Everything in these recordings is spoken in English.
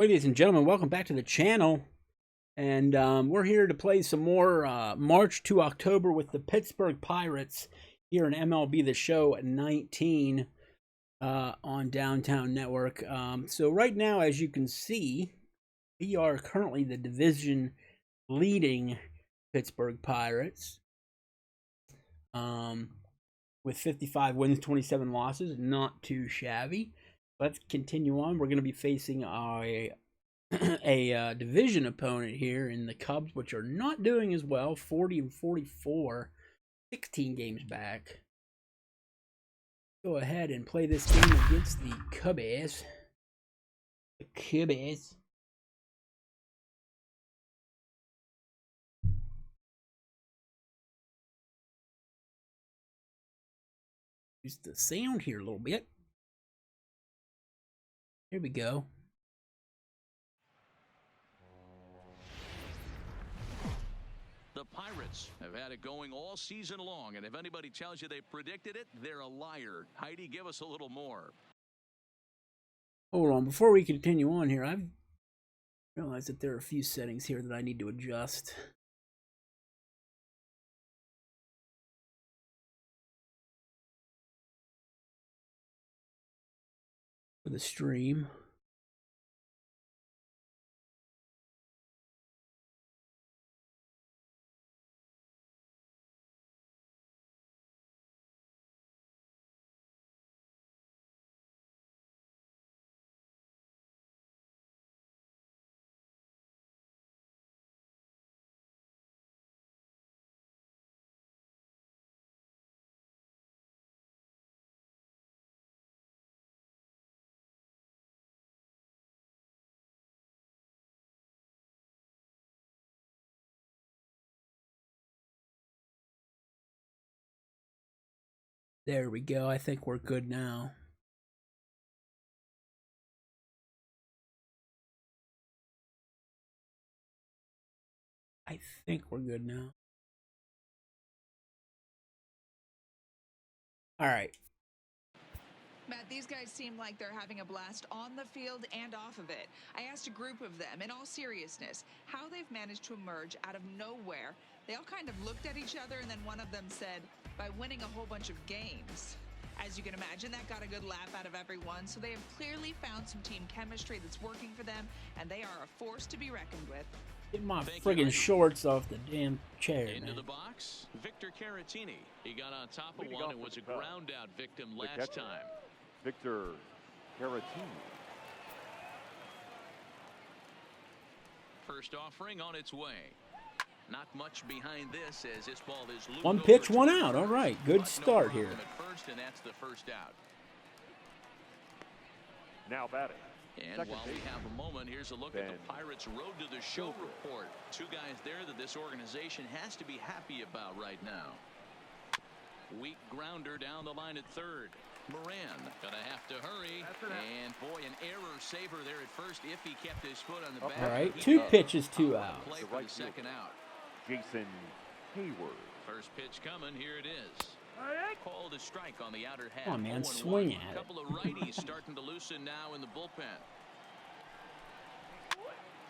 Ladies and gentlemen, welcome back to the channel. And we're here to play some more March to October with the Pittsburgh Pirates here in MLB The Show 19 on Downtown Network. So right now, as you can see, we are currently the division leading Pittsburgh Pirates with 55 wins, 27 losses. Not too shabby. Let's continue on. We're going to be facing a division opponent here in the Cubs, which are not doing as well. 40-44, 16 games back. Go ahead and play this game against the Cubbies. The Cubbies. Use the sound here a little bit. Here we go. The Pirates have had it going all season long, and if anybody tells you they predicted it, they're a liar. Heidi, give us a little more. Hold on, before we continue on here, I've realized that there are a few settings here that I need to adjust. For the stream. There we go. I think we're good now. I think we're good now. All right. Matt, these guys seem like they're having a blast on the field and off of it. I asked a group of them, in all seriousness, how they've managed to emerge out of nowhere. They all kind of looked at each other, and then one of them said, by winning a whole bunch of games. As you can imagine, that got a good laugh out of everyone, so they have clearly found some team chemistry that's working for them, and they are a force to be reckoned with. Get my friggin' shorts off the damn chair, Into man. the box, Victor Caratini. He got on top of one and was a ground-out victim last time. Victor Caratini. First offering on its way. Not much behind this as this ball is looped One over pitch, to one the out. first. All right, good But no start problem here. At first, and that's the first out. Now batting. And Second while we base. have a moment, here's a look at the Ben Pirates' Road to the Show Silver. report. Two guys there that this organization has to be happy about right now. Weak grounder down the line at third. Moran gonna have to hurry. And boy, an error saver there at first if he kept his foot on the bat. All right, He 2 did. pitches, 2 On the outs. play The for right the second fielder. out. Jason Hayward. First pitch coming. Here it is. Called a strike on the outer half. Come on, man, 0-1. swing at A it. couple of righties starting to loosen now in the bullpen.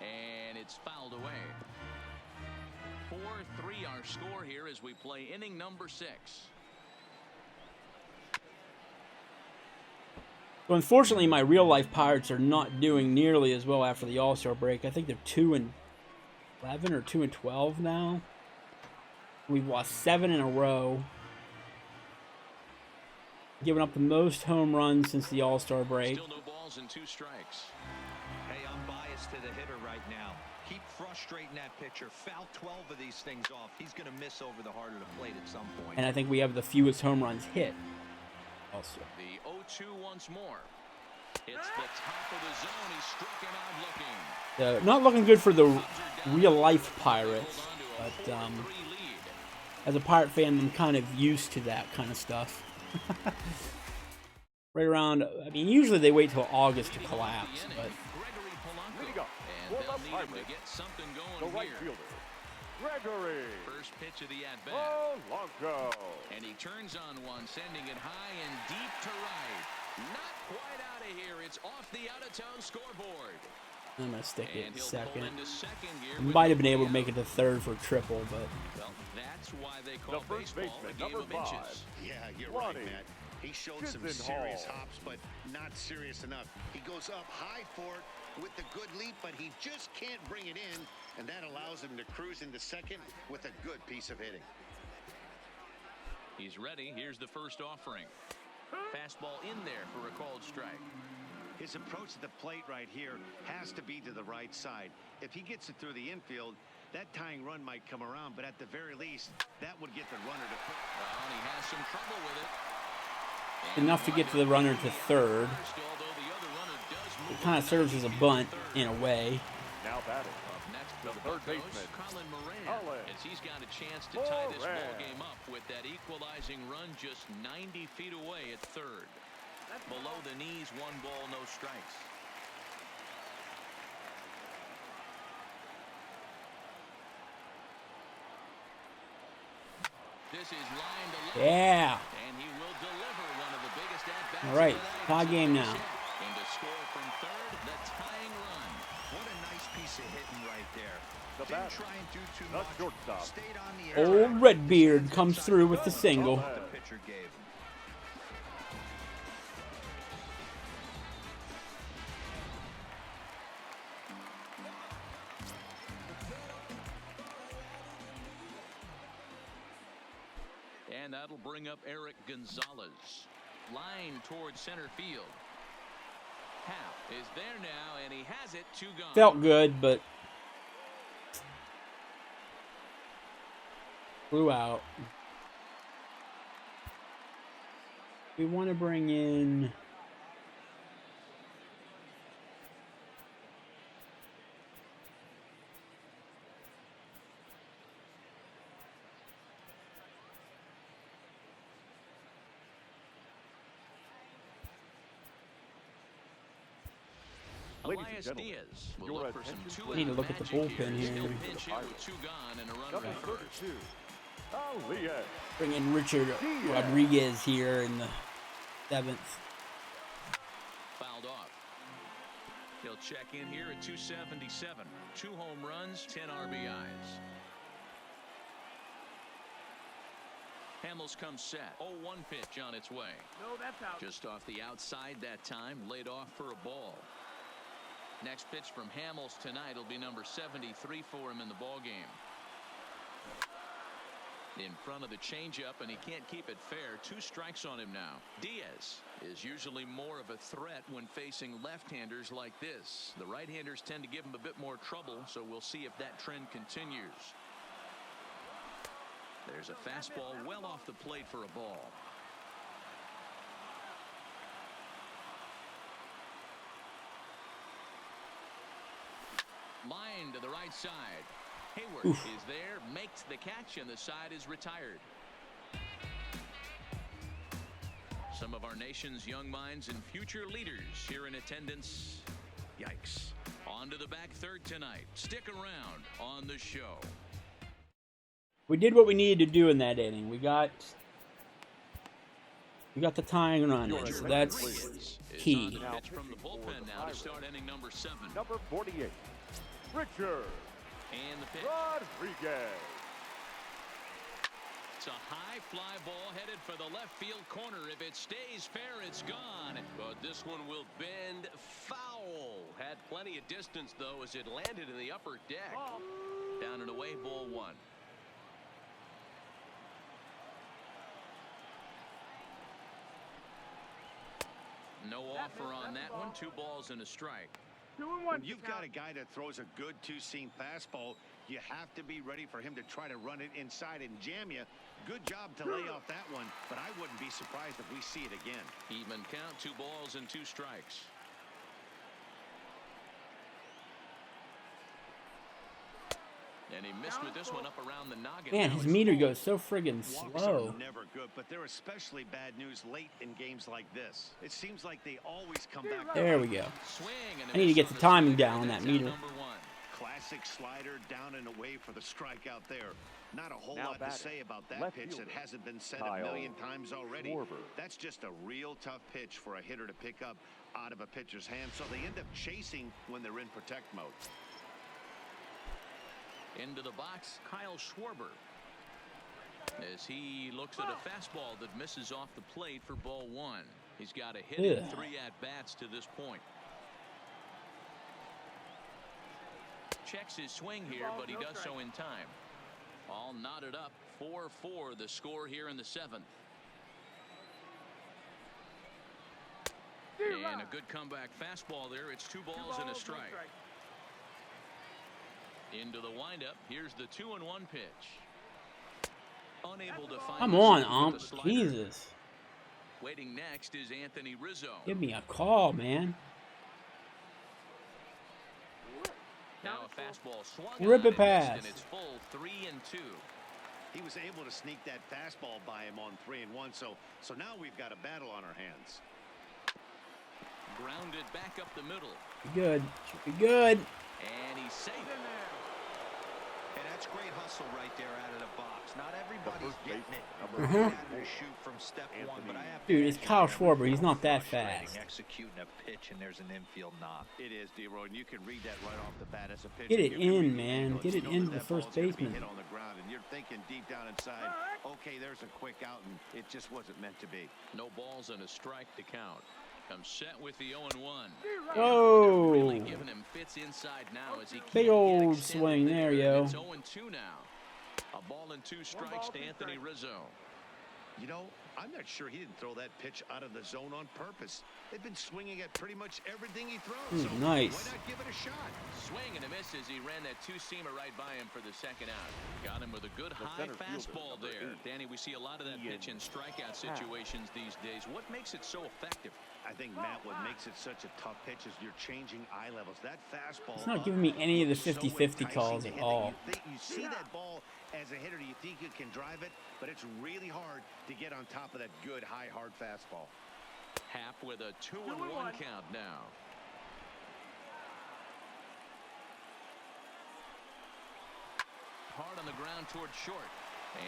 And it's fouled away. 4-3 our score here as we play inning number 6. So unfortunately, my real-life Pirates are not doing nearly as well after the All-Star break. I think they're 2-11 or 2-12 now. We've lost 7 in a row. Giving up the most home runs since the All-Star break. Still no balls and 2 strikes. Hey, I'm biased to the hitter right now. Keep frustrating that pitcher. Foul 12 of these things off. He's going to miss over the heart of the plate at some point. And I think we have the fewest home runs hit. Also. The 0-2 once more. It's the top of the zone. He struck him out looking. Not looking good for the real-life Pirates. But But lead. as a Pirate fan, I'm kind of used to that kind of stuff. Right around, I mean, usually they wait till August to collapse, but Gregory Polanco. Here you go. And For they'll the need him to Pirates, get something The going right here. fielder. Gregory First pitch of the at-bat. Polanco. And he turns on one, sending it high and deep to right. Not quite out of here. It's off the out-of-town scoreboard. I'm gonna stick it And in he'll second. pull into second here I with might have been nobody able to out. make it to third for triple, but Well, that's why they call first baseball a baseman, game number of 5. inches. Yeah, you're Ronnie right, Matt. He showed some Chisenhall. serious hops, but not serious enough. He goes up high for it with the good leap, but he just can't bring it in, and that allows him to cruise into second with a good piece of hitting. He's ready. Here's the first offering. Fastball in there for a called strike. His approach to the plate right here has to be to the right side. If he gets it through the infield, that tying run might come around, but at the very least, that would get the runner to put. Well, and he has some trouble with it. enough to get to the runner to third. It kind of serves as a bunt in a way. Now batting. Up next The for the third Buccos, baseman, Colin Moran, Colin as he's got a chance to tie this Moran. ball game up with that equalizing run just 90 feet away at third. Below the knees, 1 ball, no strikes. This is line to left. Yeah. And he will deliver one of the biggest at-bats. All right, of the night. tie game now. And to score from third, the tying run. What a nice piece of hitting right there. The Didn't batter, try and do too the much. shortstop. Stayed on the Old air. Redbeard comes through with the single. The pitcher gave him. And that'll bring up Eric Gonzalez. Line towards center field. Hap is there now, and he has it. 2 gone. Felt good, but flew out. We want to bring in Ladies and Elias gentlemen, Diaz will your look for some attention, two-out Need to look at the magic bullpen here. Still pinch hit with 2 gone and a runner Number at first. 32, Elias. bring in Richard Rodriguez here in the 7th. Fouled off. He'll check in here at 277. 2 home runs, 10 RBIs. Hamels comes set. 0-1 pitch on its way. No, that's out. Just off the outside that time, laid off for a ball. Next pitch from Hamels tonight will be number 73 for him in the ball game. In front of the changeup, and he can't keep it fair. 2 strikes on him now. Diaz is usually more of a threat when facing left-handers like this. The right-handers tend to give him a bit more trouble, so we'll see if that trend continues. There's a fastball well off the plate for a ball. Line to the right side. Hayward is there, makes the catch, and the side is retired. Some of our nation's young minds and future leaders here in attendance. Yikes. On to the back third tonight. Stick around on the show. We did what we needed to do in that inning. We got the tying run in, so that's Rodriguez is key. on the pitch from the bullpen now to start inning number 7. Number 48, Richard And the pitch. Rodriguez. It's a high fly ball headed for the left field corner. If it stays fair, it's gone. But this one will bend foul. Had plenty of distance, though, as it landed in the upper deck. Down and away, ball 1. No offer on that one. 2 balls and a strike. When you've got a guy that throws a good 2-seam fastball, you have to be ready for him to try to run it inside and jam you. Good job to lay off that one, but I wouldn't be surprised if we see it again. Even count. 2 balls and 2 strikes. And he missed with this one up around the noggin. Man, Now his it's meter full. goes so friggin' Walks slow. are never good, but they're especially bad news late in games like this. It seems like they always come back. There we go. Swing and a I need to miss get on the the timing slider. down on that That's out meter. number 1. Classic classic slider down and away for the strikeout there. Not a whole Now lot to batting, say about that left pitch that fielder, hasn't been said a Kyle million times already. Schwarber. That's just a real tough pitch for a hitter to pick up out of a pitcher's hand, so they end up chasing when they're in protect mode. Into the box, Kyle Schwarber, as he looks at a fastball that misses off the plate for ball one. He's got a hit in 3 at-bats to this point. Checks his swing here, but he does so in time. All knotted up, 4-4 the score here in the 7th. And a good comeback fastball there. It's 2 balls and a strike. Into the windup. Here's the 2-1 pitch. Unable to find. Come on, Jesus. Waiting next is Anthony Rizzo. Give me a call, man. Now a fastball swung Rip on it past. and it's full 3-2. He was able to sneak that fastball by him on 3-1, so now we've got a battle on our hands. Grounded back up the middle. Good. Should be good. And he's safe. And that's great hustle right there out of the box. Not everybody's getting it. Shoot from step one, but I have Dude, it's Kyle Schwarber. He's not that fast. Executing a pitch and there's an infield knock. It is, D-Roy, and you can read that right off the bat as a pitcher. Get it You can read in, the man. angle. Get You it know into that the first ball's gonna be baseman. hit on the ground, and you're thinking deep down inside, okay, there's a quick out, and it just wasn't meant to be. No balls and a strike to count. Comes set with the 0-1. Whoa. Really giving him fits inside now as he can't Big get old extended swing there, yo. It's 0-2 now. A ball and 2 strikes to Anthony Rizzo. You know, I'm not sure he didn't throw that pitch out of the zone on purpose. They've been swinging at pretty much everything he throws. So nice. why not give it a shot? Swing and a miss as he ran that 2-seamer right by him for the second out. Got him with a good high center fielder, fastball number there. 8. Danny, we see a lot of that pitch in strikeout situations these days. What makes it so effective? I think, Matt, what makes it such a tough pitch is you're changing eye levels. That fastball. It's not giving me any of the 50-50 calls at all. You see that ball as a hitter, you think you can drive it, but it's really hard to get on top of that good, high, hard fastball. Happ with a 2-1 count now. Hard on the ground towards short.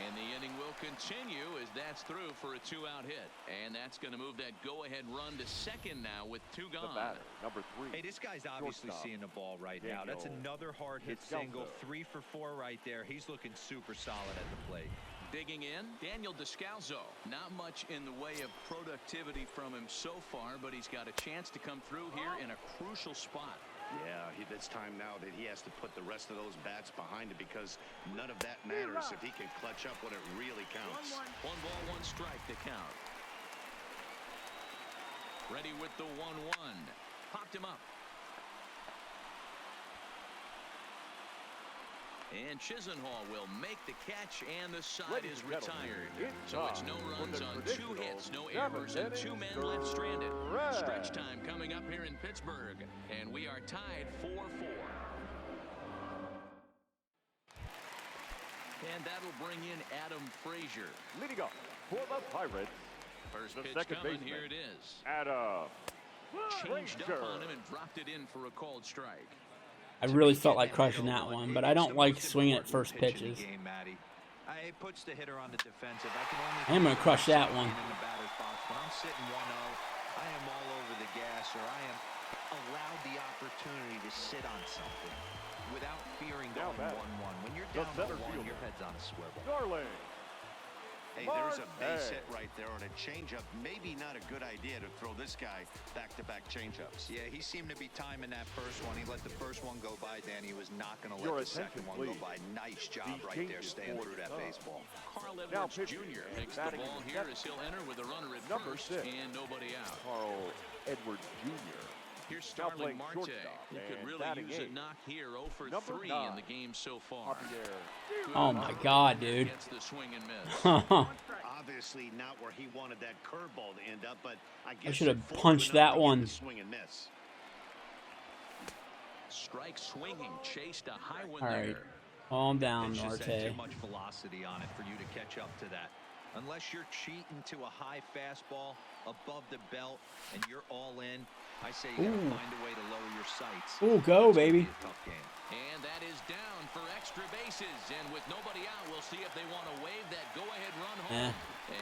And the inning will continue as that's through for a 2-out hit. And that's going to move that go-ahead run to second now with 2 The gone. batter, number 3. Hey, this guy's obviously shortstop, seeing the ball right now. That's another hard hit single. 3 for 4 right there. He's looking super solid at the plate. Digging in, Daniel Descalzo. Not much in the way of productivity from him so far, but he's got a chance to come through here in a crucial spot. Yeah, it's time now that he has to put the rest of those bats behind him because none of that matters if he can clutch up when it really counts. 1 ball, 1 strike to count. Ready with the 1-1. Popped him up. And Chisenhall will make the catch, and the side Ladies is and gentlemen, retired. So it's no time runs for the on 2 traditional hits, no errors, and 2 men left stranded. Stretch time coming up here in Pittsburgh, and we are tied 4-4. And that'll bring in Adam Frazier. Leading up for the Pirates, First the pitch second coming, baseman, here it is. Adam Changed Frazier. up on him and dropped it in for a called strike. I really felt like crushing that one, but I don't like swinging at first pitches. It puts the hitter on the defensive. I am going to crush that one. In the batter's box. When I'm sitting 1-0, I am all over the gas, or I am allowed the opportunity to sit on something without fearing Down going back. 1-1. When you're The down center 1-1, fielder. your head's on a swivel. Darling. Hey, there's a base Marte. hit right there on a changeup. Maybe not a good idea to throw this guy back-to-back changeups. Yeah, he seemed to be timing that first one. He let the first one go by, Danny. He was not going to let Your the second attention, one go please. by. Nice job These right there, changes staying for through the that Cubs. baseball. Carl Now Edwards pitching Jr. and makes the batting in ball the here seventh. as he'll enter with a runner at Number first 6. and nobody out. Carl Edwards Jr. Here's Now Starling playing Marte. shortstop He could and really batting use a eighth. knock here. 0 for Number 3 in 9. the game so far. Javier. Oh my God, dude. Gets the swing and miss. Obviously not where he wanted that curveball to end up, but I guess I should have it forced punched enough that to get one. the swing and miss. Strike swinging, chased a high one All right. there. Calm down, It's just had Marte. too much velocity on it for you to catch up to that. Unless you're cheating to a high fastball above the belt and you're all in, I say you got to Ooh. find a way to lower your sights. Ooh, go, It's gonna baby. be a tough game. And that is bases, and with nobody out, we'll see if they want to wave that go-ahead run home.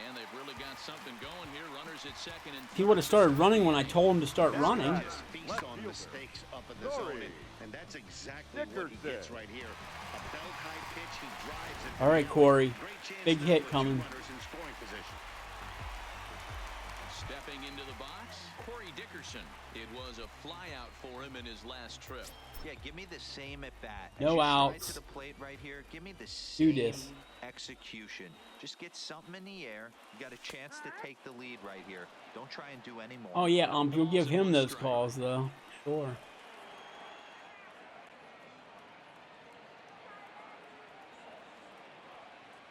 And they've really got something going here. Runners at second and third. He would have started running when I told him to start running. Just feast on mistakes up in the zone, and that's exactly what he gets right here. A belt-high pitch, he drives it. All right, Corey. Great chance Big now hit for two coming. runners in scoring position. Stepping into the box, Corey Dickerson. It was a flyout for him in his last trip. Yeah, give me the same at bat. No As you outs. stride to the plate right here. Give me the Do same this. execution. Just get something in the air. You got a chance to take the lead right here. Don't try and do any more. Oh yeah, you'll give him those calls though. Sure.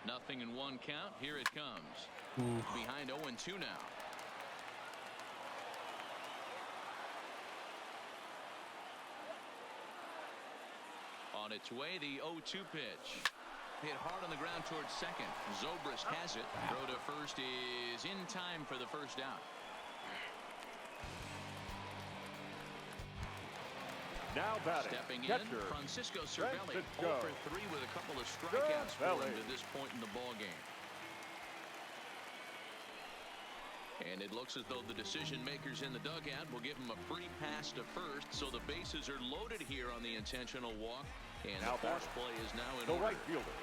Nothing in one count. Here it comes. Ooh. Behind 0-2 now. On its way, the 0-2 pitch. Hit hard on the ground towards second. Zobrist has it. Throw to first is in time for the first out. Now batting, Stepping in, catcher, Francisco Cervelli, 0 Francisco for 3 with a couple of strikeouts for him Cervelli. to this point in the ball game. And it looks as though the decision makers in the dugout will give him a free pass to first, so the bases are loaded here on the intentional walk. And Now the force batting, play is now in the order. right fielder,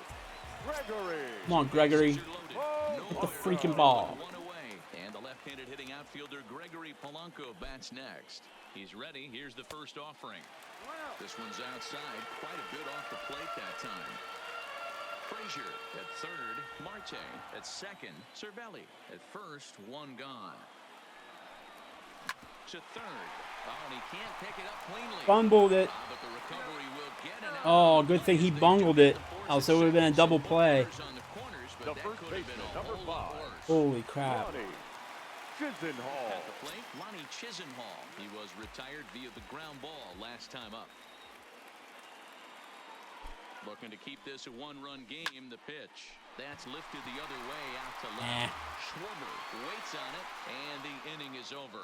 Gregory. Come on, Gregory. Bases are loaded. Oh, No the errors, freaking one ball. away. And the left-handed hitting outfielder Gregory Polanco bats next. He's ready. Here's the first offering. This one's outside, quite a bit off the plate that time. Frazier at third, Marte at second, Cervelli at first, one gone. To third. Oh, and he can't pick it up cleanly. Fumbled it. But the recovery will get an out. Oh, good thing he bungled it. Else it would have been a double play. On the corners, but The that first could have been baseman, a number whole lot 5. worse. Holy crap. Lonnie Chisenhall. At the plate, Lonnie Chisenhall. He was retired via the ground ball last time up. Looking to keep this a one-run game. The pitch. That's lifted the other way out to left. Schwarber waits on it, and the inning is over.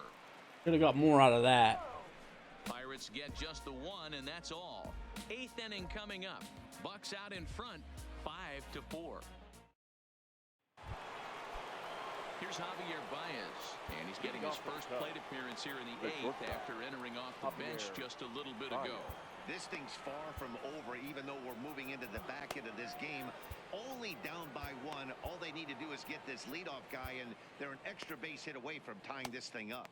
Could have got more out of that. Pirates get just the one, and that's all. 8th inning coming up. Bucks out in front, 5-4. Here's Javier Baez, and he's getting his first plate appearance here in the 8th after entering off the bench just a little bit ago. This thing's far from over, even though we're moving into the back end of this game. Only down by 1. All they need to do is get this leadoff guy, and they're an extra base hit away from tying this thing up.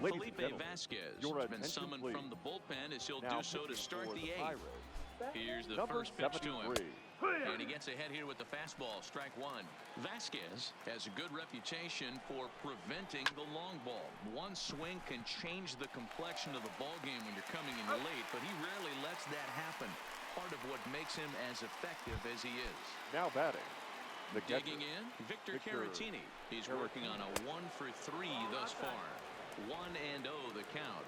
Ladies and Felipe gentlemen, Vasquez your has been attention, summoned please. from the bullpen as he'll Now do so to pitching start for the 8th. Pirates, Here's the number first pitch to him. 73. And he gets ahead here with the fastball, strike one. Vasquez has a good reputation for preventing the long ball. One swing can change the complexion of the ball game when you're coming in late, but he rarely lets that happen. Part of what makes him as effective as he is. Now batting, the catcher, Digging in, Victor Caratini. He's working on a 1 for 3 thus far. 1-0 the count.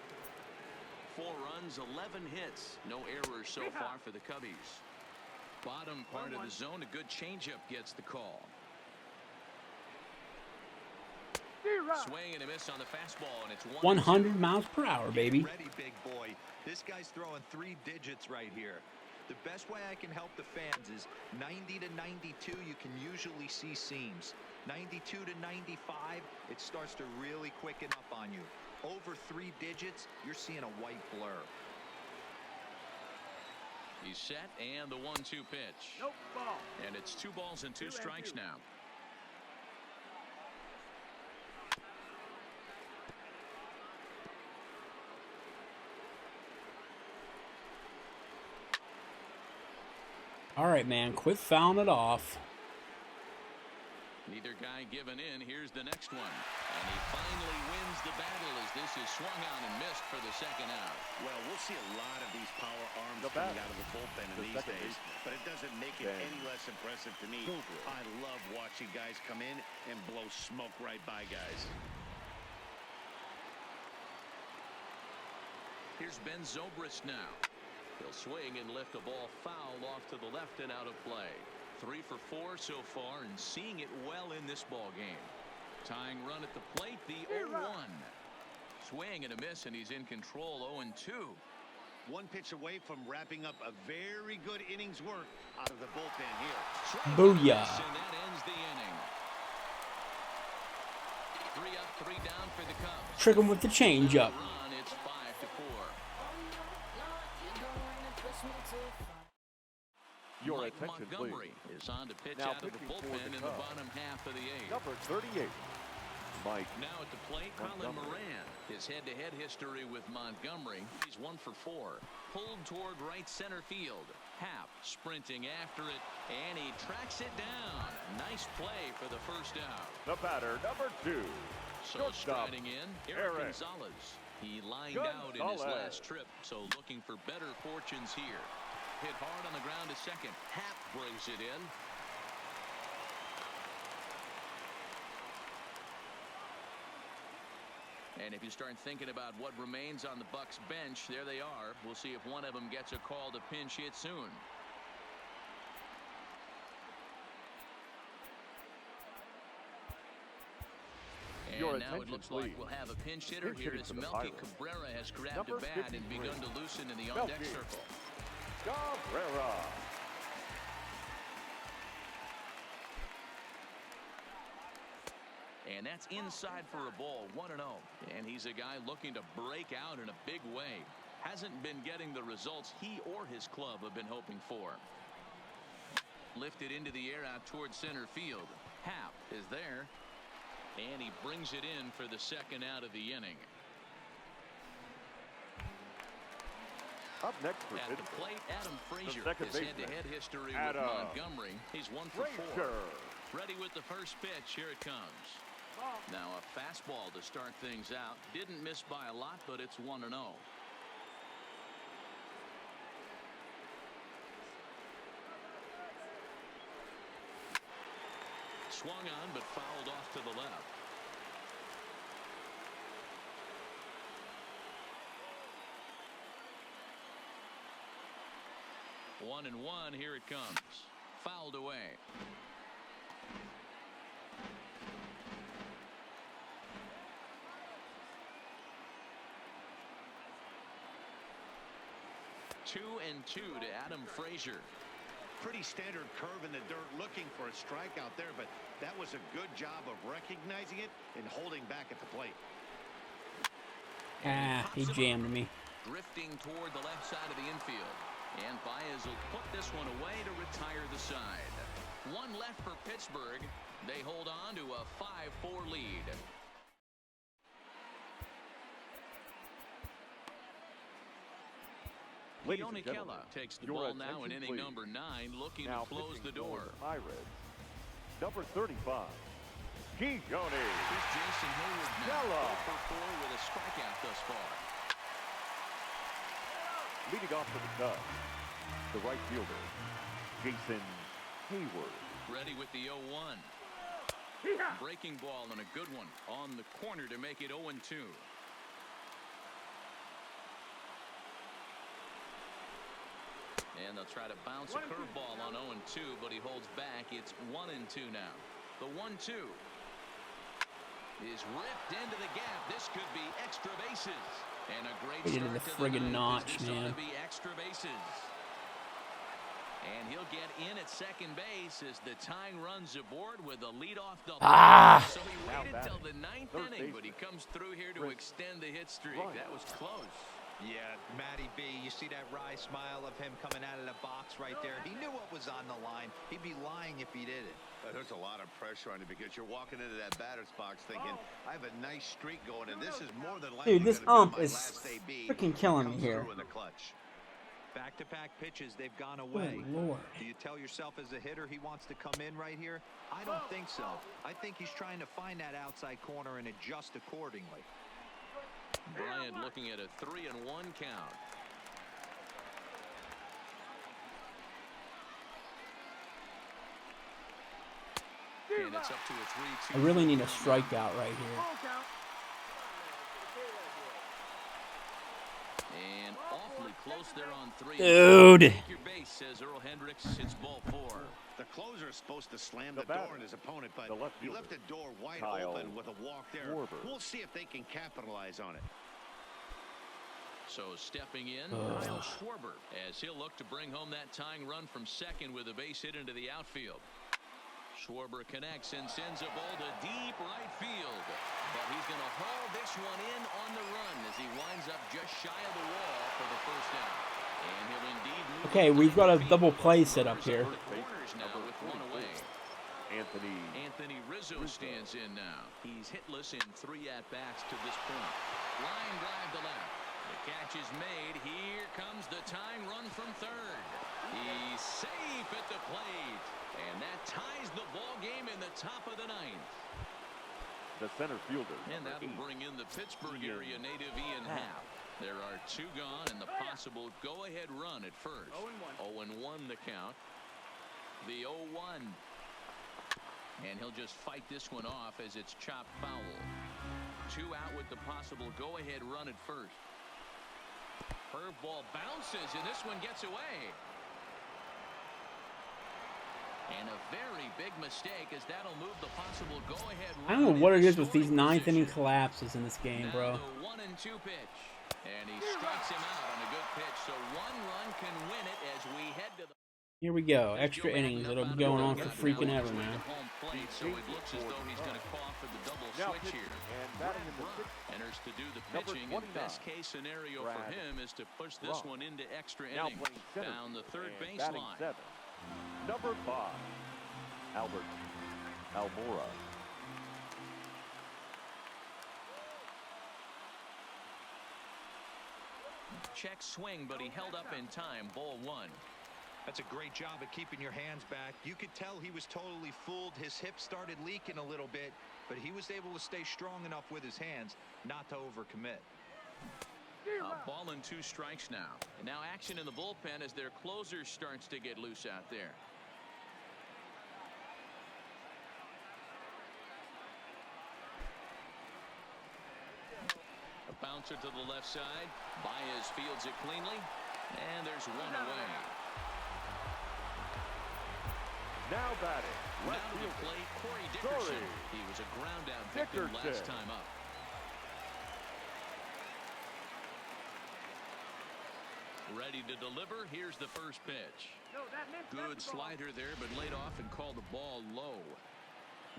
4 runs, 11 hits. No errors so far for the Cubbies. Bottom part of the zone, a good changeup gets the call. Swing and a miss on the fastball, and it's 100 miles per hour, baby. Ready, big boy. This guy's throwing 3 digits right here. The best way I can help the fans is 90 to 92. You can usually see seams. 92 to 95, it starts to really quicken up on you. Over 3 digits, you're seeing a white blur. He's set, and the 1-2 pitch. Nope, ball. And it's 2 balls and 2 strikes now. All right, man. Quit fouling it off. Neither guy giving in. Here's the next one. And he finally wins the battle as this is swung on and missed for the second out. Well, we'll see a lot of these power arms The coming batter, out of the bullpen in the these second days, baseman, but it doesn't make it Ben any less impressive to me. Zobrist. I love watching guys come in and blow smoke right by guys. Here's Ben Zobrist now. He'll swing and lift a ball foul off to the left and out of play. 3 for 4 so far, and seeing it well in this ball game. Tying run at the plate, the 0-1. Swing and a miss, and he's in control. 0-2. One pitch away from wrapping up a very good innings work out of the bullpen here. Booyah. And that ends the inning. 3 up, 3 down for the Cubs. Trick him with the changeup. Run, it's 5-4. Your Mike attention, Montgomery please. is on to pitch Now out of the pitching for bullpen the in the Cubs. bottom half of the 8th. Number 38, Mike. Now at the plate, Colin Montgomery. Moran. His head-to-head history with Montgomery. He's 1 for 4. Pulled toward right center field. Happ sprinting after it, and he tracks it down. Nice play for the first out. The batter, number 2. So striding in, Eric Gonzalez. He lined out in his last trip, so looking for better fortunes here. Hit hard on the ground to second. Happ brings it in. And if you start thinking about what remains on the Bucs bench, there they are. We'll see if one of them gets a call to pinch hit soon. And now it looks like we'll have a pinch hitter here as Melky Cabrera has grabbed a bat and begun to loosen in the on-deck circle. Cabrera. And that's inside for a ball, 1-0. And he's a guy looking to break out in a big way. Hasn't been getting the results he or his club have been hoping for. Lifted into the air out towards center field. Happ is there. And he brings it in for the second out of the inning. Up next for At the plate, Adam Frazier. His head-to-head history with Montgomery. He's 1 for 4. Ready with the first pitch. Here it comes. Now a fastball to start things out. Didn't miss by a lot, but it's 1-0. Swung on, but fouled off to the left. One and one, here it comes. Fouled away. Two and two to Adam Frazier. Pretty standard curve in the dirt, looking for a strikeout there, but that was a good job of recognizing it and holding back at the plate. He jammed me. Drifting toward the left side of the infield. And Baez will put this one away to retire the side. One left for Pittsburgh. They hold on to a 5-4 lead. Leone Kella takes the ball now in inning number 9, looking to close the door. Pirates, number 35, Keone. Here's Jason Hayward now, 0 for 4 with a strikeout thus far. Leading off for the Cubs, the right fielder, Jason Hayward. Ready with the 0-1. Breaking ball and a good one on the corner to make it 0-2. And they'll try to bounce a curveball on 0-2, but he holds back. It's 1-2 now. The 1-2 is ripped into the gap. This could be extra bases. And a great start into the to friggin' notch, this ought man. to be extra bases. And he'll get in at second base as the tying runs aboard with a leadoff double. So he waited till the 9th inning, but he comes through here to extend the hit streak. That was close. Yeah, Matty B, you see that wry smile of him coming out of the box right there. He knew what was on the line. He'd be lying if he didn't. There's a lot of pressure on you because you're walking into that batter's box thinking, I have a nice streak going, and this is more than likely. Dude, this ump is freaking killing me here. Back-to-back pitches, they've gone away. Oh, Lord. Do you tell yourself as a hitter he wants to come in right here? I don't think so. I think he's trying to find that outside corner and adjust accordingly. Bryant looking at a 3-1 count. And it's up to a 3-2. I really need a strikeout right here. And awfully close there on 3. Dude. Take your base, says Earl Hendricks. It's ball 4. The closer is supposed to slam the door on his opponent, but he left the door wide open with a walk there. We'll see if they can capitalize on it. So stepping in, Kyle Schwarber, as he'll look to bring home that tying run from second with a base hit into the outfield. Schwarber connects and sends a ball to deep right field. But he's going to haul this one in on the run as he winds up just shy of the wall for the first out. And he'll indeed move. Okay, we've got a double play set up here. Now with one away. Anthony Rizzo stands in now. He's hitless in 3 at-bats to this point. Line drive to left. The catch is made. Here comes the tying run from third. He's safe at the plate. And that ties the ball game in the top of the 9th. The center fielder. And that'll bring in the Pittsburgh area native Ian Happ. There are 2 gone and the possible go-ahead run at first. 0-1 the count. The 0-1. And he'll just fight this one off as it's chopped foul. 2 out with the possible go-ahead run at first. Curveball bounces and this one gets away. And a very big mistake as that'll move the possible go-ahead run. I don't know what it is with these 9th inning collapses in this game, bro. The 1-2 pitch. And he strikes him out on a good pitch. So 1 run can win it as we head to the... Here we go. Extra innings. It'll be going on for freaking ever now. So it looks as though he's going to call for the double switch here. Enters to do the pitching. And best case scenario for him is to push this one into extra innings down the third baseline. Number 5, Albert Almora. Check swing, but he held up in time. Ball 1. That's a great job of keeping your hands back. You could tell he was totally fooled. His hip started leaking a little bit, but he was able to stay strong enough with his hands not to overcommit. A ball and 2 strikes now. And now action in the bullpen as their closer starts to get loose out there. A bouncer to the left side. Baez fields it cleanly. And there's 1 away. Now batting. Now to the plate, Corey Dickerson. He was a ground out victim last time up. Ready to deliver. Here's the first pitch. Good slider there, but laid off and called the ball low.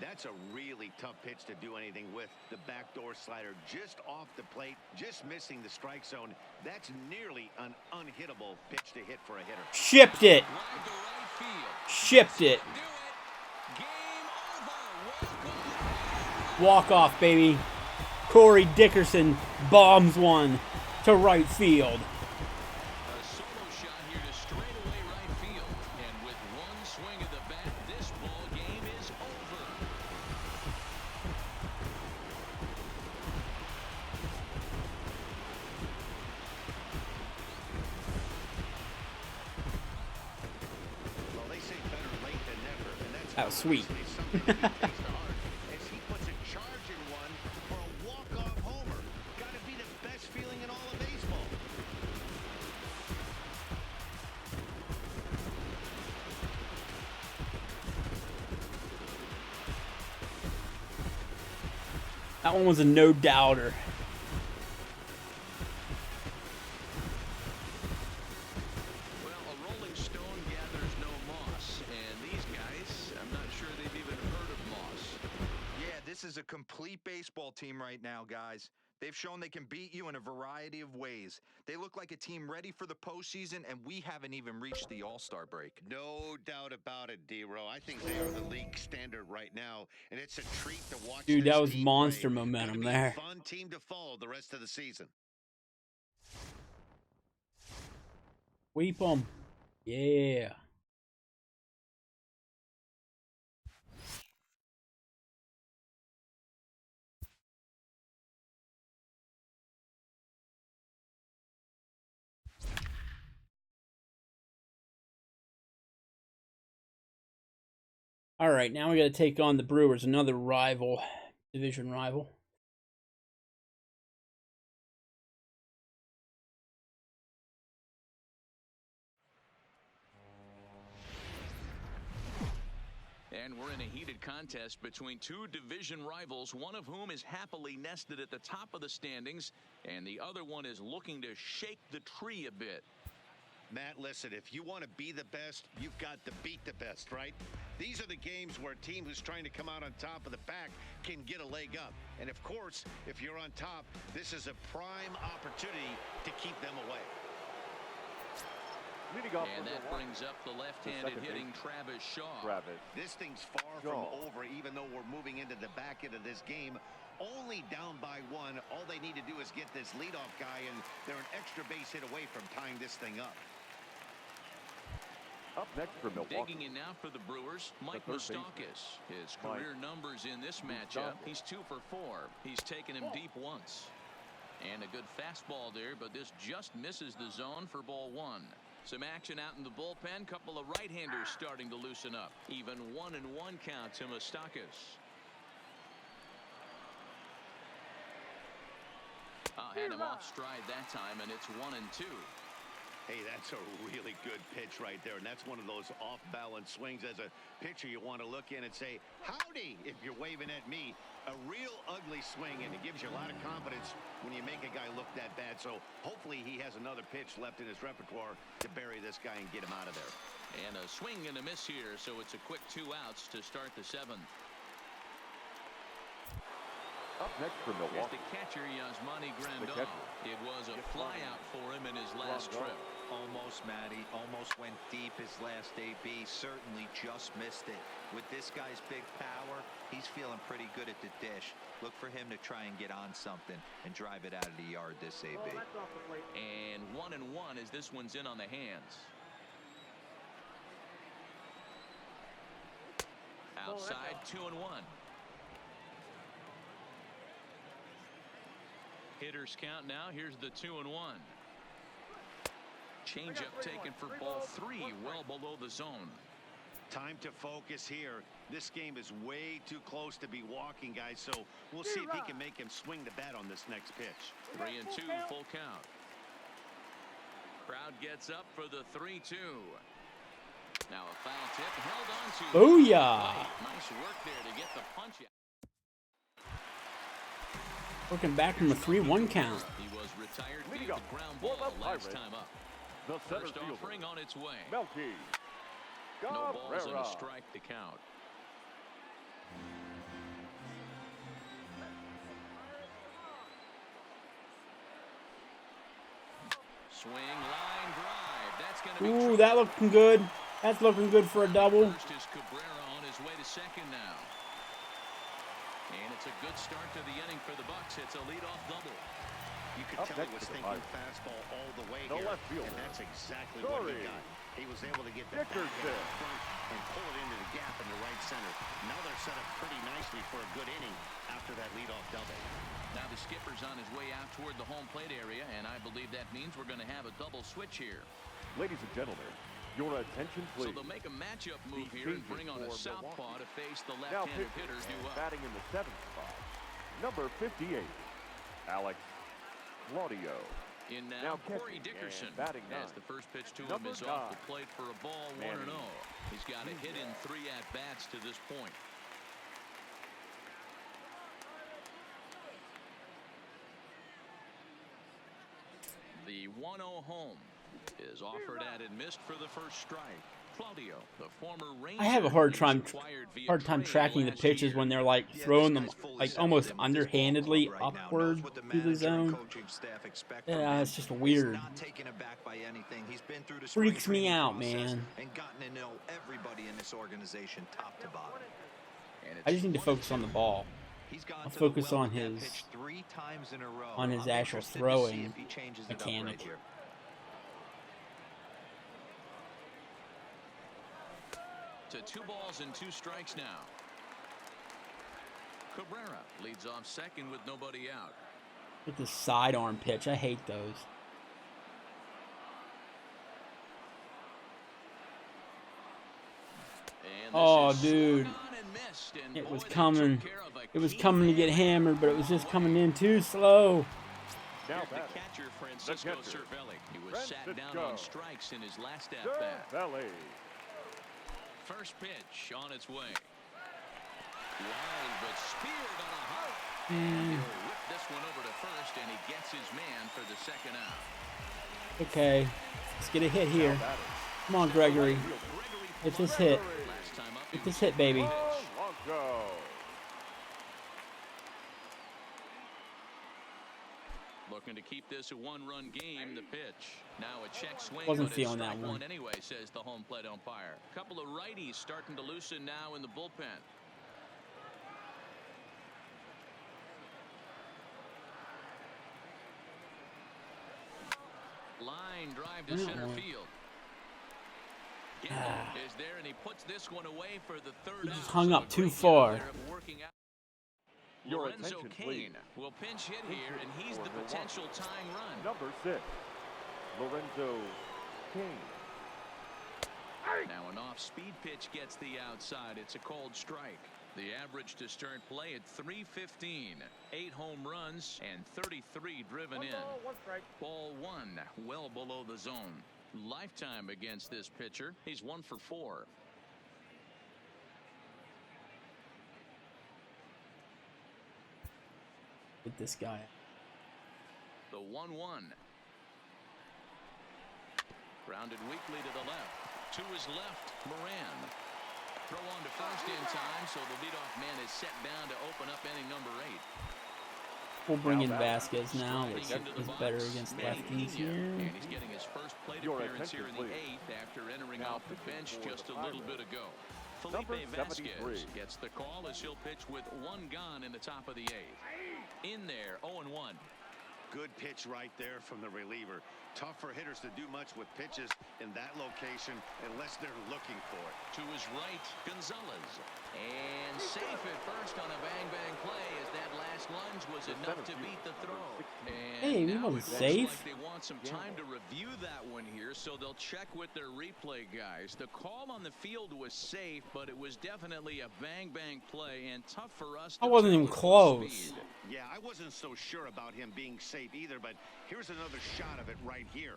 That's a really tough pitch to do anything with. The backdoor slider just off the plate, just missing the strike zone. That's nearly an unhittable pitch to hit for a hitter. Shipped it. Shipped it. Walk off, baby. Corey Dickerson bombs one to right field. A solo shot here to straightaway right field. And with 1 swing of the bat, this ball game is over. Well, they say better late than never, and that's That was sweet. as he puts a charge in one for a walk-off homer. Got to be the best feeling in all of baseball. That one was a no-doubter. Well, a rolling stone gathers no moss, and these guys, I'm not sure they've even heard of moss. Yeah, this is a complete baseball team right now, guys. They've shown they can beat you in a variety of ways. They look like a team ready for the postseason, and we haven't even reached the All-Star break. No doubt about it, D-Row. I think they are the league standard right now, and it's a treat to watch. Dude, this that was team monster play. momentum Gonna be there. a fun team to follow the rest of the season. Sweep them. Yeah. All right, now we got to take on the Brewers, another rival, division rival. And And we're in a heated contest between two division rivals, one of whom is happily nested at the top of the standings, and the other one is looking to shake the tree a bit. Matt, listen, if you want to be the best, you've got to beat the best, right? These are the games where a team who's trying to come out on top of the pack can get a leg up. And of course, if you're on top, this is a prime opportunity to keep them away. And that brings up the left-handed hitting Travis Shaw. This thing's far from over, even though we're moving into the back end of this game. Only down by one. All they need to do is get this leadoff guy, and they're an extra base hit away from tying this thing up. Up next for Milwaukee. Digging in now for the Brewers, Mike Moustakas. His career numbers in this matchup, he's 2 for 4. He's taken him deep once. And a good fastball there, but this just misses the zone for ball 1. Some action out in the bullpen. Couple of right-handers starting to loosen up. Even 1-1 count to Moustakas. Had him off stride that time, and it's 1-2. Hey, that's a really good pitch right there, and that's one of those off-balance swings. As a pitcher, you want to look in and say, howdy, if you're waving at me. A real ugly swing, and it gives you a lot of confidence when you make a guy look that bad. So hopefully he has another pitch left in his repertoire to bury this guy and get him out of there. And a swing and a miss here, so it's a quick 2 outs to start the 7th. Up next for Milwaukee. Here's the catcher, Yasmani Grandal. It was a flyout for him in his last trip. Almost, Matty. Almost went deep his last AB. Certainly just missed it. With this guy's big power, he's feeling pretty good at the dish. Look for him to try and get on something and drive it out of the yard this AB. And 1-1 as this one's in on the hands. Outside, 2-1. Hitters count now. Here's the 2-1. Changeup taken for ball 3, well below the zone. Time to focus here. This game is way too close to be walking, guys, so we'll see if he can make him swing the bat on this next pitch. 3-2, full count. Crowd gets up for the 3-2. Now a foul tip held on to. Booyah! Nice work there to get the punch out. Working back from a 3-1 count. He was retired via the ground ball last time up. The First offering on its way. Melky. No balls and a strike to count. Swing, line drive. That's going to be Ooh, that looking good. That's looking good for a double. First is Cabrera on his way to second now. And it's a good start to the inning for the Bucks. It's a leadoff double. You could tell he was thinking fastball all the way here, and that's exactly what he got. He was able to get the back end up front and pull it into the gap in the right center. Now they're set up pretty nicely for a good inning after that leadoff double. Now the skipper's on his way out toward the home plate area, and I believe that means we're going to have a double switch here. Ladies and gentlemen, your attention, please. So they'll make a matchup move here and bring on a southpaw to face the left-handed hitter due up. Batting in the 7th spot, number 58, Alex Claudio. In now Corey Dickerson, as the first pitch to him is off the plate for a ball, 1-0. He's got a hit in 3 at-bats to this point. The 1-0 home is offered at and missed for the first strike. Claudio, the former Ranger, I have a hard time tracking the pitches when they're like throwing them like almost underhandedly upward to the zone. Yeah, it's just weird. Freaks me out, man. I just need to focus on the ball. I'll focus on his actual throwing mechanic. To 2 balls and 2 strikes now. Cabrera leads off second with nobody out. With the sidearm pitch, I hate those. Oh, dude. It was coming. It was coming to get hammered, but it was just coming in too slow. Now the catcher, Francisco Cervelli. He was sat down on strikes in his last at-bat. First pitch on its way. Wild but speared on a hop. And he'll whip this one over to first, and he gets his man for the second out. Okay, let's get a hit here. Come on, Gregory. Get this hit. Get this hit, baby. Looking to keep this a one-run game. The pitch. Now a check swing. Wasn't but feeling it's that strike one. Anyway, says the home plate umpire. Couple of righties starting to loosen now in the bullpen. Line drive to center field. Is there, and he puts this one away for the third out. Just hung up too far. Lorenzo Cain will pinch hit here, and he's the potential tying run. Number 6, Lorenzo Cain. Now an off-speed pitch gets the outside. It's a called strike. The average to start play at 315. 8 home runs and 33 driven in. Ball 1, well below the zone. Lifetime against this pitcher. He's 1 for 4. With this guy. The 1-1. Grounded weakly to the left. To his left, Moran. Throw on to first in time, so the leadoff man is set down to open up inning number 8. We'll bring in Vasquez now, which is better against lefties here. And he's getting his first plate appearance here in the 8th after entering off the bench just a little bit ago. Felipe Vasquez gets the call as he'll pitch with 1 gone in the top of the 8th. In there, 0-1. Good pitch right there from the reliever. Tough for hitters to do much with pitches in that location unless they're looking for it. To his right, Gonzalez. And safe at first on a bang-bang play as that last lunge was enough to beat the throw. And hey, we now wasn't it looks safe. like they want some time to review that one here, so they'll check with their replay guys. The call on the field was safe, but it was definitely a bang-bang play and tough for us to I wasn't tell even at full close. speed. Yeah, I wasn't so sure about him being safe either, but here's another shot of it right here.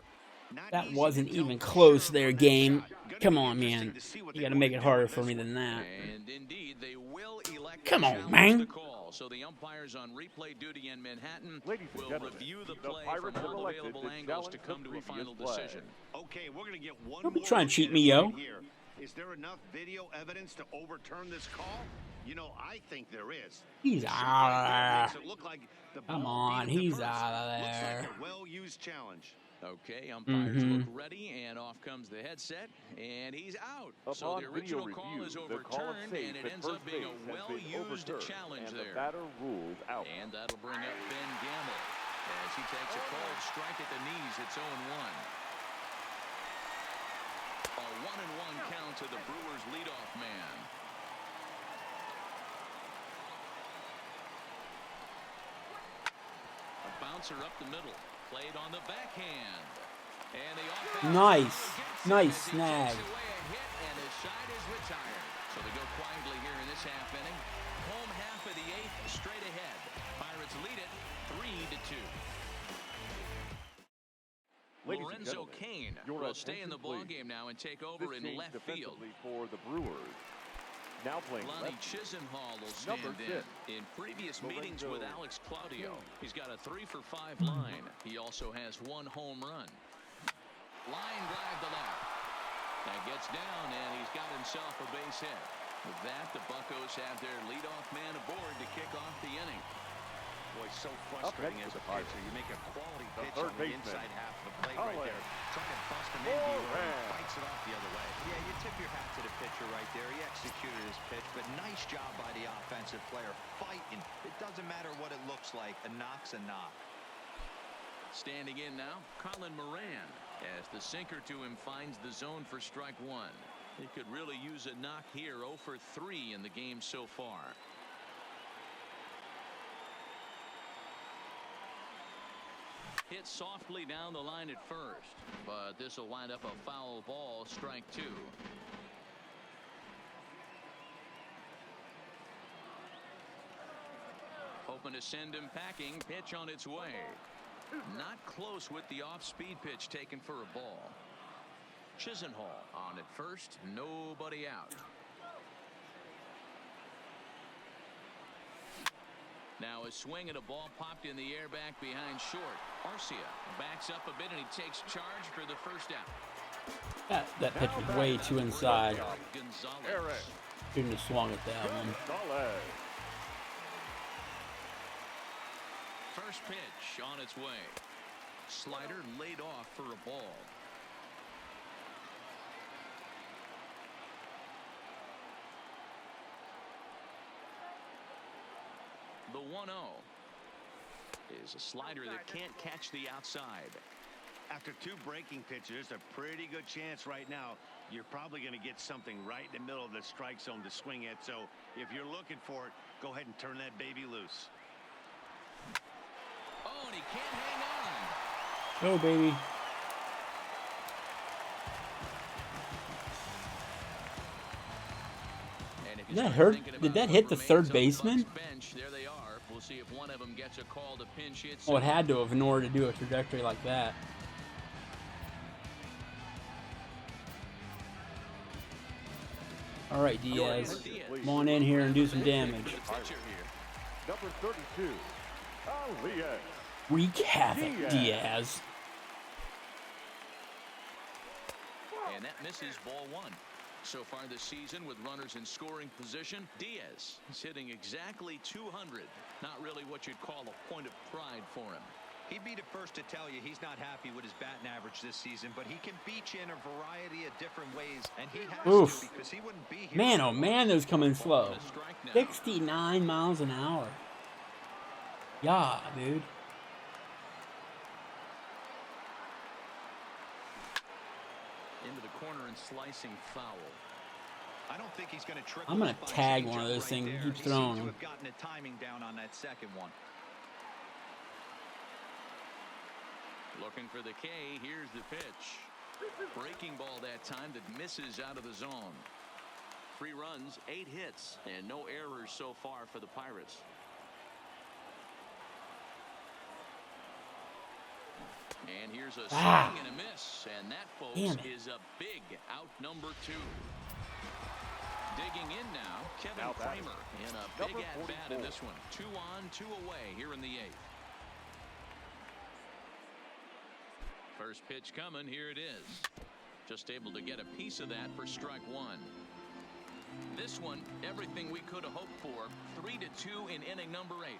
Not That easy wasn't to tell even for close sure there, from that game. shot. Gonna Come be on, interesting man. to see what You they gotta want make to it do harder with for this me one. than that. And indeed, they will elect Come to on, challenge man. the call. So the umpires on replay duty in Manhattan Ladies and will gentlemen, review the the play Pirates from have all elected available to angles to challenge come the to a final previous play. decision. Okay, we're going to get one Don't be more trying to cheat look me, at it yo. right here. Is there enough video evidence to overturn this call? You know, I think there is. He's The out shot right there of makes it look like the Come ball on, beat him to he's first. out of Looks there. like a well-used challenge. Okay, umpires look ready, and off comes the headset, and he's out. So Upon the video original call review, is the call of overturned, safe and it at ends up first being base a has been well-used overturned, challenge and there. the batter ruled out. And that'll bring up Ben Gamble as he takes a called strike at the knees. It's 0-1. A 1-1 count to the Brewers' leadoff man. A bouncer up the middle, played on the backhand. And the offense Nice gets snag. He takes away a hit, and his side is retired. So they go quietly here in this half inning. Home half of the 8th, straight ahead. Pirates lead it 3-2. Lorenzo Cain will stay in the ballgame now and take over in left field. For the Brewers. Now playing Lonnie left. Chisenhall will stand Number 6. in previous meetings with Alex Claudio. He's got a 3-for-5 Hmm. line. He also has 1 home run. Line drive to left. That gets down, and he's got himself a base hit. With that, the Buccos have their leadoff man aboard to kick off the inning. Boy, so frustrating as a pitcher. You make a quality pitch on the inside half of the plate right there. Trying to bust him in, he fights it off the other way. Yeah, you tip your hat to the pitcher right there. He executed his pitch, but nice job by the offensive player. Fighting. It doesn't matter what it looks like. A knock's a knock. Standing in now, Colin Moran, as the sinker to him finds the zone for strike 1. He could really use a knock here. 0 for 3 in the game so far. Hit softly down the line at first, but this will wind up a foul ball, strike 2. Hoping to send him packing. Pitch on its way. Not close with the off-speed pitch taken for a ball. Chisenhall on at first. Nobody out. Now a swing and a ball popped in the air back behind short. Arcia backs up a bit and he takes charge for the first out. That pitch was way too inside. Gonzalez. Shouldn't have swung at that one. First pitch on its way. Slider laid off for a ball. The 1-0 is a slider that can't catch the outside. After 2 breaking pitches, there's a pretty good chance right now you're probably going to get something right in the middle of the strike zone to swing at. So if you're looking for it, go ahead and turn that baby loose. Oh, and he can't hang on. Go, baby. And if Did that hurt? Did that hit the third baseman? Bench, there they are. We'll see if one of them gets a call to pinch hit. Oh, it had to have in order to do a trajectory like that. All right, Diaz. Come on in here and do some damage. Number 32, Diaz. Wreak havoc, Diaz. And that misses ball 1. So far this season with runners in scoring position, Diaz is hitting exactly 200. Not really what you'd call a point of pride for him. He'd be the first to tell you he's not happy with his batting average this season, but he can beat you in a variety of different ways, and he has to because he wouldn't be here. Man, oh man, those coming slow. 69 miles an hour. Yeah, dude. Into the corner and slicing foul. I don't think he's going to trick. I'm going to tag one of those things and keep throwing them. Have gotten the timing down on that second one. Looking for the K. Here's the pitch. Breaking ball that time that misses out of the zone. 3 runs, 8 hits, and no errors so far for the Pirates. And here's a swing and a miss, and that, folks, is a big out number 2. Digging in now, Kevin Kramer in a big at-bat in this one. 2 on, 2 away here in the 8th. First pitch coming, here it is. Just able to get a piece of that for strike 1. This one, everything we could have hoped for. 3-2 in inning number 8.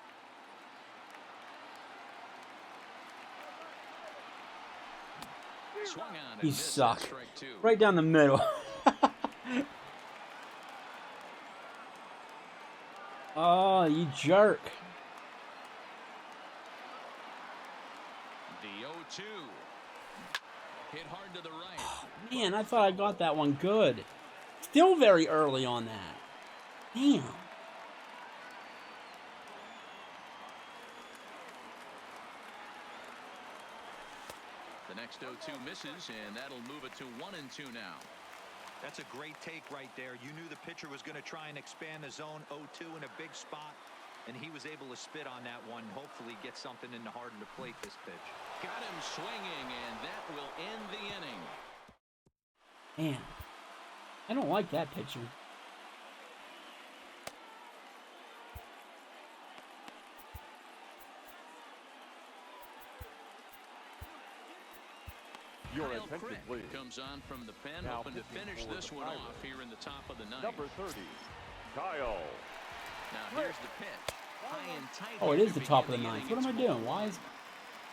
Swung on You suck. Right down the middle. Oh, you jerk. The 0-2. Hit hard to the right. Man, I thought I got that one good. Still very early on that. Damn. The next 0-2 misses, and that'll move it to 1-2 now. That's a great take right there. You knew the pitcher was going to try and expand the zone. 0-2 in a big spot, and he was able to spit on that one. Hopefully get something in the heart of the plate this pitch. Got him swinging, and that will end the inning. Man, I don't like that pitcher. Kyle Crick comes on from the pen, hoping to finish this one off here in the top of the 9th. Number 30, Kyle. Now here's the pitch. High and tight. Oh, it is the top of the 9th. What am I doing? Why is...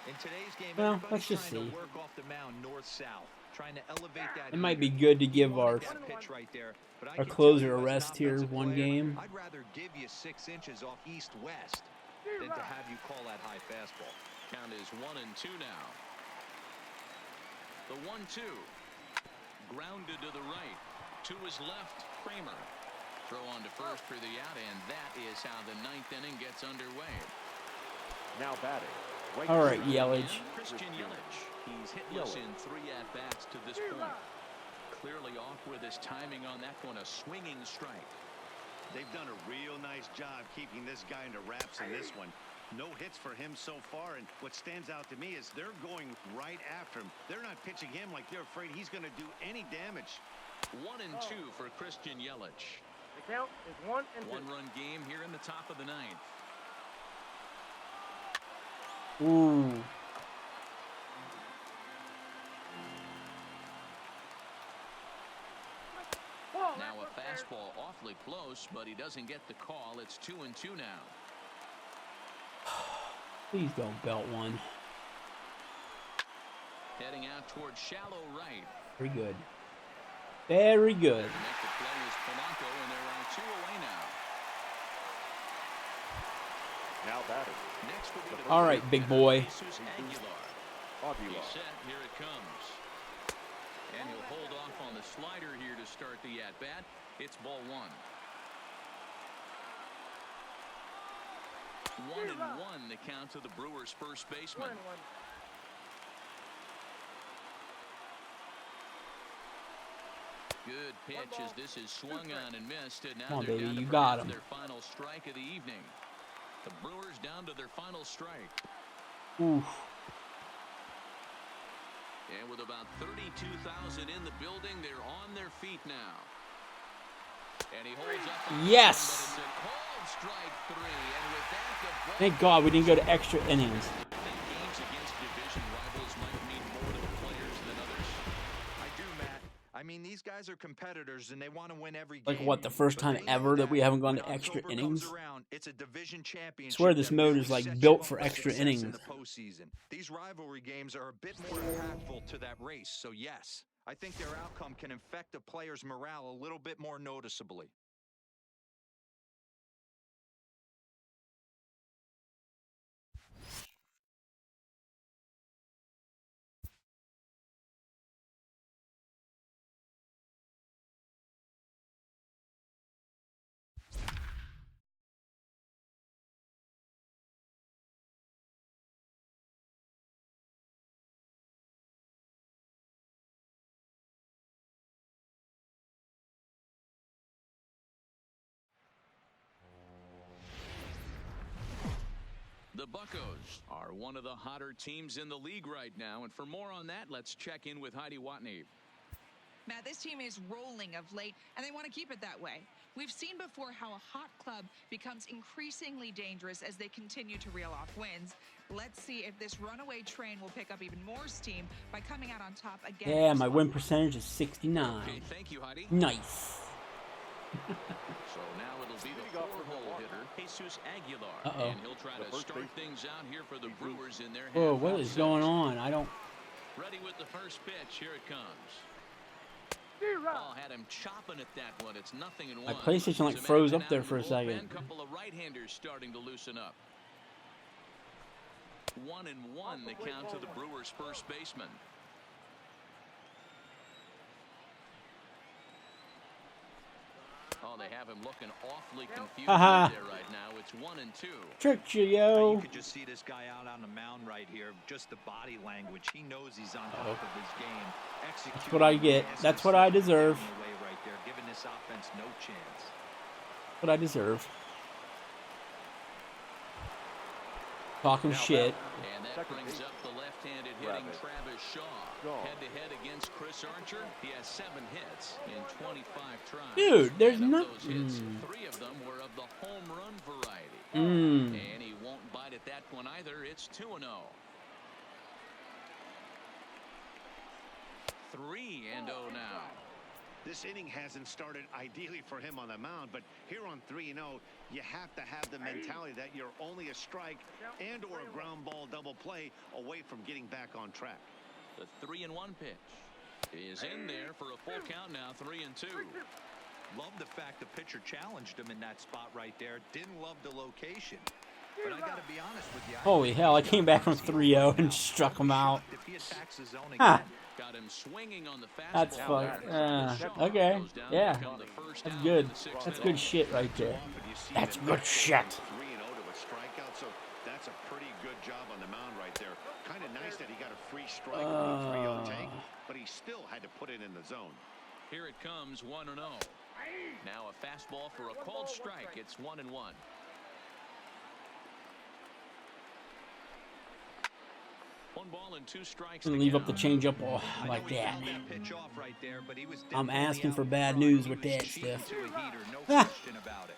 In today's game, well, let's just see. work off the mound north-south, trying to elevate that. It might be good to give our closer a rest here one game. I'd rather give you 6 inches off east-west than to have you call that high fastball. Count is 1-2 now. The 1-2. Grounded to the right. To his left, Kramer. Throw on to first for the out, and that is how the 9th inning gets underway. Now batting. All right, Yelich. Christian Yelich. He's hitless in 3 at-bats to this point. Clearly off with his timing on that one, a swinging strike. They've done a real nice job keeping this guy under wraps in this one. No hits for him so far, and what stands out to me is they're going right after him. They're not pitching him like they're afraid he's going to do any damage. 1-2 for Christian Yelich. The count is 1-2. 1-run game here in the top of the 9th. Ooh. Now a fastball awfully close, but he doesn't get the call. It's 2-2 now. Please don't belt one. Heading out towards shallow right. Very good. Very good. Make the play is Polanco, and they're 2 away now. Now batting. Next will be the All right, big boy. Jesus Aguilar. He's set. Here it comes. And he'll hold off on the slider here to start the at-bat. It's ball 1. 1-1 the count to the Brewers' first baseman. Good pitch as this is swung on and missed. And now Come on, they're baby, down to you got him. their final strike of the evening. The Brewers down to their final strike. Oof. And with about 32,000 in the building, they're on their feet now. And he holds up. Yes. But it's a called strike 3. And with that, the ball. Thank God we didn't go to extra innings. I think games against division rivals might mean more to the players than others. I do, Matt. I mean, these guys are competitors and they want to win every game. Like what, the first time ever that we haven't gone to extra innings? It's a division championship. I swear this mode is like built for extra innings. In the postseason. These rivalry games are a bit more impactful to that race. So yes, I think their outcome can affect a player's morale a little bit more noticeably. The Buccos are one of the hotter teams in the league right now. And for more on that, let's check in with Heidi Watney. Matt, this team is rolling of late, and they want to keep it that way. We've seen before how a hot club becomes increasingly dangerous as they continue to reel off wins. Let's see if this runaway train will pick up even more steam by coming out on top again. Yeah, my win percentage is 69. Okay, thank you, Heidi. Nice. So now it'll be the 4-hole hitter, Jesus Aguilar. Uh-oh. And he'll try to start things out here for the Brewers in their Whoa, half what is going on? I don't... Ready with the first pitch. Here it comes. Oh, had him chopping at that one. It's 0-1. My PlayStation like froze up there for a second. Couple of right-handers starting to loosen up. 1-1 the count to the Brewers' first baseman. Oh, they have him looking awfully confused there right now. It's 1-2. Tricked you, yo. You could just see this guy out on the mound right here. Just the body language. He knows he's on top of his game. That's what I get. That's what I deserve. Right there, giving this offense no chance. What I deserve. Talking shit. And that brings up the left-handed hitting Travis Shaw. Head-to-head against Chris Archer. He has 7 hits in 25 tries. Dude, there's and not... of those hits, 3 of them were of the home run variety. And he won't bite at that one either. It's 2-0. 3-0 now. This inning hasn't started ideally for him on the mound, but here on 3-0, you have to have the mentality that you're only a strike and or a ground ball double play away from getting back on track. The 3-1 pitch is in there for a full count now. 3-2. Love the fact the pitcher challenged him in that spot right there. Didn't love the location. But I got to be honest with you. Holy hell, I came back from 3-0 and struck him out. If he attacks his zone Huh. again, Got him swinging on the fastball. That's fun. Okay. Yeah. That's good. That's good shit right there. That's good shit. 3-0 to a strikeout, so that's a pretty good job on the mound right there. Kind of nice that he got a free strike on the 3-0 take, but he still had to put it in the zone. Here it comes, 1-0. Now a fastball for a called strike. It's 1-1. One ball and 2 strikes. And leave up the changeup like that. I'm asking for bad news with that stuff. no question about it.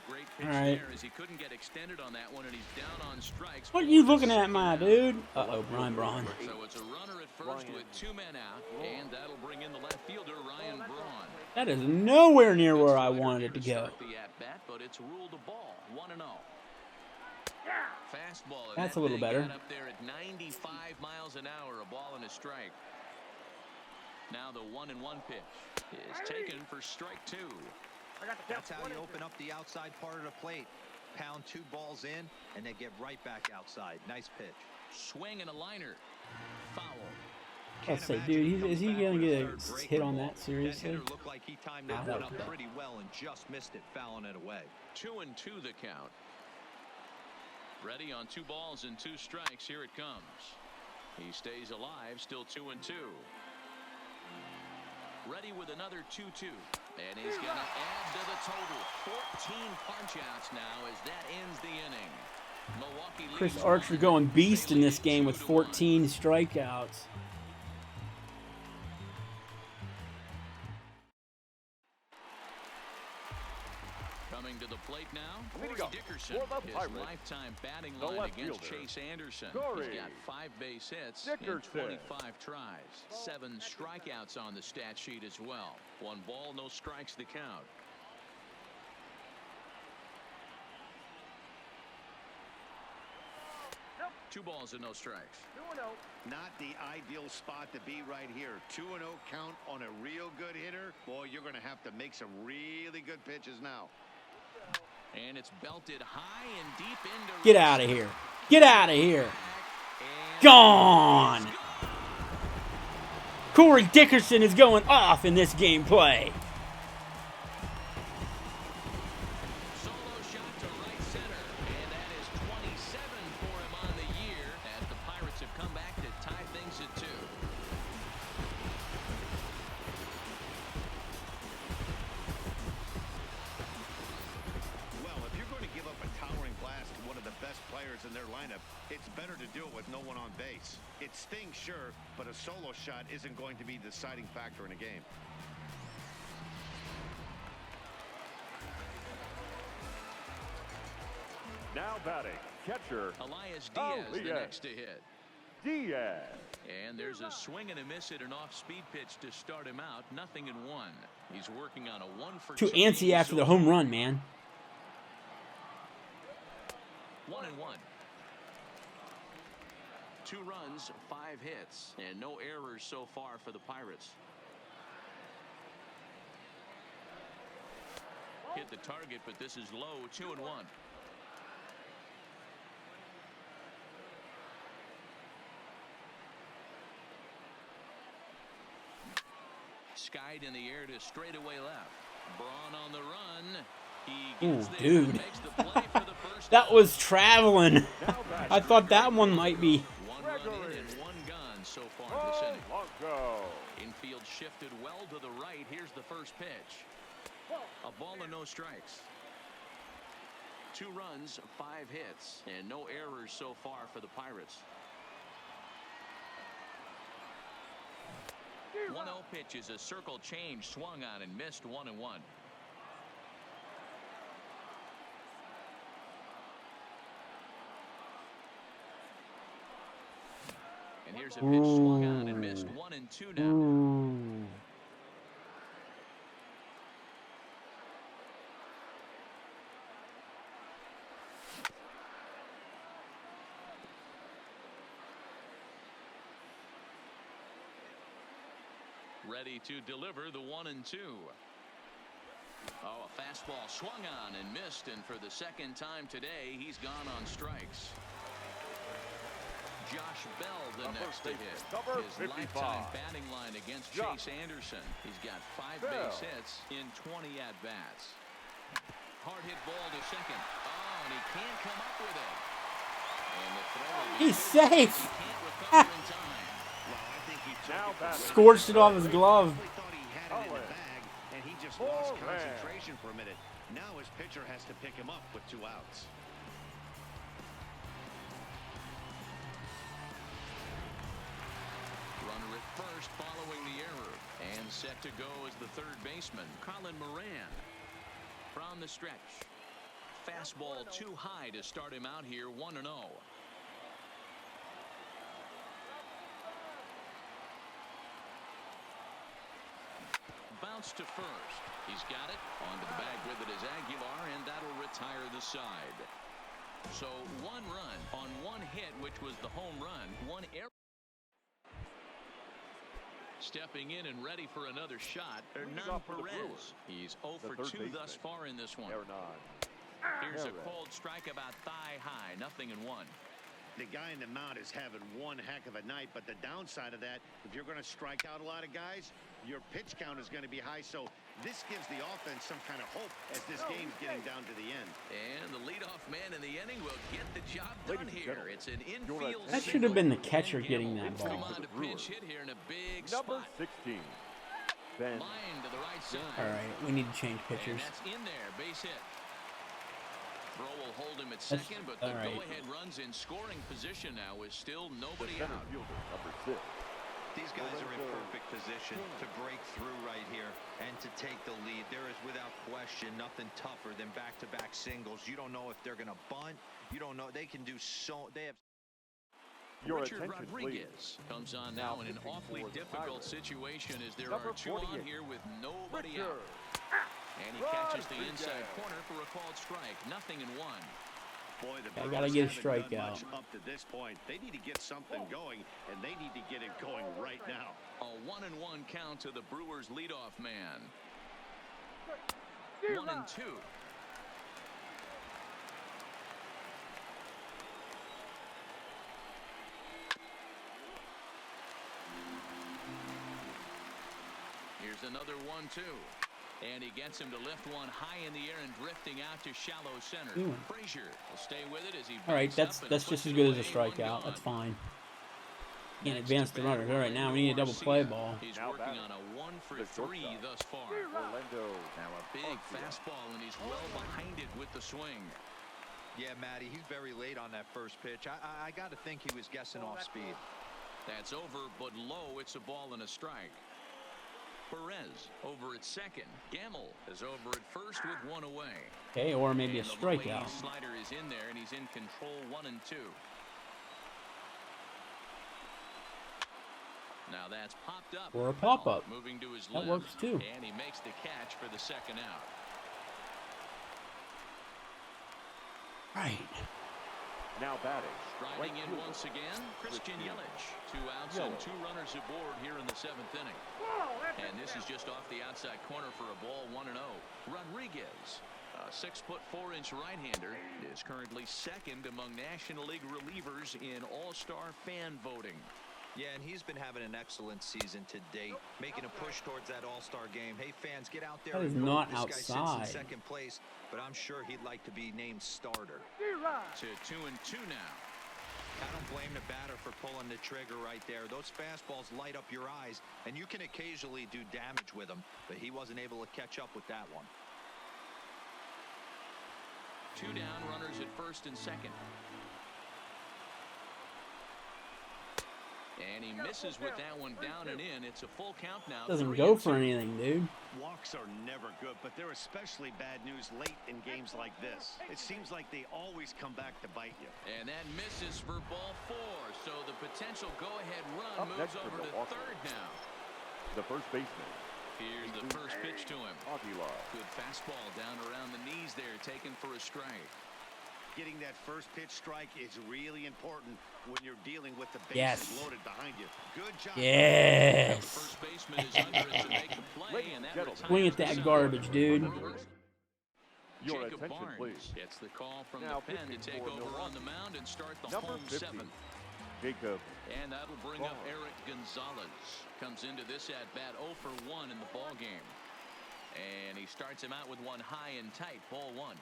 great pitch All right. there as he couldn't get extended on that one, and he's down on strikes. What are you looking at, my dude? Uh-oh, Brian Braun. So it's a runner at first with 2 men out, and that'll bring in the left fielder, Ryan Braun. That is nowhere near where I wanted it to go. Start the at-bat, but it's ruled a ball, 1-0. Fastball. That's a little better. Up there at 95 miles an hour, a ball and a strike. Now the 1-1 pitch is taken for strike 2. That's how you open up the outside part of the plate. Pound 2 balls in, and they get right back outside. Nice pitch. Swing and a liner. Foul. Let's say, dude, is he gonna get a hit on that? Seriously? That hitter looked like he timed that one up pretty well and just missed it, fouling it away. 2-2 the count. Ready on 2 balls and 2 strikes. Here it comes. He stays alive, still 2-2. Ready with another 2-2. And he's going to add to the total. 14 punch-outs now as that ends the inning. Milwaukee Chris leads Archer 1. going beast They in lead this game with 2-1. 14 strikeouts. Coming to the plate now, Leading Corey up Dickerson. for the His Pirates, lifetime batting the line left against fielder, Chase Anderson. Corey He's got 5 base hits Dickerson. in 25 tries. 7 strikeouts on the stat sheet as well. 1 ball, no strikes the count. Two balls and no strikes. Not the ideal spot to be right here. 2-0 count on a real good hitter. Boy, you're going to have to make some really good pitches now. And it's belted high and deep into. Get out of here. Get out of here. Gone. Corey Dickerson is going off in this gameplay. Solo shot to right center, and that is 27 for him on the year as the Pirates have come back to tie things at 2. Well, if you're going to give up a towering blast to one of the best players in their lineup, it's better to do it with no one on base. It stings, sure, but a solo shot isn't going to be the deciding factor in a game. Now batting, catcher Elias Diaz the Elias next to hit. Diaz. And there's a swing and a miss at an off-speed pitch to start him out. 0-1. He's working on a 1 for 2. Too antsy after the home run, man. 1-1. 2 runs, 5 hits, and no errors so far for the Pirates. Hit the target, but this is low. 2-1. Skied in the air to straightaway left. Braun on the run. He gets there, dude. makes the play for the first That time. was traveling. I thought that one might be. 1 run in and 1 gone so far this inning. Infield shifted well to the right. Here's the first pitch. A ball and no strikes. 2 runs, 5 hits, and no errors so far for the Pirates. 1-0 pitch is a circle change, swung on and missed. 1-1. And here's a pitch swung on and missed. 1-2 now. Ooh. Ready to deliver the 1-2. Oh, a fastball swung on and missed, and for the second time today, he's gone on strikes. Josh Bell the next to hit. His lifetime batting line against Chase Anderson. He's got 5 base hits in 20 at-bats. Hard hit ball to second. Oh, and he can't come up with it. And the throw. He's safe. He can't recover in time. Well, I think he took it. Scorched it off his glove. He thought he had it in the bag, and he just lost concentration for a minute. Now his pitcher has to pick him up with 2 outs. Runner at first following the error. And set to go as the third baseman, Colin Moran. From the stretch. fastball too high to start him out here 1-0. Bounce to first. He's got it. Onto the bag with it is Aguilar, and that'll retire the side. So 1 run on 1 hit, which was the home run. 1 error. Stepping in and ready for another shot, Hernan Perez. He's 0 for 2 thus far in this one. Here's a cold strike about thigh high, 0-1. The guy in the mound is having one heck of a night, but the downside of that, if you're going to strike out a lot of guys, your pitch count is going to be high. So this gives the offense some kind of hope as this game's getting down to the end. And the leadoff man in the inning will get the job done here. It's an infield. That should have been the catcher getting that ball. Come on to pinch hit here in a big Number spot. 16. Ben. Line to the right side. All right, we need to change pitchers. And that's in there, base hit. Throw will hold him at second, but the go-ahead runs in scoring position now with still nobody out. Fielder, number 6. These guys are in perfect position to break through right here and to take the lead. There is without question nothing tougher than back-to-back singles. You don't know if they're going to bunt. You don't know. They can do so. They have. Richard Rodriguez comes on now in an awfully difficult situation as there are 2 on here with nobody out. And he catches the inside corner for a called strike. 0-1. Boy, the I gotta get a Brewers haven't done strikeout. much up to this point. They need to get something going, and they need to get it going right now. A 1-1 count to the Brewers leadoff man. 1-2. Here's another 1-2. And he gets him to lift one high in the air and drifting out to shallow center. Frazier will stay with it as he. All right, that's just as good as a strikeout. That's fine. Can't advance the runners. All right, now we need a double play ball. He's working on a 1 for 3 thus far. Now a big fastball, and he's well behind it with the swing. Yeah, Matty, he's very late on that first pitch. I got to think he was guessing off speed. That's over, but low. It's a ball and a strike. Perez over at second. Gamble is over at first with 1 away. Okay, or maybe a And the strikeout. slider is in there, and he's in control 1-2. Now that's popped up. Or a pop-up. Moving to his That left. works too. And he makes the catch for the second out. Right. Now batting. Striding in once again, Christian Yelich. 2 outs and 2 runners aboard here in the 7th inning. And this is just off the outside corner for a ball 1-0. Rodriguez, a 6'4" right-hander, is currently second among National League relievers in All-Star fan voting. Yeah, and he's been having an excellent season to date, making a push towards that All-Star game. Hey, fans, get out there. That is and vote. not This guy sits outside. in second place, but I'm sure he'd like to be named starter. To 2-2 now. I don't blame the batter for pulling the trigger right there. Those fastballs light up your eyes, and you can occasionally do damage with them, but he wasn't able to catch up with that one. 2 down, runners at first and second. And he misses with that one down and in. It's a full count now. Doesn't go for anything, dude. Walks are never good, but they're especially bad news late in games like this. It seems like they always come back to bite you. And that misses for ball 4. So the potential go-ahead run moves over to third now. The first baseman. Here's the first pitch to him. Aguilar. Good fastball down around the knees there, taken for a strike. Getting that first pitch strike is really important when you're dealing with the bases loaded behind you. Good job. Yes. The first baseman is under it to make the play, and that retires Swing at that the garbage, dude. Your Jacob attention, Barnes please. gets the call from Now the pen to take pitching for over on Milwaukee. the mound and start the Number home 50. 7th. Jacob. And that'll bring up Barnes. Eric Gonzalez. Comes into this at-bat 0 for 1 in the ball game. And he starts him out with one high and tight, ball 1.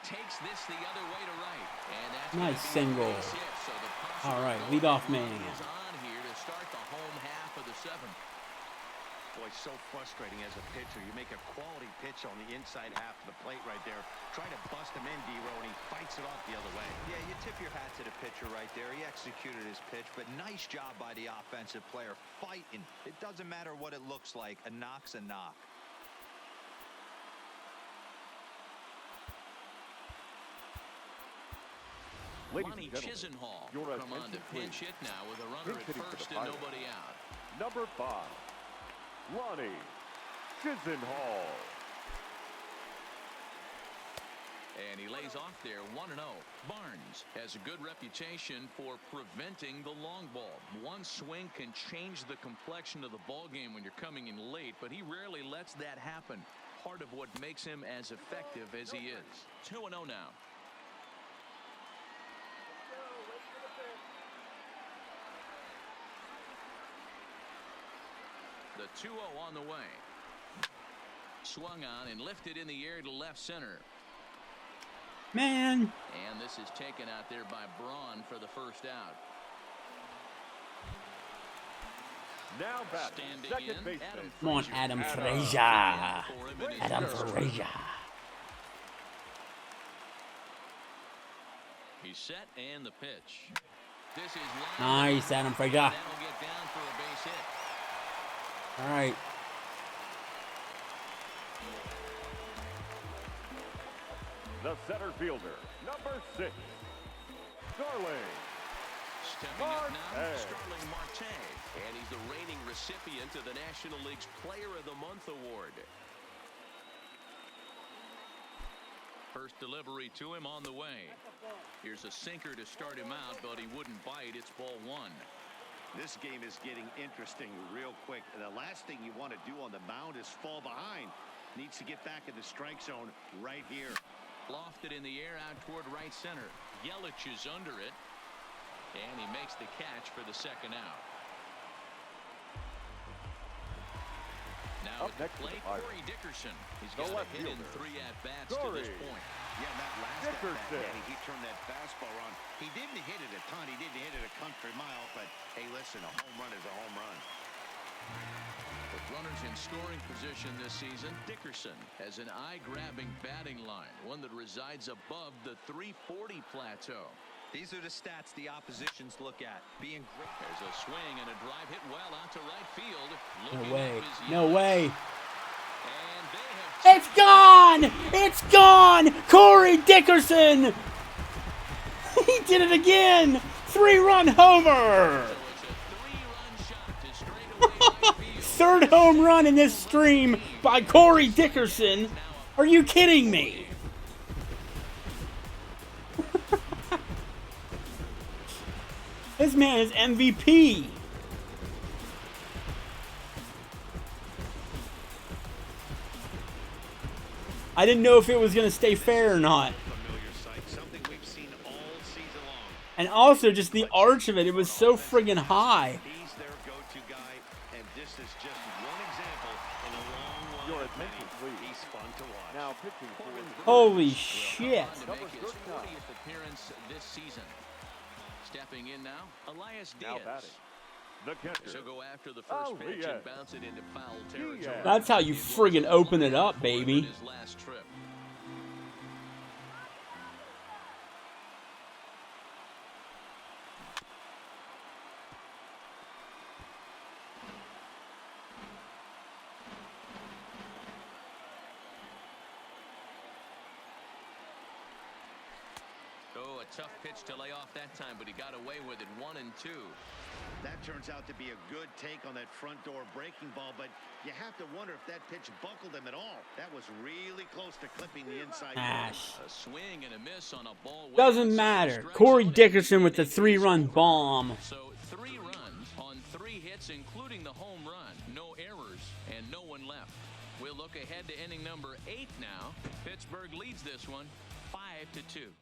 Takes this the other way to right. And that's Nice gonna be a single. base hit, so the possible All right, go-ahead leadoff run man. is on here to start the home half of the 7th. Boy, so frustrating as a pitcher. You make a quality pitch on the inside half of the plate right there. Try to bust him in, D-Row, and he fights it off the other way. Yeah, you tip your hat to the pitcher right there. He executed his pitch, but nice job by the offensive player fighting. It doesn't matter what it looks like. A knock's a knock. Lonnie Chisenhall come on to pinch hit now with a runner at first and nobody out. Number 5, Lonnie Chisenhall. And he lays off there 1-0. Barnes has a good reputation for preventing the long ball. One swing can change the complexion of the ball game when you're coming in late, but he rarely lets that happen. Part of what makes him as effective as he is. 2-0 now. The 2-0 on the way. Swung on and lifted in the air to left center. Man. And this is taken out there by Braun for the first out. Now batting, second baseman. Come on, Adam Frazier. Adam Frazier. He's set and the pitch. This is nice, Adam Frazier. That'll get down for a base hit. All right. The center fielder, number 6, Sterling. Stepping up now, Sterling Marte. And he's the reigning recipient of the National League's Player of the Month award. First delivery to him on the way. Here's a sinker to start him out, but he wouldn't bite. It's ball 1. This game is getting interesting real quick. The last thing you want to do on the mound is fall behind. Needs to get back in the strike zone right here. Lofted in the air out toward right center. Yelich is under it. And he makes the catch for the second out. Now at the plate, Corey Dickerson. He's got a hit in 3 at-bats to this point. Yeah, that last at-bat, he turned that fastball on. He didn't hit it a ton. He didn't hit it a country mile. But, hey, listen, a home run is a home run. With runners in scoring position this season, Dickerson has an eye-grabbing batting line, one that resides above the 340 plateau. These are the stats the oppositions look at. Being great. There's a swing and a drive hit well out to right field. No way. No way. And they have... It's gone! It's gone! Corey Dickerson! He did it again! 3-run homer! So it's a 3-run shot to straightaway right field. Third home run in this stream by Corey Dickerson. Are you kidding me? This man is MVP. I didn't know if it was going to stay fair or not. And also just the arch of it. It was so friggin' high. He's their go-to guy, and this is just one example in a long line. Your attention, please. He's fun to watch. Now pitching for Holy shit. To make his 40th appearance this season. Stepping in now, Elias Diaz. now batting, the catcher. So go after the first pitch and bounce it into foul territory. That's how you friggin' open it up, baby. His last trip. Oh, a tough pitch to lay off that time, but he got away with it. 1-2. That turns out to be a good take on that front door breaking ball, but you have to wonder if that pitch buckled him at all. That was really close to clipping the inside. Ash. A swing and a miss on a ball. Doesn't matter. Corey Dickerson with the 3-run bomb. So 3 runs on 3 hits, including the home run. No errors and no one left. We'll look ahead to inning number 8 now. Pittsburgh leads this one 5-2.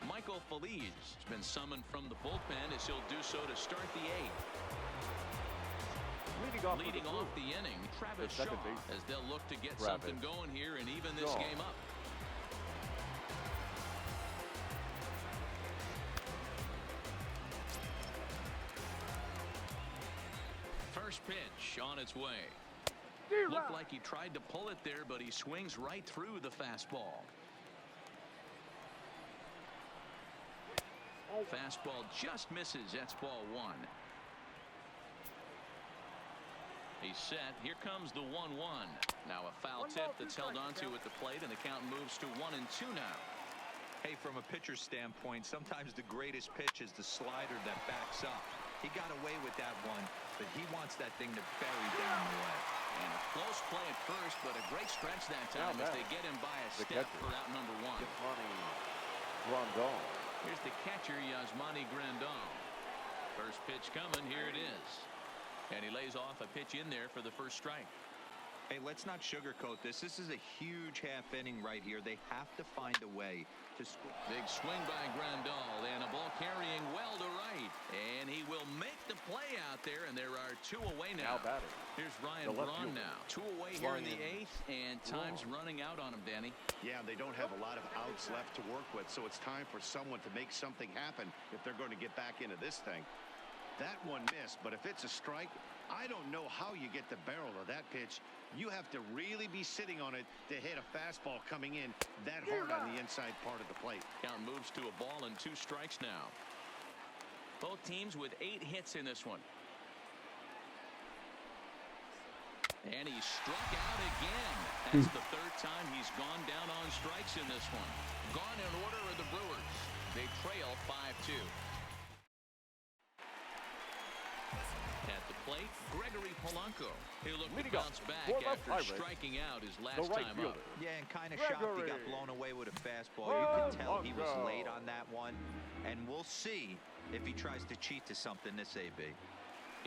Michael Feliz has been summoned from the bullpen as he'll do so to start the 8th. Leading off the inning, Travis Shaw, as they'll look to get something going here and even this game up. pitch on its way. Looked like he tried to pull it there, but he swings right through the fastball. Fastball just misses. That's ball one. He's set. Here comes the 1-1. Now a foul tip that's held onto at the plate, and the count moves to 1-2 now. Hey, from a pitcher's standpoint, sometimes the greatest pitch is the slider that backs up. He got away with that one, but he wants that thing to bury down the leg. And a close play at first, but a great stretch that time as they get him by a step for out number one. Here's the catcher, Yasmani Grandal. First pitch coming. Here it is. And he lays off a pitch in there for the first strike. Hey, let's not sugarcoat this. This is a huge half inning right here. They have to find a way to score. Big swing by Grandal, and a ball carrying well to right. And he will make the play out there, and there are two away now. Here's Ryan Braun now. Two away here in the eighth, and time's running out on him, Danny. Yeah, they don't have a lot of outs left to work with, so it's time for someone to make something happen if they're going to get back into this thing. That one missed, but if it's a strike, I don't know how you get the barrel of that pitch. You have to really be sitting on it to hit a fastball coming in that hard on the inside part of the plate. Count moves to a ball and 2 strikes now. Both teams with 8 hits in this one. And he struck out again. That's the third time he's gone down on strikes in this one. Gone in order are the Brewers. They trail 5-2. At the plate, Gregory Polanco. He'll look to bounce back after striking out his last time up. Yeah, and kind of shocked he got blown away with a fastball. You can tell he was late on that one. And we'll see if he tries to cheat to something this AB.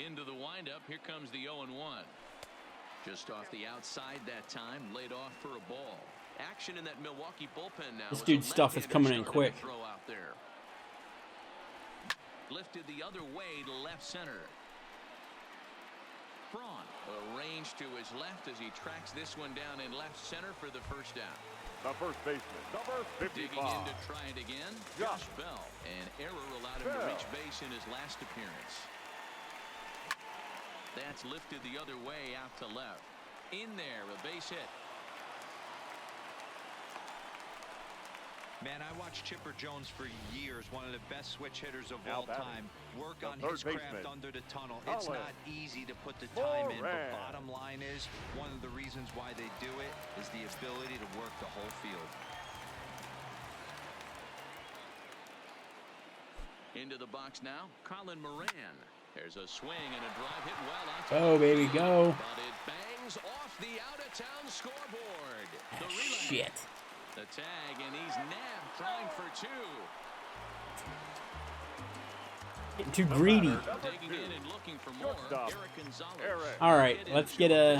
Into the windup, here comes the 0-1. Just off the outside that time, laid off for a ball. Action in that Milwaukee bullpen now. This dude's stuff is coming in quick. Throw out there. Lifted the other way to left center. Braun arranged to his left as he tracks this one down in left center for the first down. The first baseman, number 55. Digging in to try it again, Josh Bell. An error allowed him to reach base in his last appearance. That's lifted the other way out to left. In there, a base hit. Man, I watched Chipper Jones for years, one of the best switch hitters of all time. Work on his craft under the tunnel. It's not easy to put the time in, but bottom line is, one of the reasons why they do it is the ability to work the whole field. Into the box now, Colin Moran. There's a swing and a drive hit well out. Go, baby, go. But it bangs off the out-of-town scoreboard. The Shit. The tag, and he's nabbed trying for 2. Getting too greedy. Digging in and looking for more. Eric Gonzalez. All right, let's get a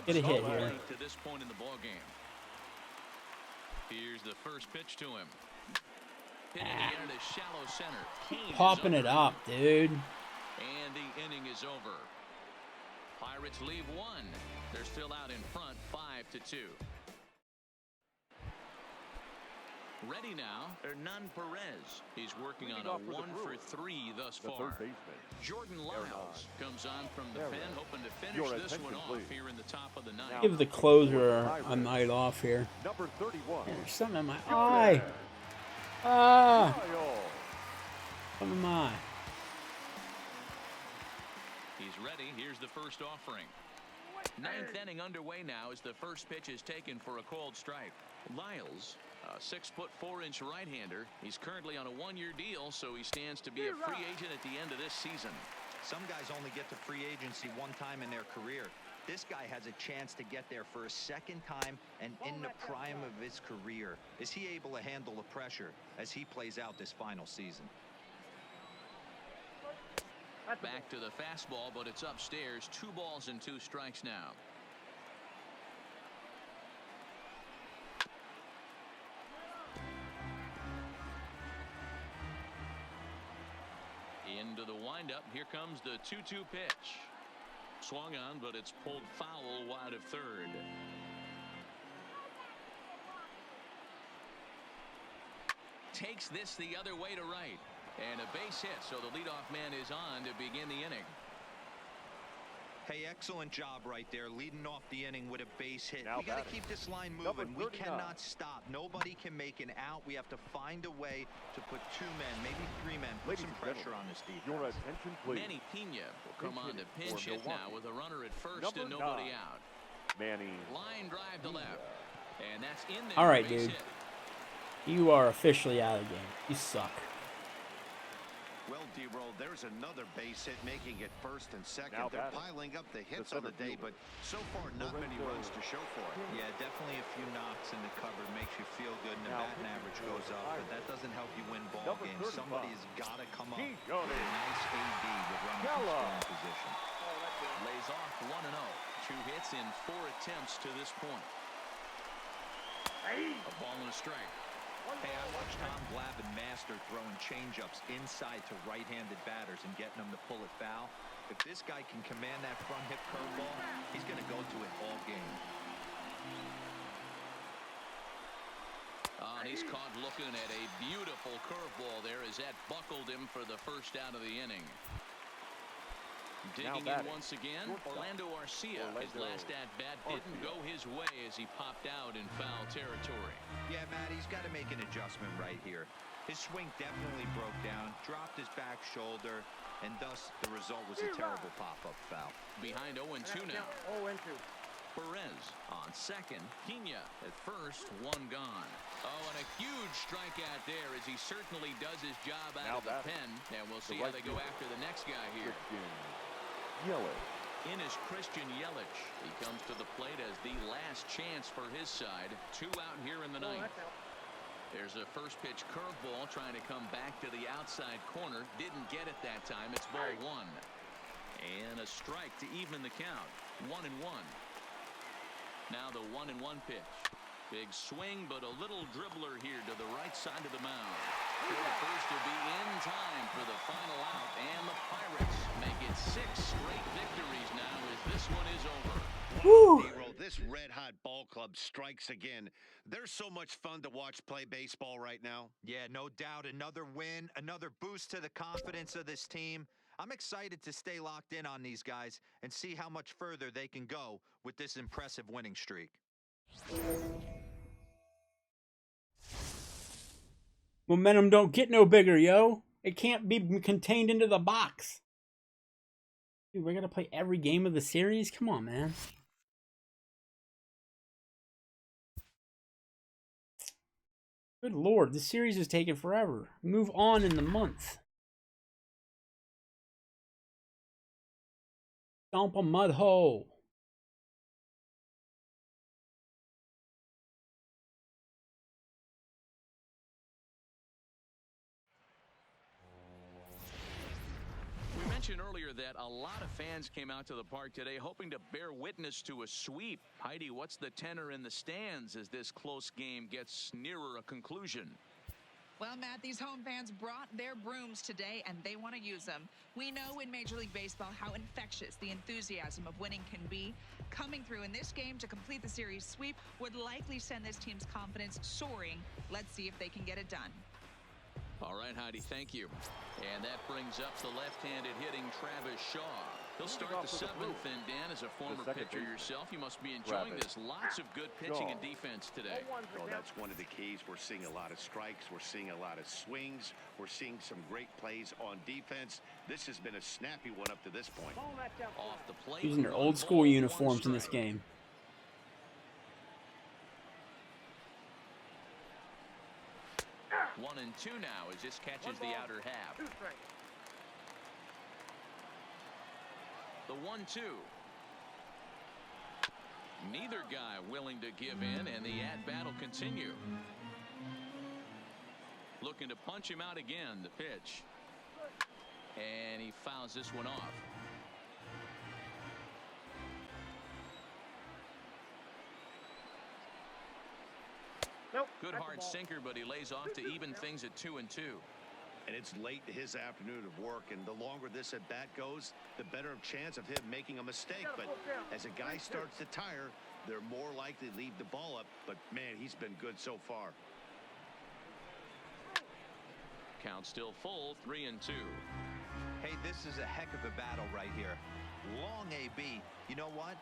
hit here. To this point in the ball game. Here's the first pitch to him. Hitting it into shallow center. Kane Popping it up, dude. And the inning is over. Pirates leave 1. They're still out in front, 5-2. Ready now, Hernan Perez. He's working on a 1-for-3 thus far. Jordan Lyles comes on from the pen, hoping to finish this one off here in the top of the ninth. Give the closer a night off here. Number 31. There's something in my eye. Ah. Something in my eye. He's ready. Here's the first offering. 9th inning underway now as the first pitch is taken for a called strike. Lyles, a 6'4" right-hander. He's currently on a 1-year deal, so he stands to be a free agent at the end of this season. Some guys only get to free agency one time in their career. This guy has a chance to get there for a second time and in the prime of his career. Is he able to handle the pressure as he plays out this final season? Back to the fastball, but it's upstairs. 2 balls and 2 strikes now. Into the windup. Here comes the 2-2 pitch. Swung on, but it's pulled foul wide of third. Takes this the other way to right. And a base hit, so the leadoff man is on to begin the inning. Hey, excellent job right there, leading off the inning with a base hit. Now We got to batting. keep this line Number moving. We 39. cannot stop. Nobody can make an out. We have to find a way to put 2 men, maybe 3 men, put Ladies some and pressure gentlemen, on this defense. your attention, please. Manny Pena will come on to Pinch pinch hitting hit for now Milwaukee. with a runner at first Number and nobody 9. out. Manny. Line drive to left. And that's in there. All right, base dude. hit. You are officially out of the game. You suck. Well, D-Roll, there's another base hit making it first and second. Now They're batting. piling up the hits The on the day, center but so far not many runs to show for it. Yeah, definitely a few knocks in the cupboard makes you feel good, and the Now batting average goes up, but that doesn't help you win ball Number games. 35. Somebody has got to come up with Keep going. a nice AD with runners in Yellow. scoring position. Lays off 1-0. 2 hits in 4 attempts to this point. A ball and a strike. Hey, I watched Tom Glavine master throwing changeups inside to right-handed batters and getting them to pull it foul. If this guy can command that front hip curveball, he's going to go to it all game. And he's caught looking at a beautiful curveball there as that buckled him for the first out of the inning. Digging in once again, Orlando Arcia. His last at-bat didn't go his way as he popped out in foul territory. Yeah, Matt, he's got to make an adjustment right here. His swing definitely broke down, dropped his back shoulder, and thus the result was a terrible pop-up foul. Behind 0-2 now. 0-2. Perez on second. Pena at first, 1 gone. Oh, and a huge strikeout there as he certainly does his job out of the pen. And we'll see how they go after the next guy here. In is Christian Yelich. He comes to the plate as the last chance for his side. 2 out here in the ninth. There's a first pitch curveball trying to come back to the outside corner. Didn't get it that time. It's ball 1. And a strike to even the count. 1-1. Now the 1-1 pitch. Big swing, but a little dribbler here to the right side of the mound. The first to be in time for the final out, and the Pirates make it 6 straight victories now as this one is over. Wow, this red-hot ball club strikes again. They're so much fun to watch play baseball right now. Yeah, no doubt. Another win, another boost to the confidence of this team. I'm excited to stay locked in on these guys and see how much further they can go with this impressive winning streak. Momentum don't get no bigger, yo. It can't be contained into the box. Dude, we're gonna play every game of the series? Come on, man. Good lord, this series is taking forever. Move on in the month. Stomp a mud hole. We mentioned earlier that a lot of fans came out to the park today hoping to bear witness to a sweep. Heidi, what's the tenor in the stands as this close game gets nearer a conclusion? Well, Matt, these home fans brought their brooms today, and they want to use them. We know in Major League Baseball how infectious the enthusiasm of winning can be. Coming through in this game to complete the series sweep would likely send this team's confidence soaring. Let's see if they can get it done. All right, Heidi, thank you. And that brings up the left-handed hitting Travis Shaw. He'll start the 7th, and Dan, as a former pitcher yourself, you must be enjoying this. Lots of good pitching and defense today. Oh, that's one of the keys. We're seeing a lot of strikes. We're seeing a lot of swings. We're seeing some great plays on defense. This has been a snappy one up to this point. Off the plate. Using their old school uniforms in this game. 1-2 now as this catches the outer half. The 1-2. Neither guy willing to give in, and the at-bat will continue. Looking to punch him out again, the pitch. And he fouls this one off. Good hard sinker, but he lays off to even things at 2-2. And it's late in his afternoon of work, and the longer this at bat goes, the better chance of him making a mistake. But as a guy starts to tire, they're more likely to leave the ball up. But man, he's been good so far. Count still full, 3-2. Hey, this is a heck of a battle right here. Long AB. You know what?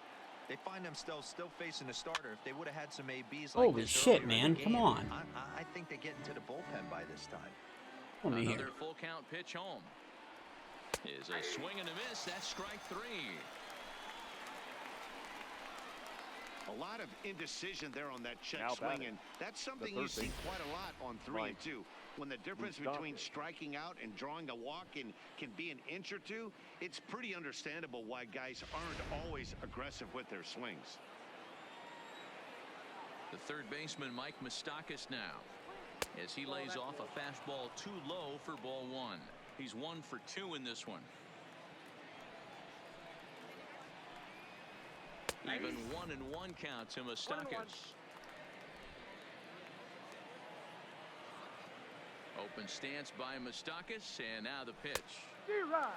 They find themselves still facing a starter. If they would have had some ABs like Holy this shit, earlier in man. the Come game, on. I think they get into the bullpen by this time. Let me Another hear. full count pitch home. Is a swing and a miss. That's strike 3. A lot of indecision there on that check Now swing, batting. and that's something The you third see baseman, quite a lot on 3 Mike and 2. When the difference between striking out and drawing a walk can be an inch or two, it's pretty understandable why guys aren't always aggressive with their swings. The third baseman, Mike Moustakas, now, as he lays off a fastball too low for ball 1. He's 1 for 2 in this one. Even 1-1 count to Moustakas. Open stance by Moustakas, and now the pitch.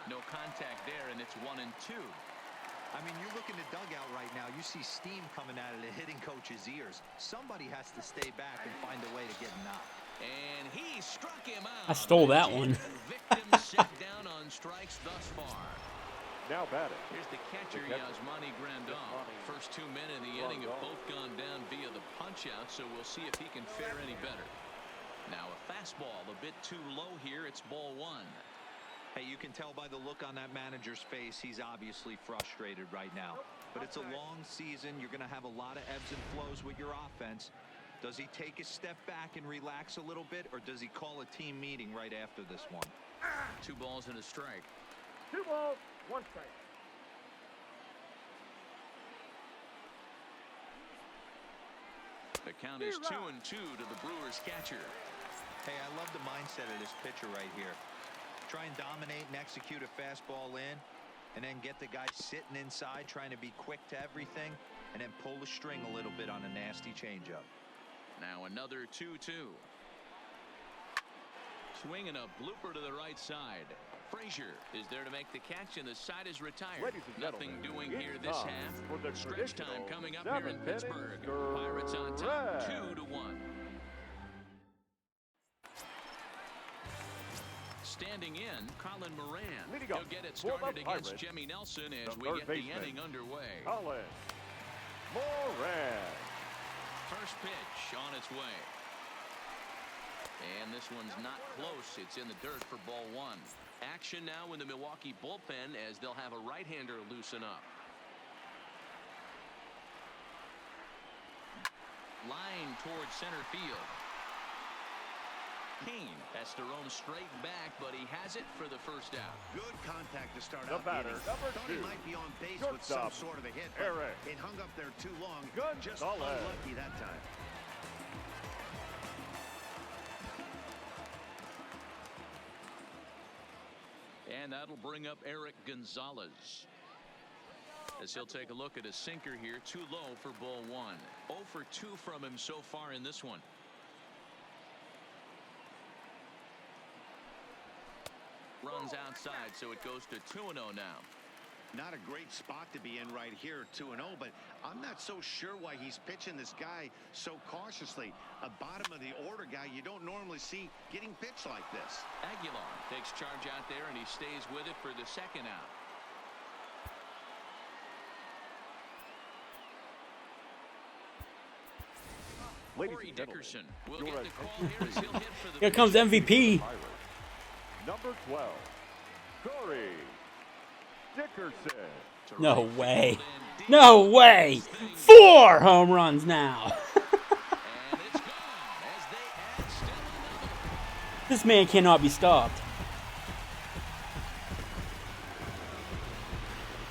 No contact there, and it's 1-2. I mean, you look in the dugout right now, you see steam coming out of the hitting coach's ears. Somebody has to stay back and find a way to get him out. And he struck him out. I stole that one. Victim set down on strikes thus far. Now batting. Here's the catcher, Yasmani Grandal. First 2 men in the inning have both gone down via the punch-out, so we'll see if he can fare any better. Now a fastball a bit too low here. It's ball 1. Hey, you can tell by the look on that manager's face, he's obviously frustrated right now. But it's a long season. You're going to have a lot of ebbs and flows with your offense. Does he take a step back and relax a little bit, or does he call a team meeting right after this one? 2 balls and a strike. 2 balls, 1 strike. The count is 2-2 to the Brewers catcher. Hey, I love the mindset of this pitcher right here. Try and dominate and execute a fastball in, and then get the guy sitting inside trying to be quick to everything, and then pull the string a little bit on a nasty changeup. Now another 2-2. Swing and a blooper to the right side. Frazier is there to make the catch, and the side is retired. Ladies and Nothing gentlemen, doing here it's this time half. for the Stretch time traditional coming up here in 7th Pittsburgh. inning Pirates on top, stretch. 2-1. Standing in, Colin Moran. Leading He'll up get it for the started against Pirates, Jimmy Nelson as the we third get the baseman, inning underway. Colin Moran. First pitch on its way. And this one's not close. It's in the dirt for ball 1. Action now in the Milwaukee bullpen as they'll have a right-hander loosen up. Line towards center field. Kane has to roam straight back, but he has it for the first out. Good contact to start The out batter, the inning. number Thought 2, he might be on base with some shortstop, sort of a hit, but Eric it hung up there too long. Just Gonzalez. unlucky that time. And that'll bring up Eric Gonzalez, as he'll take a look at a sinker here, too low for ball 1. 0 for 2 from him so far in this one. Runs outside, so it goes to 2-0 now. Not a great spot to be in right here, 2-0, but I'm not so sure why he's pitching this guy so cautiously. A bottom of the order guy you don't normally see getting pitched like this. Aguilar takes charge out there, and he stays with it for the second out. Ladies Corey and gentlemen, Dickerson will your get the call attention, here as he'll hit for the Here comes MVP. Pirates. Number 12, Corey Dickerson. No way. No way. 4 home runs now. And it's gone as they add still another. This man cannot be stopped.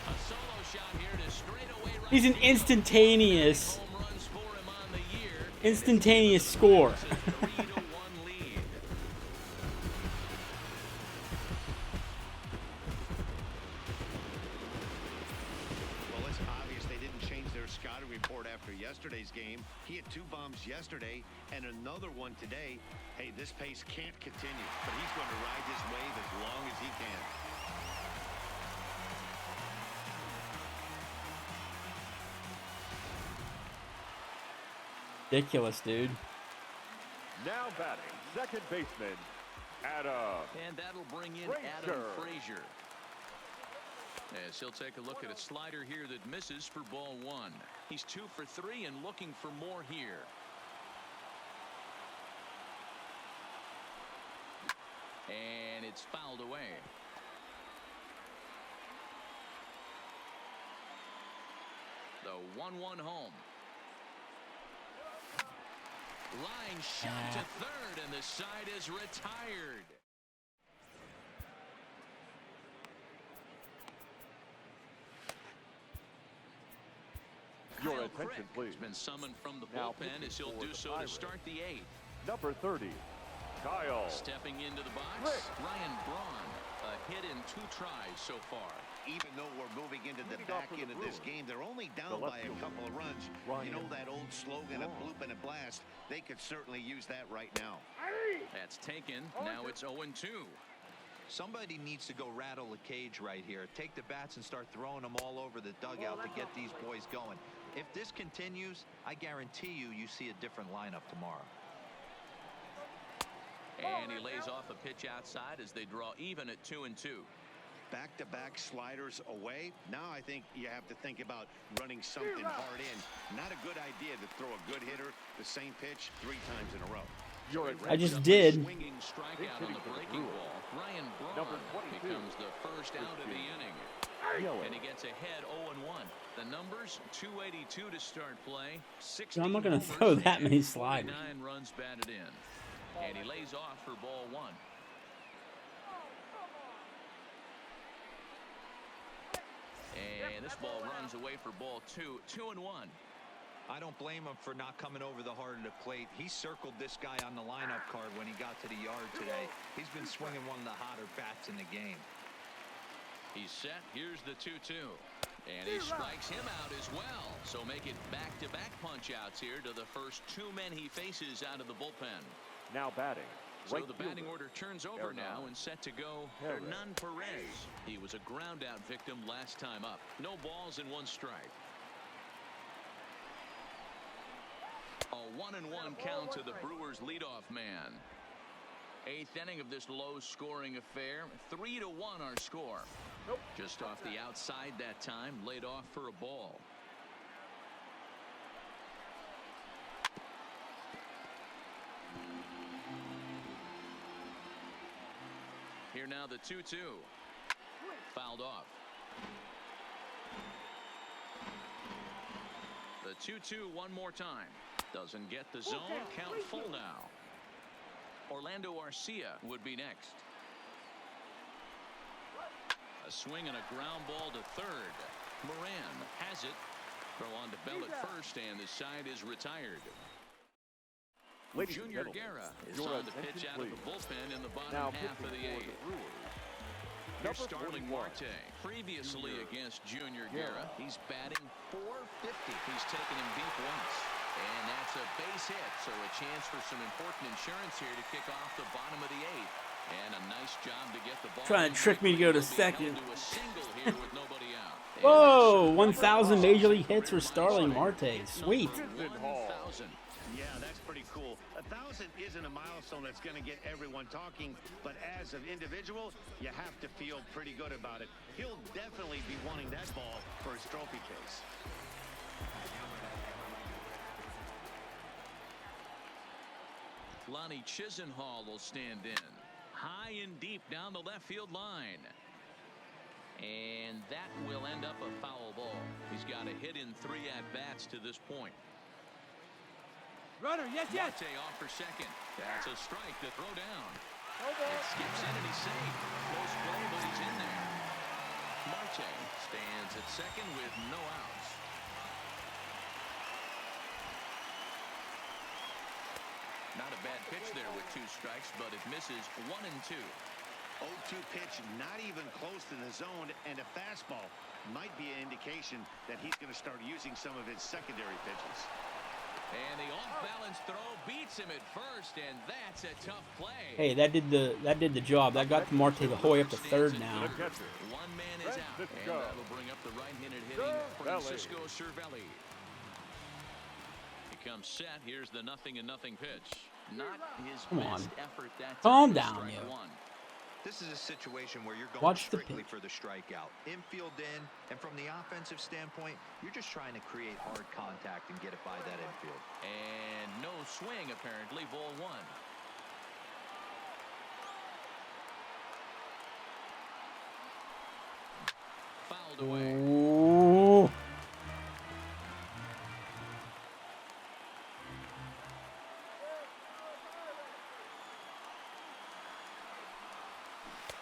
A solo shot here to straightaway right He's an field. instantaneous Home runs for him on the year. Instantaneous score. It's a 3-1 lead. Well, it's obvious they didn't change their scouting report after yesterday's game. He had 2 bombs yesterday and another one today. Hey, this pace can't continue, but he's going to ride this wave as long as he can. Ridiculous, dude. Now batting, second baseman, Adam And that'll bring in Frazier. Adam Frazier. As he'll take a look at a slider here that misses for ball one. He's 2 for 3 and looking for more here. And it's fouled away. The 1-1 home. Line shot to third, and the side is retired. Your Kyle attention, Crick please. has been summoned from the Now bullpen as he'll pitching do for the so to Pirates. start the 8th. Number 30, Kyle. Stepping into the box, Crick. Ryan Braun. A hit in 2 tries so far. Even though we're moving into the Leading off back for the end of this Brewers, game, they're only the down left by a fielder, couple of runs. Ryan You know that old slogan, a Braun. bloop and a blast? They could certainly use that right now. That's taken. Now it's 0-2. Somebody needs to go rattle the cage right here. Take the bats and start throwing them all over the dugout to get these boys going. If this continues, I guarantee you see a different lineup tomorrow. And he lays off a pitch outside as they draw even at 2-2. Back-to-back sliders away. Now I think you have to think about running something hard in. Not a good idea to throw a good hitter the same pitch 3 times in a row. I just did. Swinging strikeout on the breaking ball. Ryan Braun Number 22, becomes the first out of the inning. Yellow. And he gets ahead 0-1. The numbers 282 to start play. 16 I'm not gonna homers throw that and many sliders. 49 runs batted in. And he lays off for ball 1. And this ball runs away for ball 2. 2-1. I don't blame him for not coming over the heart of the plate. He circled this guy on the lineup card when he got to the yard today. He's been swinging one of the hotter bats in the game. He's set. Here's the 2-2. And he strikes him out as well. So make it back-to-back punch-outs here to the first 2 men he faces out of the bullpen. Now batting. So Right the batting fielder, order turns over now Hernan. and set to go Perez. Hernan Perez. He was a ground-out victim last time up. No balls and 1 strike. A 1-1 count to the Brewers leadoff man. 8th inning of this low-scoring affair. 3-1 our score. Nope. Just off the outside that time, laid off for a ball. Here now the 2-2. Fouled off. The 2-2 one more time. Doesn't get the zone. Count full now. Orlando Arcia would be next. A swing and a ground ball to third. Moran has it. Throw on to Bell at first, and the side is retired. Ladies and Junior gentlemen, Guerra is your on to pitch attention, out of the please. bullpen in the bottom Now half of the pitching for 8th. the Brewers, Here's number Starling 41, Marte, previously Junior against Junior Guerra. Guerra. He's batting .450. He's taken him deep once. And that's a base hit, so a chance for some important insurance here to kick off the bottom of the 8th. And a nice job to get the ball. Trying to trick me to go to He'll be held second. to a single here with nobody out. And Whoa, that's 1,000 major league hits for career Starling milestone. Marte. Hit Sweet. number 1,000. Yeah, that's pretty cool. 1,000 isn't a milestone that's going to get everyone talking, but as an individual, you have to feel pretty good about it. He'll definitely be wanting that ball for his trophy case. Lonnie Chisenhall will stand in. High and deep down the left field line. And that will end up a foul ball. He's got a hit in 3 at-bats to this point. Runner, yes, yes. Marte off for second. That's a strike to throw down. It skips in and he's safe. Close play, but he's in there. Marte stands at second with no outs. Not a bad pitch there with 2 strikes, but it misses 1 and 2. 0-2 pitch, not even close to the zone, and a fastball might be an indication that he's going to start using some of his secondary pitches. And the off-balance throw beats him at first, and that's a tough play. Hey, that did the job. That got Marte the Hoy up to third now. The catcher, One man is out, and Francisco that'll bring up the right-handed hitting Francisco Cervelli. He comes set. Here's the 0-0 pitch. Not his Come on. best effort that time. Calm down, Strike you. 1. This is a situation where you're going Watch the strictly pitch. for the strikeout. Infield in, and from the offensive standpoint, you're just trying to create hard contact and get it by that infield. And no swing, apparently. Ball one. Fouled away. Ooh.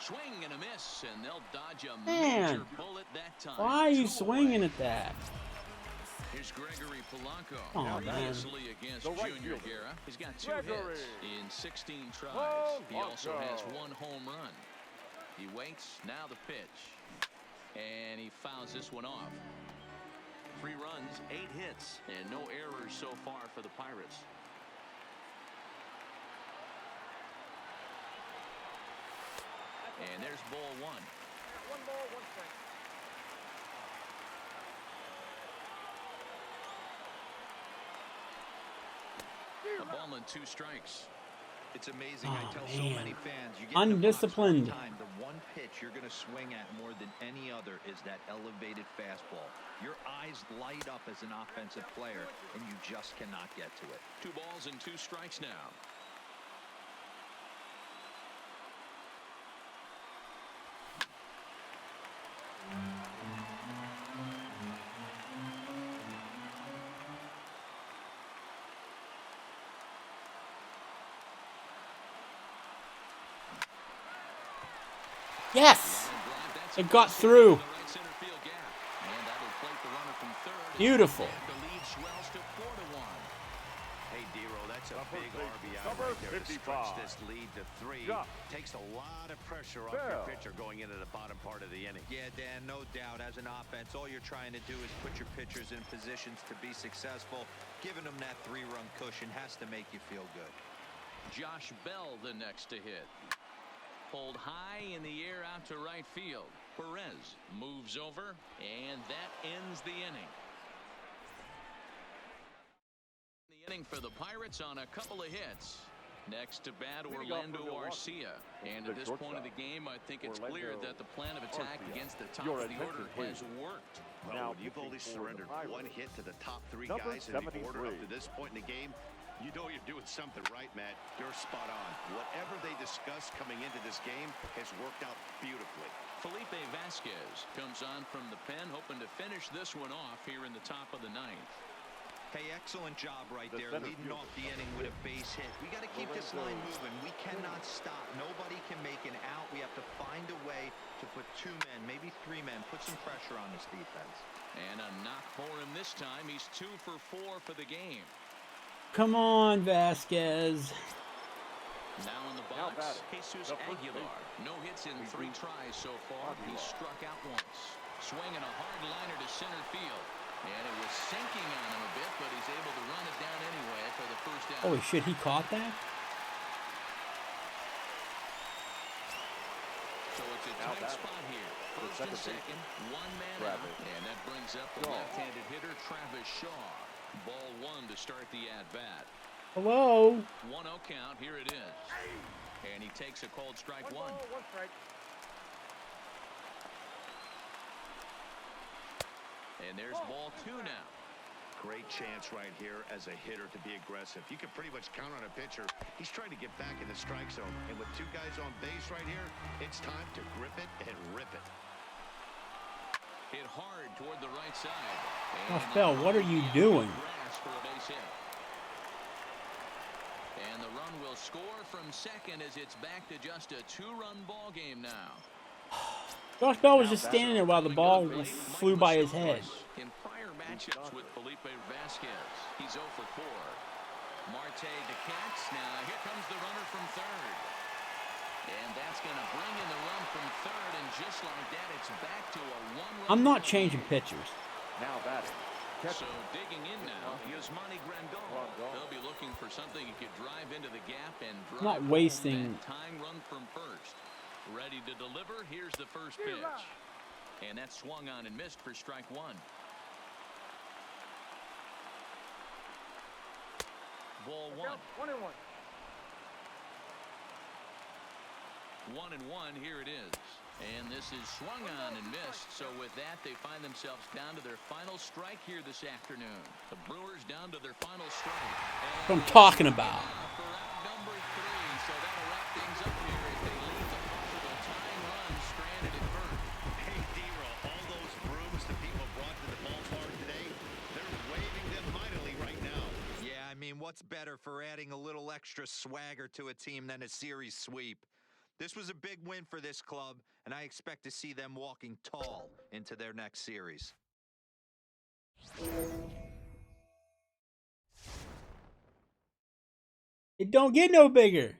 Swing and a miss, and they'll dodge a Man. major bullet that time. Why are you 2 swinging away. at that? Here's Gregory Polanco. Oh, man. Previously against The right Junior fielder. Guerra. He's got 2 Gregory. hits in 16 tries. He Polanco. also has 1 home run. He waits, now the pitch. And he fouls this one off. 3 runs, 8 hits, and no errors so far for the Pirates. And there's ball 1. 1 ball, 1 strike. A ball and 2 strikes. It's amazing. Oh, I tell so man. many fans, you get in the box Undisciplined. one time, the one pitch you're going to swing at more than any other is that elevated fastball. Your eyes light up as an offensive player, and you just cannot get to it. 2 balls and 2 strikes now. Yes! Line drive, that's It a got base hit through. in the right center field gap. And that'll plate the runner from third. Beautiful. The lead swells to 4-1. Hey, D-Row, that's a Number big RBI number right there to stretch 55. this lead to 3. Yeah. Takes a lot of pressure off your Bell. pitcher going into the bottom part of the inning. Yeah, Dan, no doubt. As an offense, all you're trying to do is put your pitchers in positions to be successful. Giving them that 3-run cushion has to make you feel good. Josh Bell the next to hit. Pulled high in the air out to right field. Perez moves over, and that ends the inning. The inning for the Pirates on a couple of hits. Next to bat, Orlando Arcia. And at this point of the game, I think it's clear that the plan of attack against the top of the order has worked. Well, Now when you've only pitching for the surrendered Pirates. 1 hit to the top 3 Number guys in the order 73. up to this point in the game, you know you're doing something right, Matt. You're spot on. Whatever they discussed coming into this game has worked out beautifully. Felipe Vasquez comes on from the pen, hoping to finish this one off here in the top of the 9th. Hey, excellent job right The there, center leading fielder. off the inning with a base hit. We got to keep this line moving. We cannot stop. Nobody can make an out. We have to find a way to put 2 men, maybe 3 men, put some pressure on this defense. And a knock for him this time. He's 2 for 4 for the game. Come on, Vasquez. Now in the Now box, batting, Jesus the first Aguilar. No hits in 3 tries so far. He struck out once. Swinging a hard liner to center field. And it was sinking on him a bit, but he's able to run it down anyway for the first out. Holy shit, he caught that? So it's a Now tight batting, spot here. the First and second second, 1 man Travis out. And that brings up the Shaw. left-handed hitter, Travis Shaw. Ball 1 to start the at-bat. Hello? 1-0 count. Here it is. And he takes a cold strike 1. 1 strike. And there's ball 2 now. Great chance right here as a hitter to be aggressive. You can pretty much count on a pitcher. He's trying to get back in the strike zone. And with 2 guys on base right here, it's time to grip it and rip it. Hit hard toward the right side. Oh, Bell, what are you doing? Grass for a base hit. And the run will score from second as it's back to just a 2-run ball game now. Josh Bell was just standing there while the ball flew by his head. In prior matchups with Felipe Vasquez, he's 0 for 4. Marte to catch. Now here comes the runner from third. And that's going to bring in the run from third, and just like that, it's back to a 1-run. I'm not changing pitchers. Now batting. So digging in now, Yasmani Grandal. They'll be looking for something he could drive into the gap and drive Not home wasting- that tying run from first. Ready to deliver. Here's the first pitch. And that's swung on and missed for strike 1. Ball 1. 1-1. 1-1, here it is. And this is swung on and missed. So with that, they find themselves down to their final strike here this afternoon. The Brewers down to their final strike. That's what I'm talking about. For out number 3, so that'll wrap things up here as they leave the possible tying run stranded at first. Hey, D-Ro, all those brooms the people brought to the ballpark today, they're waving them mightily right now. Yeah, I mean, what's better for adding a little extra swagger to a team than a series sweep? This was a big win for this club, and I expect to see them walking tall into their next series. It don't get no bigger.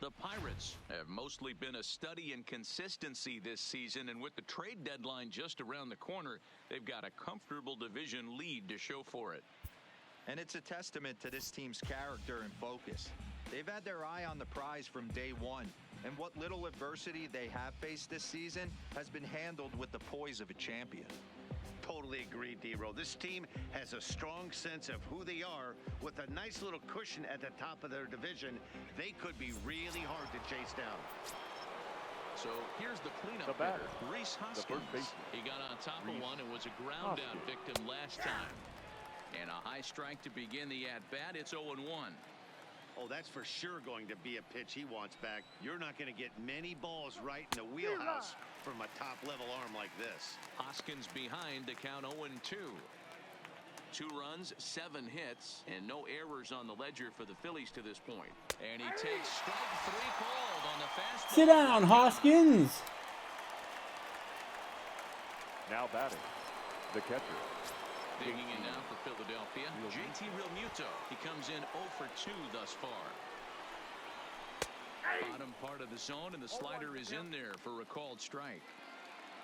The Pirates have mostly been a study in consistency this season, and with the trade deadline just around the corner, they've got a comfortable division lead to show for it. And it's a testament to this team's character and focus. They've had their eye on the prize from day one, and what little adversity they have faced this season has been handled with the poise of a champion. Totally agree, D-Ro. This team has a strong sense of who they are. With a nice little cushion at the top of their division, they could be really hard to chase down. So here's the cleanup The batter, hitter, Rhys Hoskins. He got on top of one and was a ground-out victim last time. And a high strike to begin the at-bat. It's 0-1. Oh, that's for sure going to be a pitch he wants back. You're not going to get many balls right in the wheelhouse from a top-level arm like this. Hoskins behind to count 0-2. 2 runs, 7 hits, and no errors on the ledger for the Phillies to this point. And he takes strike 3 called on the fastball. Sit down, Hoskins. Now batting, the catcher. Digging in now for Philadelphia, JT Realmuto. He comes in 0 for 2 thus far. Bottom part of the zone, and the slider is in there for a called strike.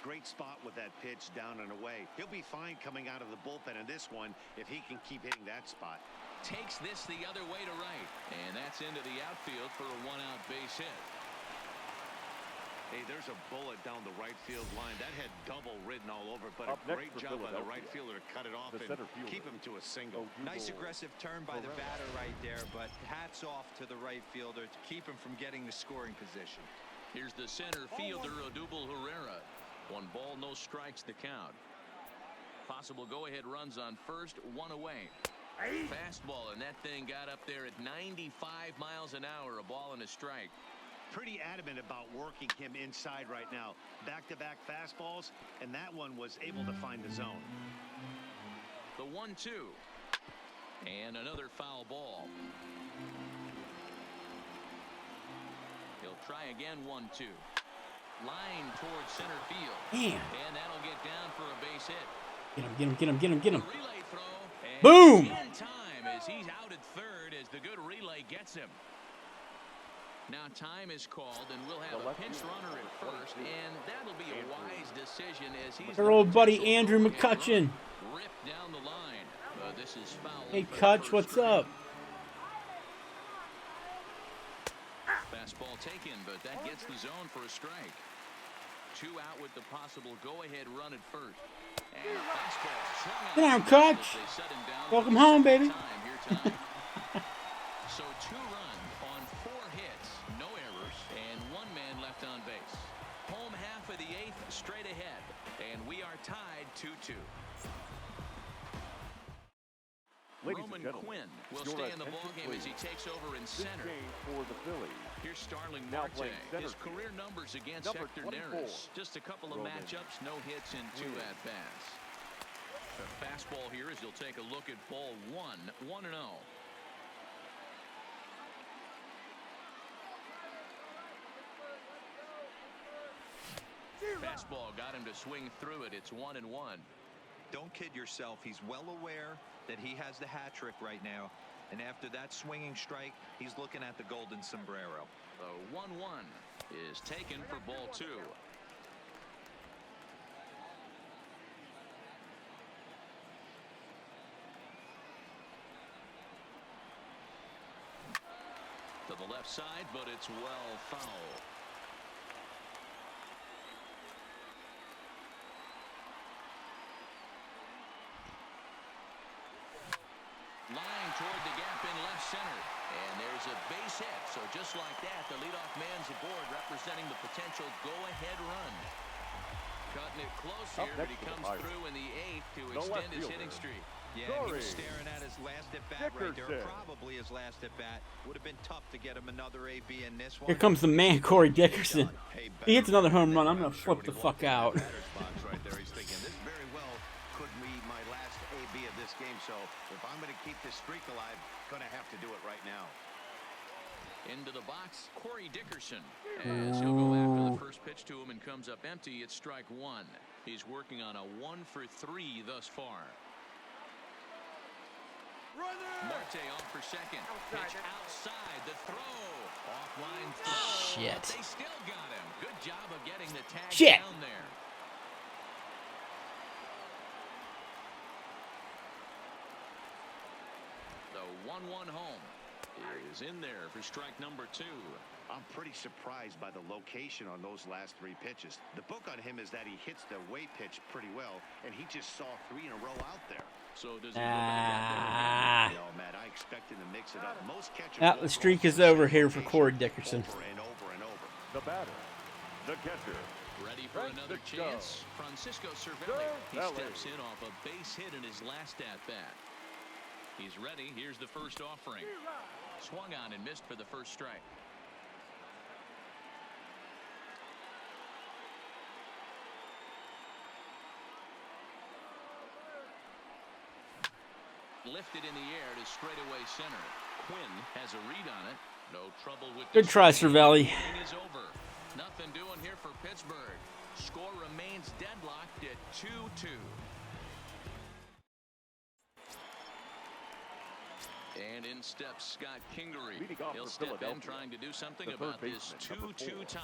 Great spot with that pitch down and away. He'll be fine coming out of the bullpen in this one if he can keep hitting that spot. Takes this the other way to right, and that's into the outfield for a 1-out base hit. Hey, there's a bullet down the right field line. That had double written all over, but Up a great next for job by the Philadelphia, right fielder to cut it off the and center fielder, keep him to a single. Nice aggressive turn by the batter right there, but hats off to the right fielder to keep him from getting the scoring position. Here's the center fielder, Odubel Herrera. 1 ball, no strikes to count. Possible go-ahead runs on first, 1 away. Fastball, and that thing got up there at 95 miles an hour, a ball and a strike. Pretty adamant about working him inside right now. Back-to-back fastballs, and that one was able to find the zone. The 1-2. And another foul ball. He'll try again, 1-2. Line towards center field. Damn. And that'll get down for a base hit. Get him, get him, get him, get him, get him. Relay throw. And Boom! in time as he's out at third as the good relay gets him. Now time is called, and we'll have a pinch runner at first, and that'll be a wise decision as he's Our old buddy Andrew McCutcheon. ripped down the line. This is foul. Hey, for the Cutch, first what's strike. up? Fastball taken, but that gets the zone for a strike. 2 out with the possible go-ahead run at first. And a fastball swung Sit down, out Cutch. as they set him down Welcome for the home, second baby. time here tonight. So 2 runs on 4 hits, no errors, and 1 man left on base. Home half of the 8th straight ahead, and we are tied 2-2. Ladies Roman and gentlemen, Quinn will your stay in the attention, ballgame as he please. takes over in This center. game for the Phillies. Here's Starling Now Marte. playing center His field. career numbers against Number Hector 24, Neris. Just a couple of Roman matchups, no hits in 2 Quinn. at-bats. The fastball here as he'll take a look at ball 1, 1-0. Fastball got him to swing through it. It's 1-1. Don't kid yourself. He's well aware that he has the hat trick right now. And after that swinging strike, he's looking at the golden sombrero. The 1-1 is taken for ball 2. To the left side, but it's well foul. Line toward the gap in left center. And there's a base hit. So just like that, the leadoff man's aboard, representing the potential go-ahead run. Cutting it close here, but he comes through in the 8th to extend his hitting streak. Yeah, he was staring at his last at-bat right there. Probably his last at-bat. Would have been tough to get him another AB in this one. Here comes the man, Corey Dickerson. He hits another home run. I'm going to flip the fuck out. Right there, he's thinking this very well could be my last AB of this game. So if I'm going to keep this streak alive, going to have to do it right now. Into the box, Corey Dickerson. As he'll go after the first pitch to him and comes up empty, it's strike 1. He's working on a 1-for-3 thus far. Marte off for second. Pitch outside the throw. Offline throw. Shit. They still got him. Good job of getting the tag Shit. down there. The 1-1 home is in there for strike number 2. I'm pretty surprised by the location on those last 3 pitches. The book on him is that he hits the away pitch pretty well, and he just saw 3 in a row out there. So does he go back out there? No, Matt, I expect him to mix it up. Most catchers The streak is over here for Corey Dickerson. over and over and over. The batter, the catcher. Ready for another chance. Francisco Cervelli. He steps in off a base hit in his last at-bat. He's ready. Here's the first offering. Swung on and missed for the first strike. Lifted in the air to straightaway center. Quinn has a read on it. No trouble with Good try, Cervelli. Inning is over. Nothing doing here for Pittsburgh. Score remains deadlocked at 2-2. And in steps Scott Kingery. He'll step in trying to do something about this 2-2 tie.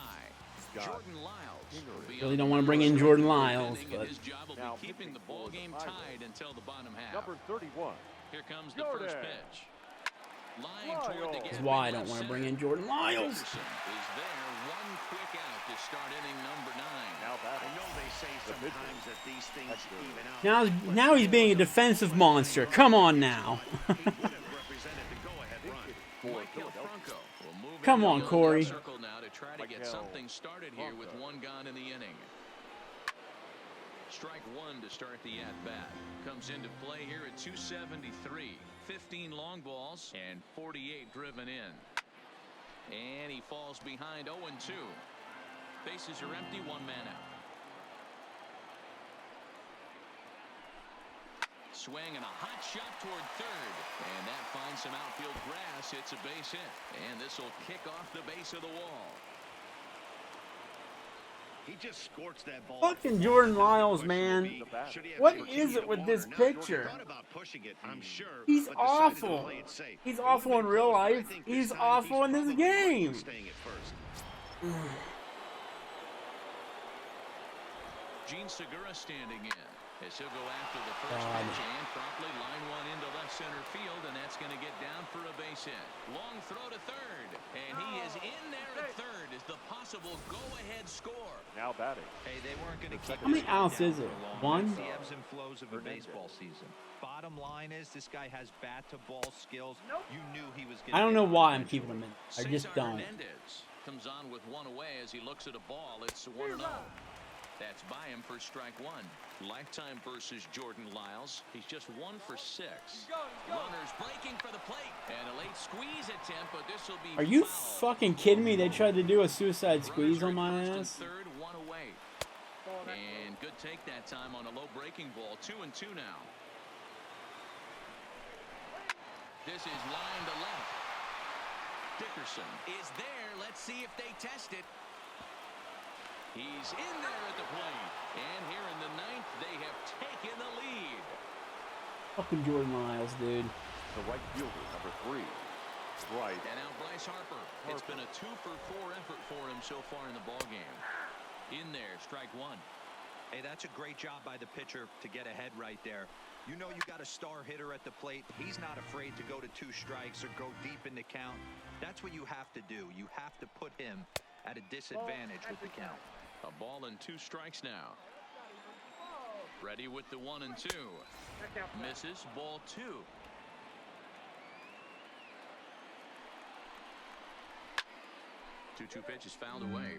Jordan Lyles. Really don't want to bring in Jordan Lyles, but his job will be keeping the ball game tied until the bottom half. Number 31. Here comes the first pitch. Line toward the that's why I don't want to bring in Jordan Lyles. Is there one quick out to start inning number 9. Now that I know they say sometimes that these things even out. Now he's being a defensive monster. Come on now. He would have represented the go-ahead run. Michael Franco will move Come into on, the Corey. circle now to try to get something started here with 1 gone in the inning. Strike 1 to start the at-bat. Comes into play here at 273. 15 long balls and 48 driven in. And he falls behind 0-2. Bases are empty, 1 man out. Swing and a hot shot toward third. And that finds some outfield grass. It's a base hit. And this will kick off the base of the wall. He just scorched that ball. Fucking Jordan Lyles, man. What is it with this pitcher? He's awful. He's awful in real life. He's awful in this game. Gene Segura standing in as he'll go after the first pitch and promptly line 1 into left center field, and that's going to get down for a base hit. Long throw to third, and he is in there at third as the possible go-ahead score. Now batting. Hey, they weren't going to keep How many outs is it? 1? The ebbs and flows of a baseball season. Bottom line is this guy has bat-to-ball skills. You knew he was going to. I don't know why I'm keeping him in. I just don't. Hernandez comes on with 1 away as he looks at a ball. It's 1-0. That's by him for strike 1. Lifetime versus Jordan Lyles. He's just 1 for 6. Runners breaking for the plate. And a late squeeze attempt, but this will be Are you foul. fucking kidding me? They tried to do a suicide squeeze on my Runners ass. to third, 1 away. And good take that time on a low breaking ball. 2-2 now. This is line to left. Dickerson is there. Let's see if they test it. He's in there at the plate. And here in the ninth, they have taken the lead. Fucking Jordan Lyles, dude. The right fielder, number 3. Right. And now Bryce Harper. It's been a 2-for-4 effort for him so far in the ballgame. In there, strike one. Hey, that's a great job by the pitcher to get ahead right there. You know you got a star hitter at the plate. He's not afraid to go to 2 strikes or go deep in the count. That's what you have to do. You have to put him at a disadvantage with the count. A ball and 2 strikes now. Ready with the 1 and 2. Misses, ball 2. Two pitch is fouled away.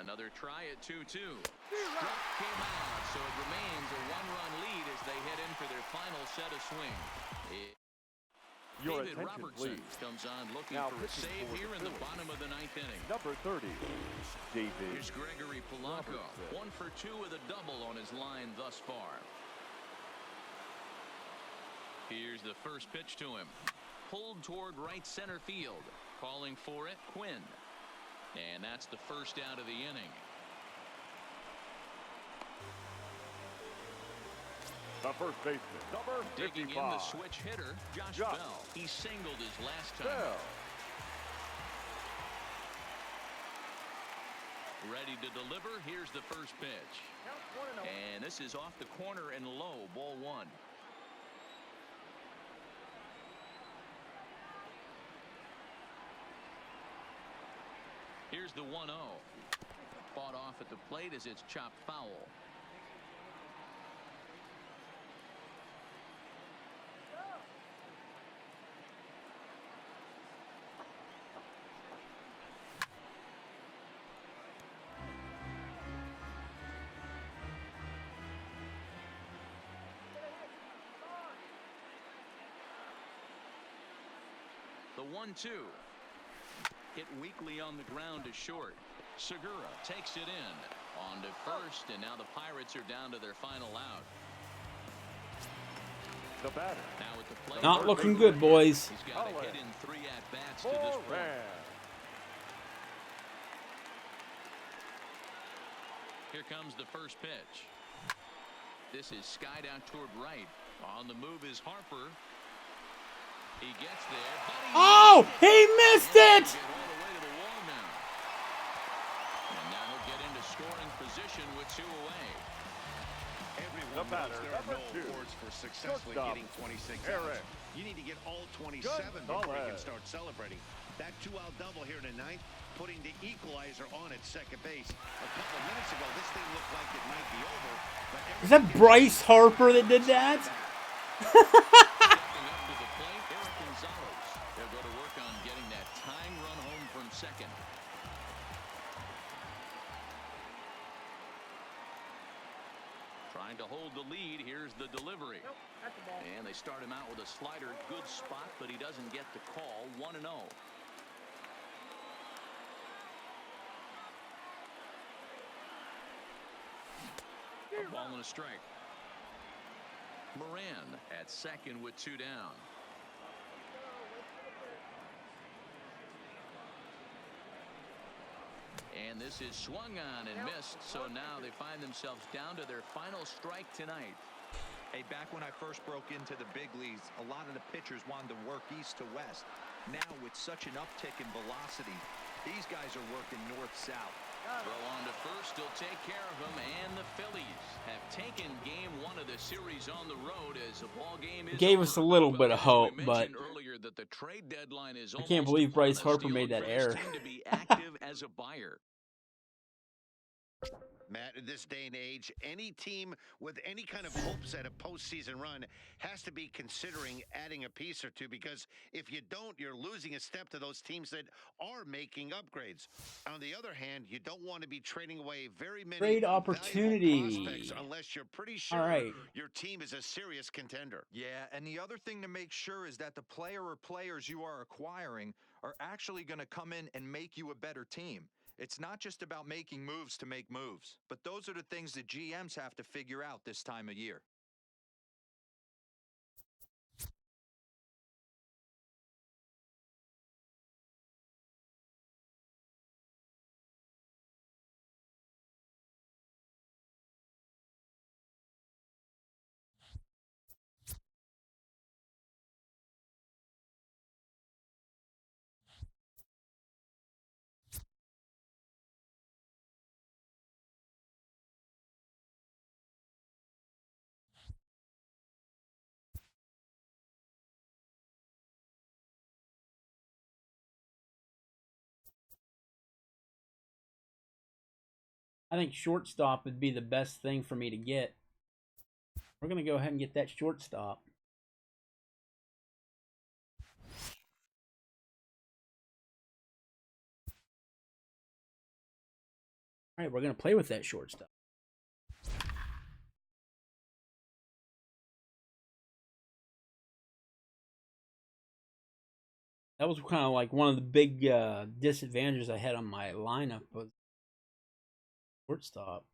Another try at 2-2. Struck came out, so it remains a 1-run lead as they head in for their final set of swing. Your David attention, Robertson please. comes on looking Now for a pitching save for here the in the Phillies. bottom of the 9th inning. Number 30, David. Here's Gregory Polanco. Robertson. 1 for 2 with a double on his line thus far. Here's the first pitch to him. Pulled toward right center field. Calling for it, Quinn. And that's the first out of the inning. The first baseman, number 55. Digging in the switch hitter, Josh Bell. He singled his last time. Bell. Ready to deliver. Here's the first pitch. And this is off the corner and low, ball 1. Here's the 1-0. Fought off at the plate as it's chopped foul. The 1-2. Hit weakly on the ground to short. Segura takes it in. On to first, and now the Pirates are down to their final out. The batter. Now at the plate. Not looking good, boys. He's got a hit in 3 at-bats to this point. Here comes the first pitch. This is skied out toward right. On the move is Harper. He gets there. Oh, he missed it! All the way to the wall now. And now he'll get into scoring position with 2 away. Everyone knows there are no awards for successfully getting 26 outs. You need to get all 27 before you can start celebrating. That 2-out double here in the 9th, putting the equalizer on at second base. A couple of minutes ago, this thing looked like it might be over. But Is that Bryce Harper that did that? They'll go to work on getting that tying run home from second. Trying to hold the lead. Here's the delivery. And they start him out with a slider. Good spot, but he doesn't get the call. 1-0. A ball and a strike. Moran at second with 2 down. And this is swung on and missed, so now they find themselves down to their final strike tonight. Hey, back when I first broke into the big leagues, a lot of the pitchers wanted to work east to west. Now, with such an uptick in velocity, these guys are working north-south. Throw on to first, he'll take care of him, and the Phillies have taken game 1 of the series on the road as the ball game is Gave us a little bit of hope, but earlier that the trade deadline is I can't believe Bryce Harper made that error. To be active as a buyer. Matt, in this day and age, any team with any kind of hopes at a postseason run has to be considering adding a piece or two, because if you don't, you're losing a step to those teams that are making upgrades. On the other hand, you don't want to be trading away very many trade opportunity prospects unless you're pretty sure your team is a serious contender. Yeah, and the other thing to make sure is that the player or players you are acquiring are actually going to come in and make you a better team. It's not just about making moves to make moves, but those are the things that GMs have to figure out this time of year. I think shortstop would be the best thing for me to get. We're going to go ahead and get that shortstop. All right, we're going to play with that shortstop. That was kind of like one of the big disadvantages I had on my lineup was shortstop.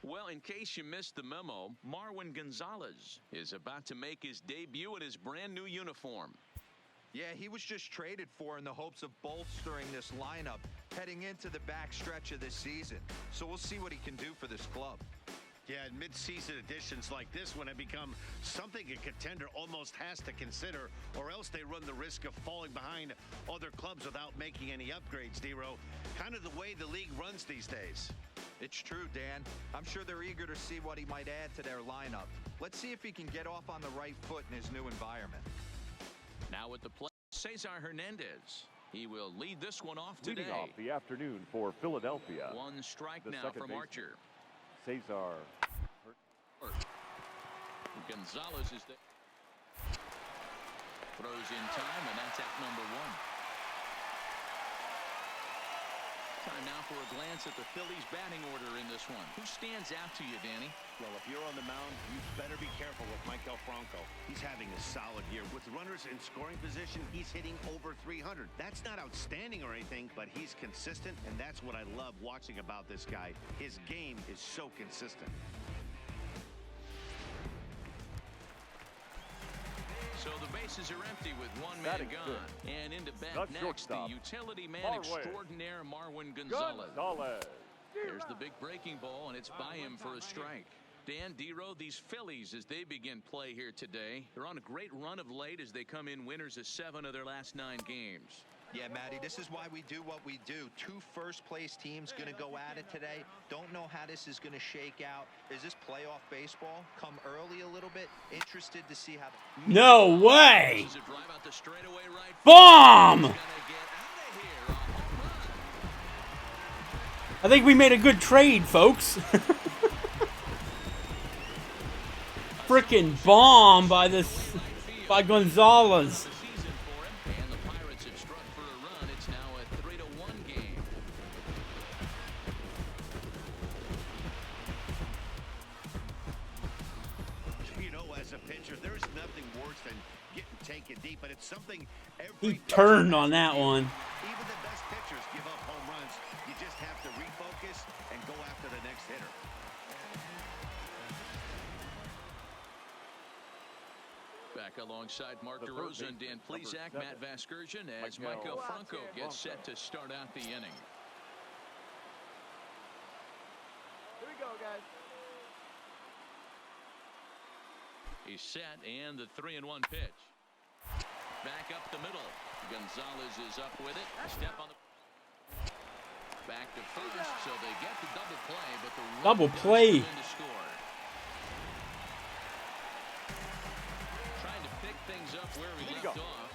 Well, in case you missed the memo, Marwin Gonzalez is about to make his debut in his brand new uniform. Yeah, he was just traded for in the hopes of bolstering this lineup heading into the back stretch of this season. So we'll see what he can do for this club. Yeah, mid-season additions like this one have become something a contender almost has to consider, or else they run the risk of falling behind other clubs without making any upgrades, D-Row. Kind of the way the league runs these days. It's true, Dan. I'm sure they're eager to see what he might add to their lineup. Let's see if he can get off on the right foot in his new environment. Now with the play, Cesar Hernandez. He will lead this one off today. Leading off the afternoon for Philadelphia. One strike now from Archer. Cesar. Gonzalez is there. Throws in time, and that's out number one. Time now for a glance at the Phillies' batting order in this one. Who stands out to you, Danny? Well, if you're on the mound, you better be careful with Michael Franco. He's having a solid year. With runners in scoring position, he's hitting over 300. That's not outstanding or anything, but he's consistent, and that's what I love watching about this guy. His game is so consistent. So the bases are empty with one man gone. And into bat next, the utility man extraordinaire, Marwin Gonzalez. There's the big breaking ball, and it's by him for a strike. Dan, D-Row, these Phillies, as they begin play here today, they're on a great run of late as they come in winners of 7 of their last 9 games. Yeah, Matty, this is why we do what we do. 2 first-place teams going to go at it today. Don't know how this is going to shake out. Is this playoff baseball? Come early a little bit. Interested to see how... No way! Bomb! I think we made a good trade, folks. Frickin' bomb by Gonzalez. But it's something he turned on that one. Even the best pitchers give up home runs. You just have to refocus and go after the next hitter. Back alongside Mark DeRosa and Dan Plesac, Matt Vasgersian, as Michael Franco gets set to start out the inning. Here we go, guys. He's set, and the 3-1 pitch. Back up the middle. Gonzalez is up with it. Step on the back to first, so they get the double play, but the double play to score. Trying to pick things up where we left off.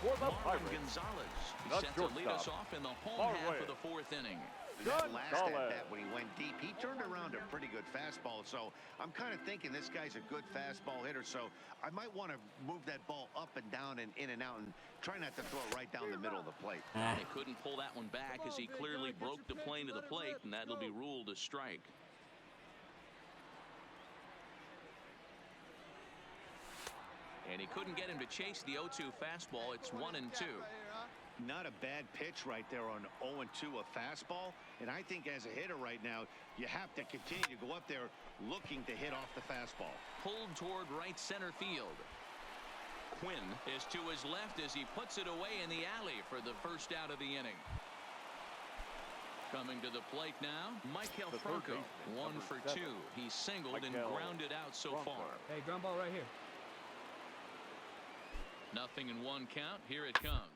Marwin Gonzalez. He's set to lead us off in the home half of the 4th inning. That last at-bat when he went deep, he turned around a pretty good fastball. So I'm kind of thinking this guy's a good fastball hitter. So I might want to move that ball up and down and in and out and try not to throw it right down the middle of the plate. They couldn't pull that one back as he clearly broke the plane of the plate, and that'll be ruled a strike. And he couldn't get him to chase the 0-2 fastball. It's 1-2. Not a bad pitch right there on 0-2, a fastball. And I think as a hitter right now, you have to continue to go up there looking to hit off the fastball. Pulled toward right center field. Quinn is to his left as he puts it away in the alley for the first out of the inning. Coming to the plate now, Michael Franco, 1 for 2. He's singled and grounded out so far. Hey, ground ball right here. Nothing in 1 count. Here it comes.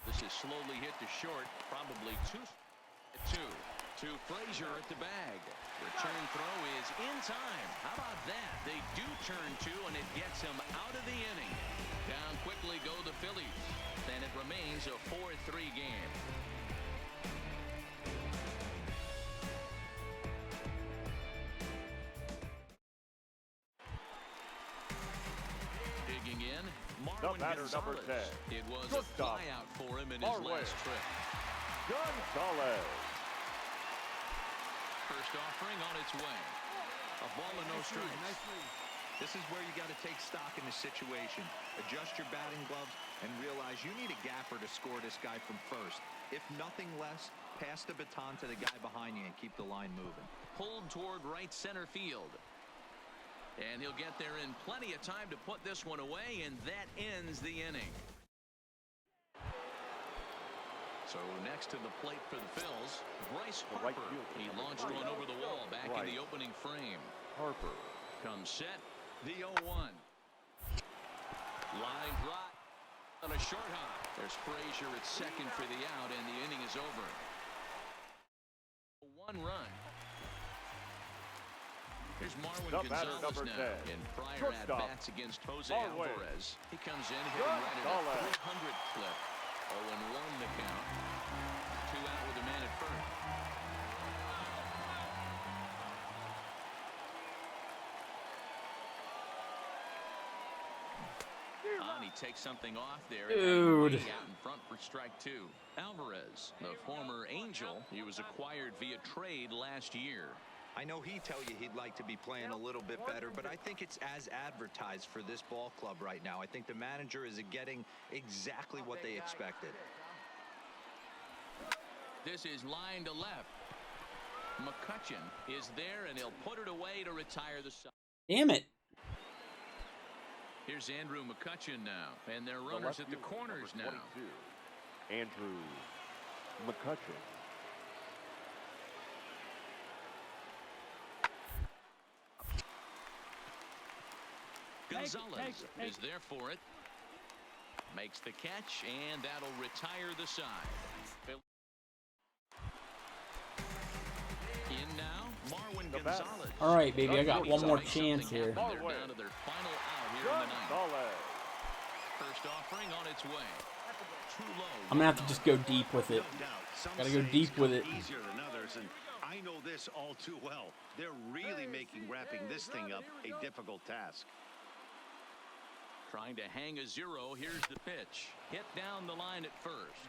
This is slowly hit to short, probably 2. To Frazier at the bag. Return throw is in time. How about that? They do turn two, and it gets him out of the inning. Down quickly go the Phillies, and it remains a 4-3 game. Digging in, Marwin Gonzalez. It was a flyout for him in his last trip. Gonzalez. First offering on its way. A ball and no strikes. This is where you got to take stock in the situation. Adjust your batting gloves and realize you need a gapper to score this guy from first. If nothing less, pass the baton to the guy behind you and keep the line moving. Pulled toward right center field. And he'll get there in plenty of time to put this one away, and that ends the inning. So next to the plate for the Phils, Bryce Harper. He launched one over the wall back in the opening frame. Harper comes set. The 0-1. Line drive on a short hop. There's Frazier at second for the out, and the inning is over. 1 run. Here's Marwin Gonzalez now in prior at-bats against Jose Alvarez. He comes in hitting right at a 300 clip. 0-1 the count. 2 out with a man at first. He takes something off there. Dude. Out in front for strike 2. Alvarez, the former Angel, he was acquired via trade last year. I know he'd tell you he'd like to be playing a little bit better, but I think it's as advertised for this ball club right now. I think the manager is getting exactly what they expected. This is line to left. McCutchen is there, and he'll put it away to retire the side. Damn it. Here's Andrew McCutchen now, and their runners at the corners now. Andrew McCutchen. Gonzalez is there for it. Makes the catch, and that'll retire the side. In now, Marwin Gonzalez. All right, baby, I got one more chance here. They're down to their final out here in the ninth. First offering on its way. Too low. I'm gonna have to just go deep with it. Gotta go deep with it. Easier than others, and I know this all too well. They're really making wrapping this thing up a difficult task. Trying to hang a 0. Here's the pitch. Hit down the line at first.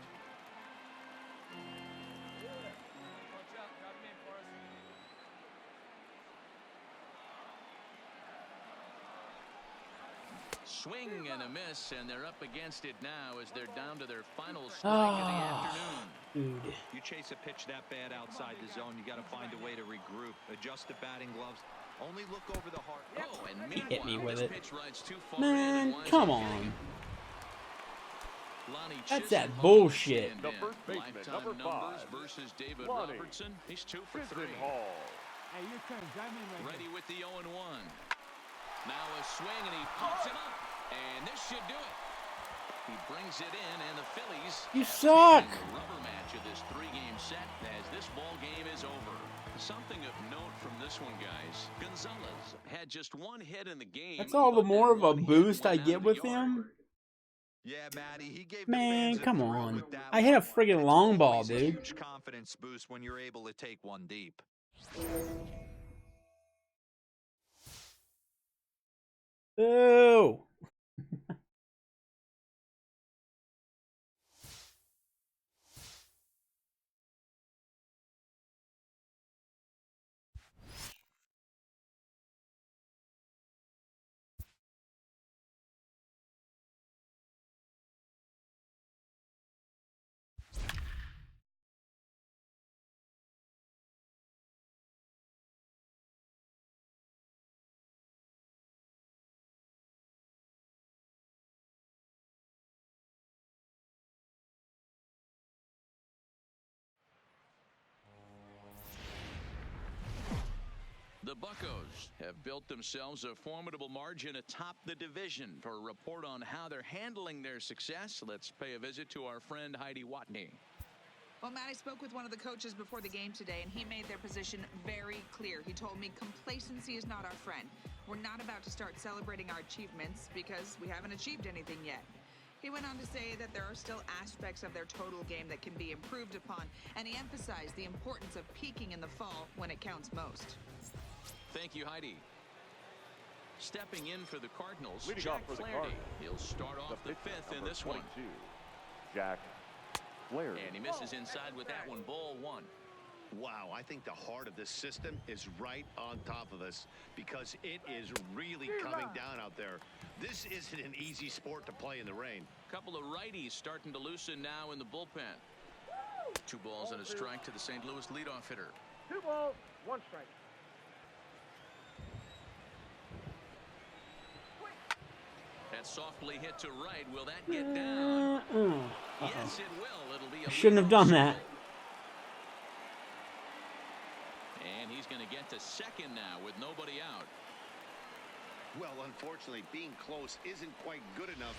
Swing and a miss, and they're up against it now as they're down to their final strike of the afternoon. Dude. You chase a pitch that bad outside the zone, you got to find a way to regroup, adjust the batting gloves. Only look over the heart. Oh, and meanwhile, hit me with it. Pitch rides too far Man, come on. That's that Chisholm bullshit. The first baseman, number 5. Versus David Lonnie Robertson. He's 2 for 3. Hey, your turn. Drive me right Ready with the 0-1. Now a swing, and he pops him up. And this should do it. He brings it in, and the Phillies You suck. the rubber match of this 3-game set as this ball game is over. Something of note from this one, guys. Gonzalez had just 1 hit in the game. That's all the more of a boost I get with him. Yeah, Matty, he gave Man, the fans come a thrill on. with that I hit a one. friggin' It's long ball, always a dude. huge confidence boost when you're able to take one deep. Boo. The Buccos have built themselves a formidable margin atop the division. For a report on how they're handling their success, let's pay a visit to our friend Heidi Watney. Well, Matt, I spoke with one of the coaches before the game today, and he made their position very clear. He told me complacency is not our friend. We're not about to start celebrating our achievements because we haven't achieved anything yet. He went on to say that there are still aspects of their total game that can be improved upon, and he emphasized the importance of peaking in the fall when it counts most. Thank you, Heidi. Stepping in for the Cardinals, Leading Jack off for the Flaherty. Cardinals, He'll start off the pitcher, fifth in number this 22, one. Jack Flaherty. And he misses inside with that one, ball one. Wow, I think the heart of this system is right on top of us because it is really coming down out there. This isn't an easy sport to play in the rain. Couple of righties starting to loosen now in the bullpen. 2 balls and a strike to the St. Louis leadoff hitter. 2 balls, 1 strike. That softly hit to right. Will that get down? Yes, it will. It'll be a Shouldn't have done that. And he's going to get to second now with nobody out. Well, unfortunately, being close isn't quite good enough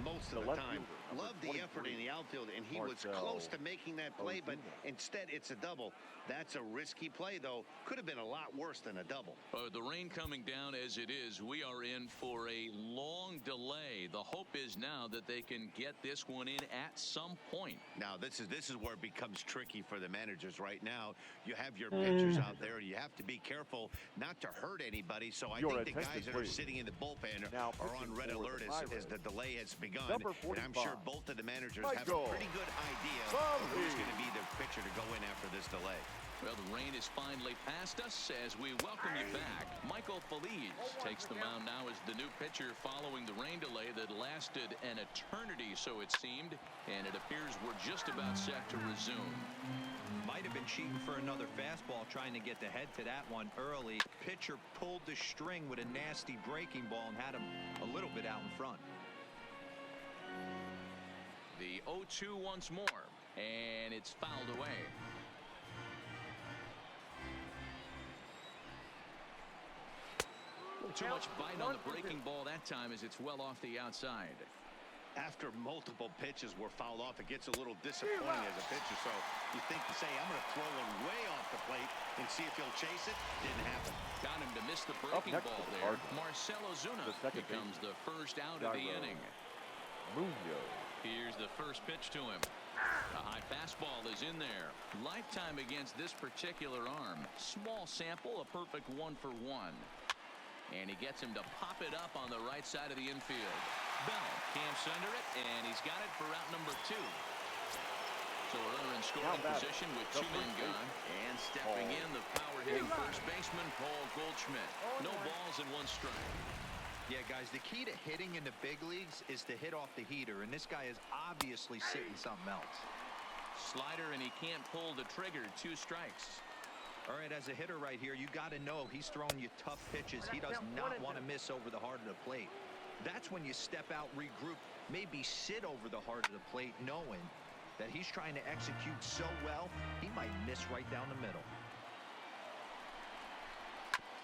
most of the time. Love the effort in the outfield, and he was close to making that play, but instead it's a double. That's a risky play, though. Could have been a lot worse than a double. The rain coming down as it is, we are in for a long delay. The hope is now that they can get this one in at some point. Now, this is where it becomes tricky for the managers right now. You have your pitchers out there. You have to be careful not to hurt anybody. So I think the guys that are sitting in the bullpen are on red alert as the delay has begun. And I'm sure both of the managers have a pretty good idea of who's going to be the pitcher to go in after this delay. Well, the rain is finally past us as we welcome you back. Michael Feliz takes the mound now as the new pitcher following the rain delay that lasted an eternity, so it seemed, and it appears we're just about set to resume. Might have been cheating for another fastball, trying to get the head to that one early. Pitcher pulled the string with a nasty breaking ball and had him a little bit out in front. The 0-2 once more, and it's fouled away. Too much bite on the breaking ball that time as it's well off the outside. After multiple pitches were fouled off, it gets a little disappointing as a pitcher. So you think to say, I'm going to throw one way off the plate and see if he'll chase it. Didn't happen. Got him to miss the breaking ball there. Marcell Ozuna becomes the first out of the inning. Here's the first pitch to him. A high fastball is in there. Lifetime against this particular arm. Small sample, a perfect 1-for-1. And he gets him to pop it up on the right side of the infield. Bell camps under it, and he's got it for route number 2. So a runner in scoring position with 2 men gone. And stepping in, the power-hitting first baseman, Paul Goldschmidt. No balls and 1 strike. Yeah, guys, the key to hitting in the big leagues is to hit off the heater, and this guy is obviously sitting something else. Slider, and he can't pull the trigger. 2 strikes. All right, as a hitter right here, you got to know he's throwing you tough pitches. He does not want to miss over the heart of the plate. That's when you step out, regroup, maybe sit over the heart of the plate, knowing that he's trying to execute so well, he might miss right down the middle.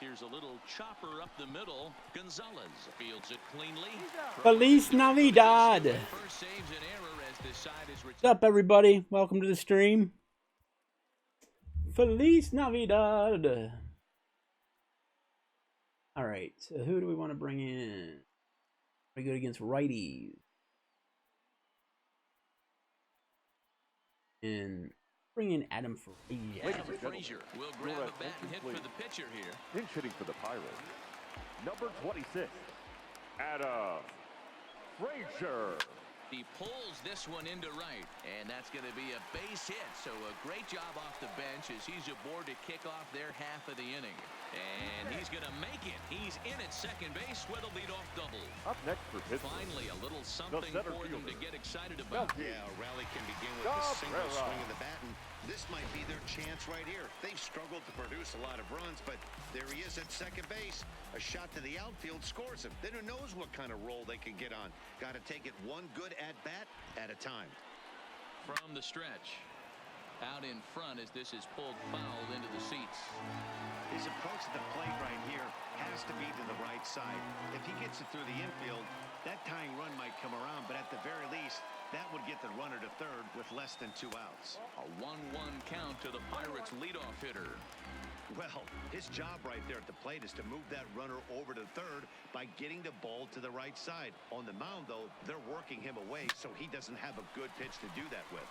Here's a little chopper up the middle. Gonzalez fields it cleanly. Feliz Navidad. First saves an error as this side is What's up, everybody? Welcome to the stream. Feliz Navidad. All right, so who do we want to bring in? Pretty good against righties. And bring in Adam Frazier. Adam Frazier will grab a bat and hit for the pitcher here. Pinch hitting for the Pirates, number 26, Adam Frazier. He pulls this one into right, and that's going to be a base hit. So a great job off the bench as he's aboard to kick off their half of the inning. And he's going to make it. He's in at second base with a leadoff double. Up next for Pittsburgh, finally a little something for them to get excited about. Yeah, a rally can begin with a single swing of the bat, and this might be their chance right here. They've struggled to produce a lot of runs, but there he is at second base. A shot to the outfield scores him. Then who knows what kind of roll they can get on. Got to take it one good at-bat at a time. From the stretch. Out in front as this is pulled foul into the seats. His approach to the plate right here has to be to the right side. If he gets it through the infield, that tying run might come around, but at the very least, that would get the runner to third with less than 2 outs. A 1-1 count to the Pirates leadoff hitter. Well, his job right there at the plate is to move that runner over to third by getting the ball to the right side. On the mound, though, they're working him away so he doesn't have a good pitch to do that with.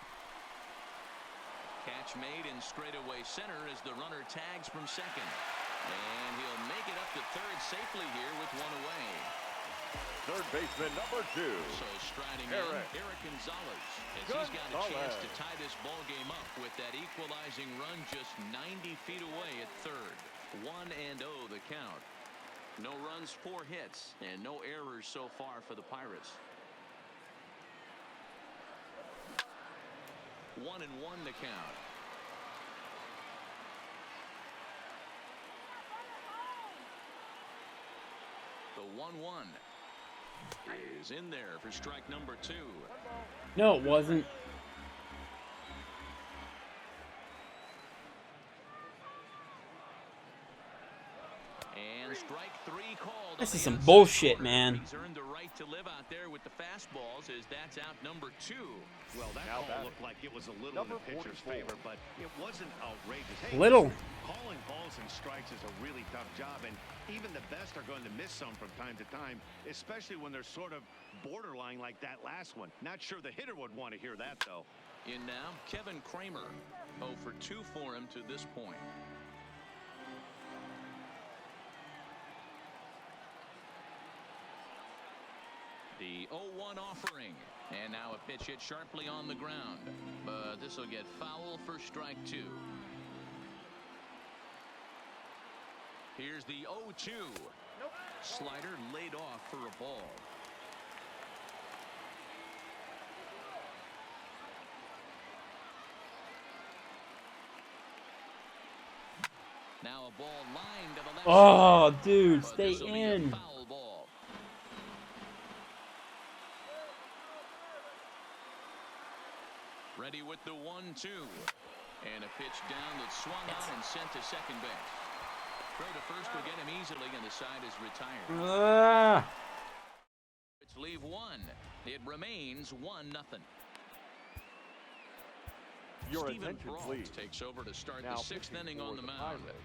Catch made in straightaway center as the runner tags from second. And he'll make it up to third safely here with one away. Third baseman number 2. So striding in, Eric Gonzalez, as he's got a chance to tie this ball game up with that equalizing run just 90 feet away at third. 1-0 the count. No runs, 4 hits, and no errors so far for the Pirates. 1-1 the count. The 1-1 is in there for strike number 2. No, it wasn't. And strike 3 called. This is some bullshit, man. He's earned the right to live out there with the fastballs as that's out number 2. Well, that call looked like it was a little in the pitcher's favor, but it wasn't outrageous. Hey, Little. Calling balls and strikes is a really tough job, and even the best are going to miss some from time to time, especially when they're sort of borderline like that last one. Not sure the hitter would want to hear that, though. In now, Kevin Kramer. 0 for 2 for him to this point. The 0-1 offering. And now a pitch hit sharply on the ground. But this will get foul for strike 2. Here's the 0-2. Slider laid off for a ball. Now a ball lined to the left. Oh, dude, But stay this'll be a in. foul ball. Ready with the 1-2. And a pitch down that swung on and sent to second base. Throw to first will get him easily, and the side is retired. It's leave 1. It remains 1-0. Your Stephen attention, Brault please. takes over to start Now the 6th pitching inning for on the the mound. Pirates.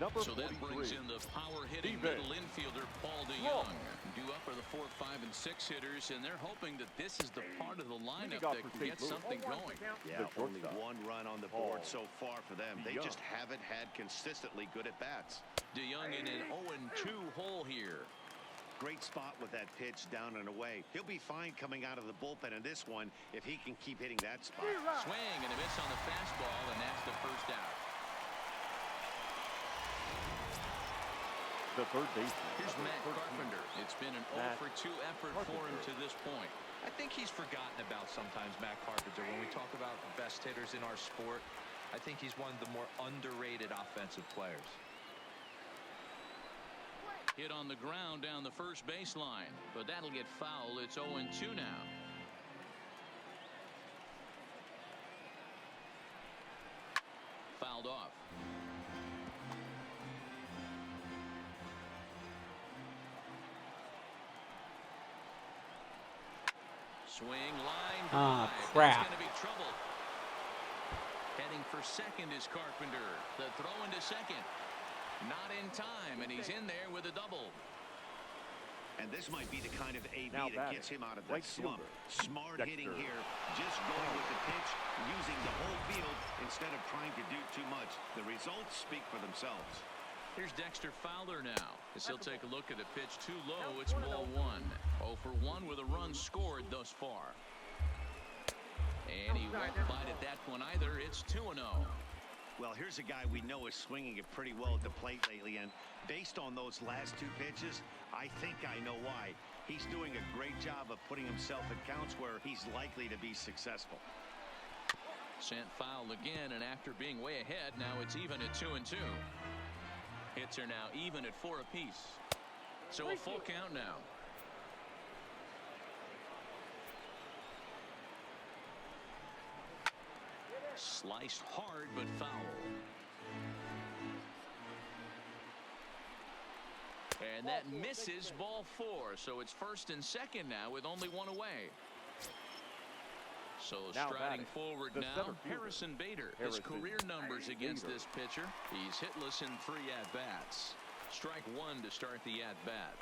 Number So that 43. brings in the power-hitting Steven. middle infielder Paul DeYoung. Due up are the 4, 5, and 6 hitters, and they're hoping that this is the part of the lineup that can get something going. Yeah, The only shortstop. 1 run on the board so far for them. They just haven't had consistently good at-bats. DeYoung in an 0-2 hole here. Great spot with that pitch down and away. He'll be fine coming out of the bullpen in this one if he can keep hitting that spot. Swing and a miss on the fastball, and that's the first out. The third baseman. Here's Matt Carpenter. It's been an 0 for 2 effort for him to this point. I think he's forgotten about sometimes Matt Carpenter. When we talk about the best hitters in our sport, I think he's one of the more underrated offensive players. Hit on the ground down the first baseline, but that'll get foul. It's 0-2 now. Fouled off. Swing line. Ah, drive. crap. That's going to be trouble. Heading for second is Carpenter. The throw into second. Not in time, and he's in there with a double. And this might be the kind of AB Now that batting, gets him out of right that slump. fielder, Smart Dexter. hitting here, just going with the pitch, using the whole field instead of trying to do too much. The results speak for themselves. Here's Dexter Fowler now, as he'll take a look at a pitch too low. It's ball 1. 0 for 1 with a run scored thus far. And he won't bite at that one either. It's 2-0. Well, here's a guy we know is swinging it pretty well at the plate lately, and based on those last 2 pitches, I think I know why. He's doing a great job of putting himself in counts where he's likely to be successful. Sent foul again, and after being way ahead, now it's even at 2-2. Hits are now even at 4 apiece. So a full count now. Sliced hard, but foul. And that misses ball 4. So it's first and second now with only 1 away. So Now striding batting, forward the now, center fielder, Harrison Bader. His Harrison career numbers against Bader. this pitcher. He's hitless in 3 at-bats. Strike 1 to start the at-bat.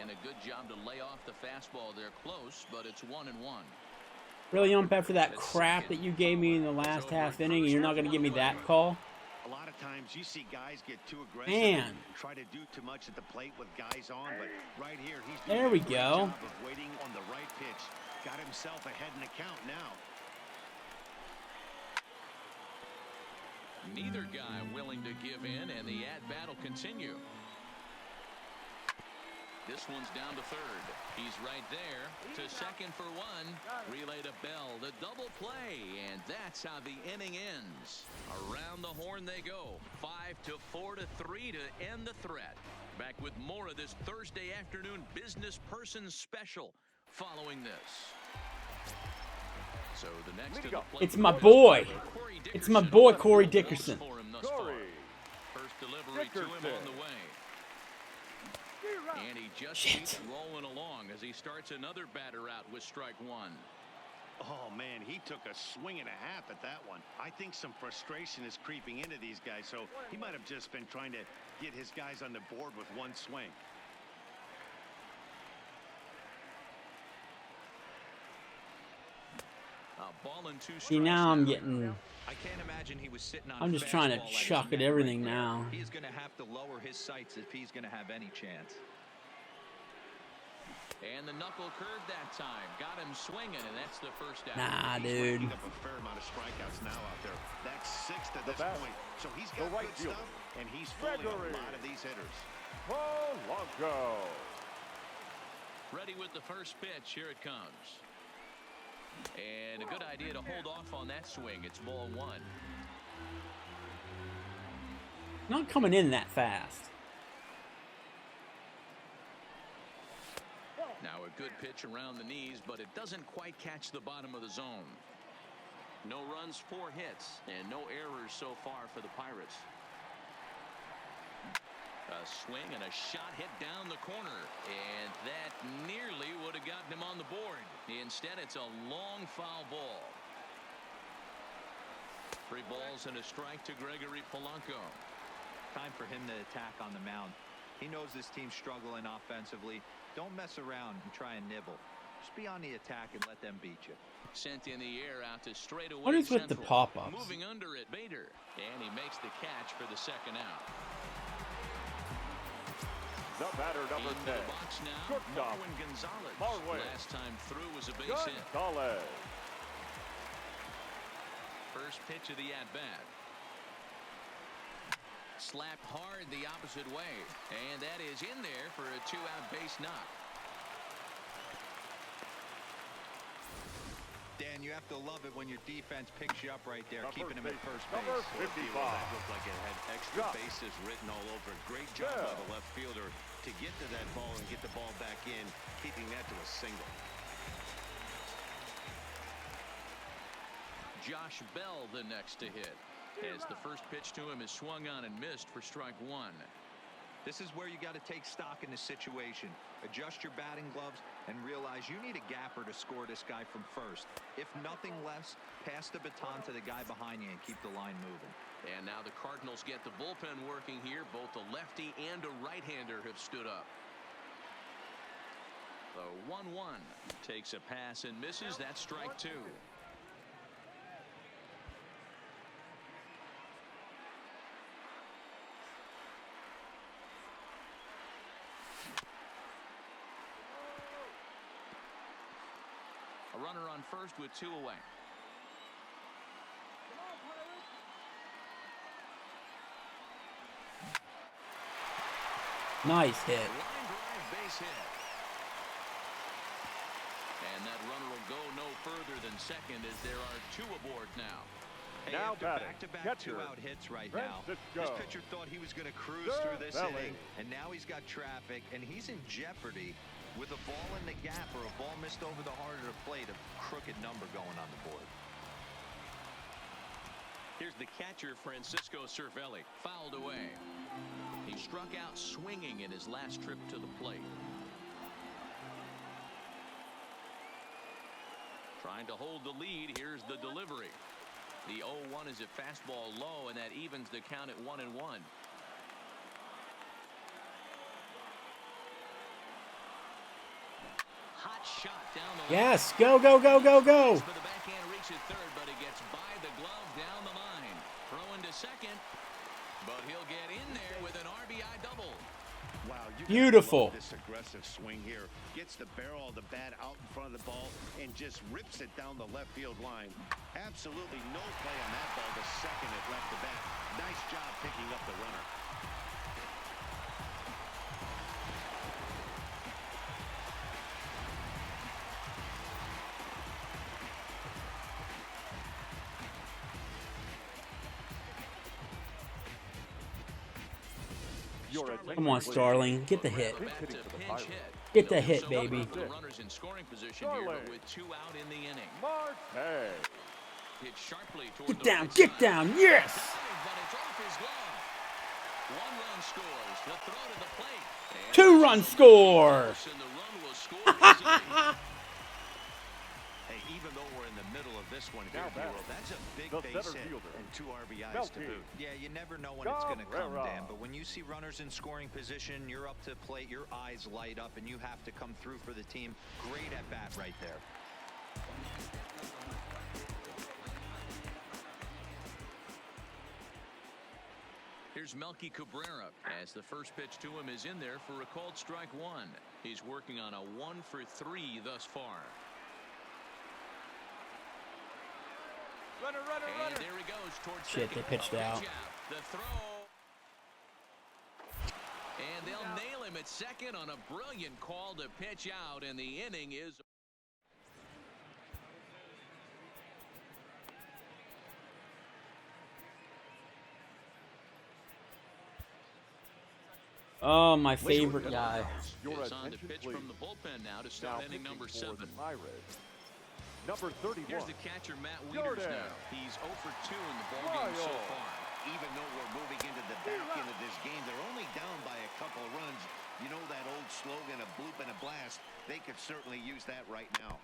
And a good job to lay off the fastball. They're close, but it's 1-1. Really, ump, after that crap that you gave me in the last half inning, and you're not going to give me that call? A lot of times you see guys get too aggressive Man. and try to do too much at the plate with guys on, but right here he's There doing we a great go. job of waiting on the right pitch. Got himself ahead in the count now. Neither guy willing to give in, and the at-bat will continue. This one's down to third. He's right there to second for 1. Relay to Bell, the double play, and that's how the inning ends. Around the horn they go. 5-4 to 3 to end the threat. Back with more of this Thursday afternoon Business Person Special following this. So the next to the plate. It's my boy. It's my boy, Corey Dickerson. Corey First delivery to him on the way. And he just keeps rolling along as he starts another batter out with strike 1. Oh, man, he took a swing and a half at that one. I think some frustration is creeping into these guys, so he might have just been trying to get his guys on the board with one swing. Ball and 2 strikes. See, now I'm getting... I can't imagine he was sitting on I'm just trying to chuck at everything now. He's going to have to lower his sights if he's going to have any chance. And the knuckle curve that time. Got him swinging, and that's the first out. Nah, He's dude. racking up a fair amount of strikeouts now out there. That's 6 to this bat. point. So he's got The right good fielder, stuff, and he's fooling Gregory. a lot of these hitters. Polanco. Ready with the first pitch. Here it comes. And a good idea to hold off on that swing. It's ball 1. Not coming in that fast. Now a good pitch around the knees, but it doesn't quite catch the bottom of the zone. No runs, 4 hits, and no errors so far for the Pirates. A swing and a shot hit down the corner, and that nearly would have gotten him on the board. Instead, it's a long foul ball. 3 balls and a strike to Gregory Polanco. Time for him to attack on the mound. He knows this team's struggling offensively. Don't mess around and try and nibble. Just be on the attack and let them beat you. Sent in the air out to straightaway. What is with the central. pop-ups? Moving under it, Bader, and he makes the catch for the second out. The batter, number Into 10. the box now, Shortstop, Marwin Gonzalez. Marwin. Last time through was a base hit. Gonzalez. First pitch of the at-bat. Slapped hard the opposite way, and that is in there for a 2-out base knock. Dan, you have to love it when your defense picks you up right there, Number keeping him at first number base. 55. That looked like it had extra Josh. bases written all over it. Great job by the left fielder to get to that ball and get the ball back in, keeping that to a single. Josh Bell the next to hit, as the first pitch to him is swung on and missed for strike 1. This is where you got to take stock in the situation. Adjust your batting gloves and realize you need a gapper to score this guy from first. If nothing less, pass the baton to the guy behind you and keep the line moving. And now the Cardinals get the bullpen working here. Both a lefty and a right-hander have stood up. The 1-1 takes a pass and misses. That's strike 2. A runner on first with 2 away. Nice hit. Line drive base hit. And that runner will go no further than second as there are 2 aboard now. Hey, Now after batting, back-to-back catcher, 2-out hits right now, this Francisco. pitcher thought he was going to cruise The through this belly. inning, and now he's got traffic, and he's in jeopardy with a ball in the gap or a ball missed over the heart of the plate, a crooked number going on the board. Here's the catcher, Francisco Cervelli, fouled away. He struck out swinging in his last trip to the plate. Trying to hold the lead. Here's the delivery. The 0-1 is a fastball low, and that evens the count at 1-1. Hot shot down the line. Yes, go, go, go, go, go. For the backhand reach at third, but it gets by the glove down the line. Throwing to second, but he'll get in there with an RBI double. Wow, you Beautiful. this aggressive swing here. Gets the barrel of the bat out in front of the ball and just rips it down the left field line. Absolutely no play on that ball the second it left the bat. Nice job picking up the runner. Come on, Starling. Get the hit. Get the hit, baby. The runners in scoring position here, but with 2 out in the inning. Hit sharply toward Get the down, right get side. down. Yes. But it's off his glove. 1 run scores. The throw to the plate. And 2-run score. and the run will score easily. Hey, even though we're in the middle of this one here, that's a big base hit and 2 RBIs to boot. Yeah, you never know when it's going to come, Dan, but when you see runners in scoring position, you're up to plate, your eyes light up, and you have to come through for the team. Great at bat right there. Here's Melky Cabrera as the first pitch to him is in there for a called strike 1. He's working on a 1-for-3 thus far. Runner. And there he goes towards Shit, second. they pitched out. The throw. And they'll nail him at second on a brilliant call to pitch out, and the inning is. Oh, my favorite guy. Is on to pitch from the bullpen now to start inning number 7. Number 31. Here's the catcher, Matt Wieters now. He's 0 for 2 in the ballgame so far. Even though we're moving into the back end of this game, they're only down by a couple of runs. You know that old slogan, a bloop and a blast. They could certainly use that right now.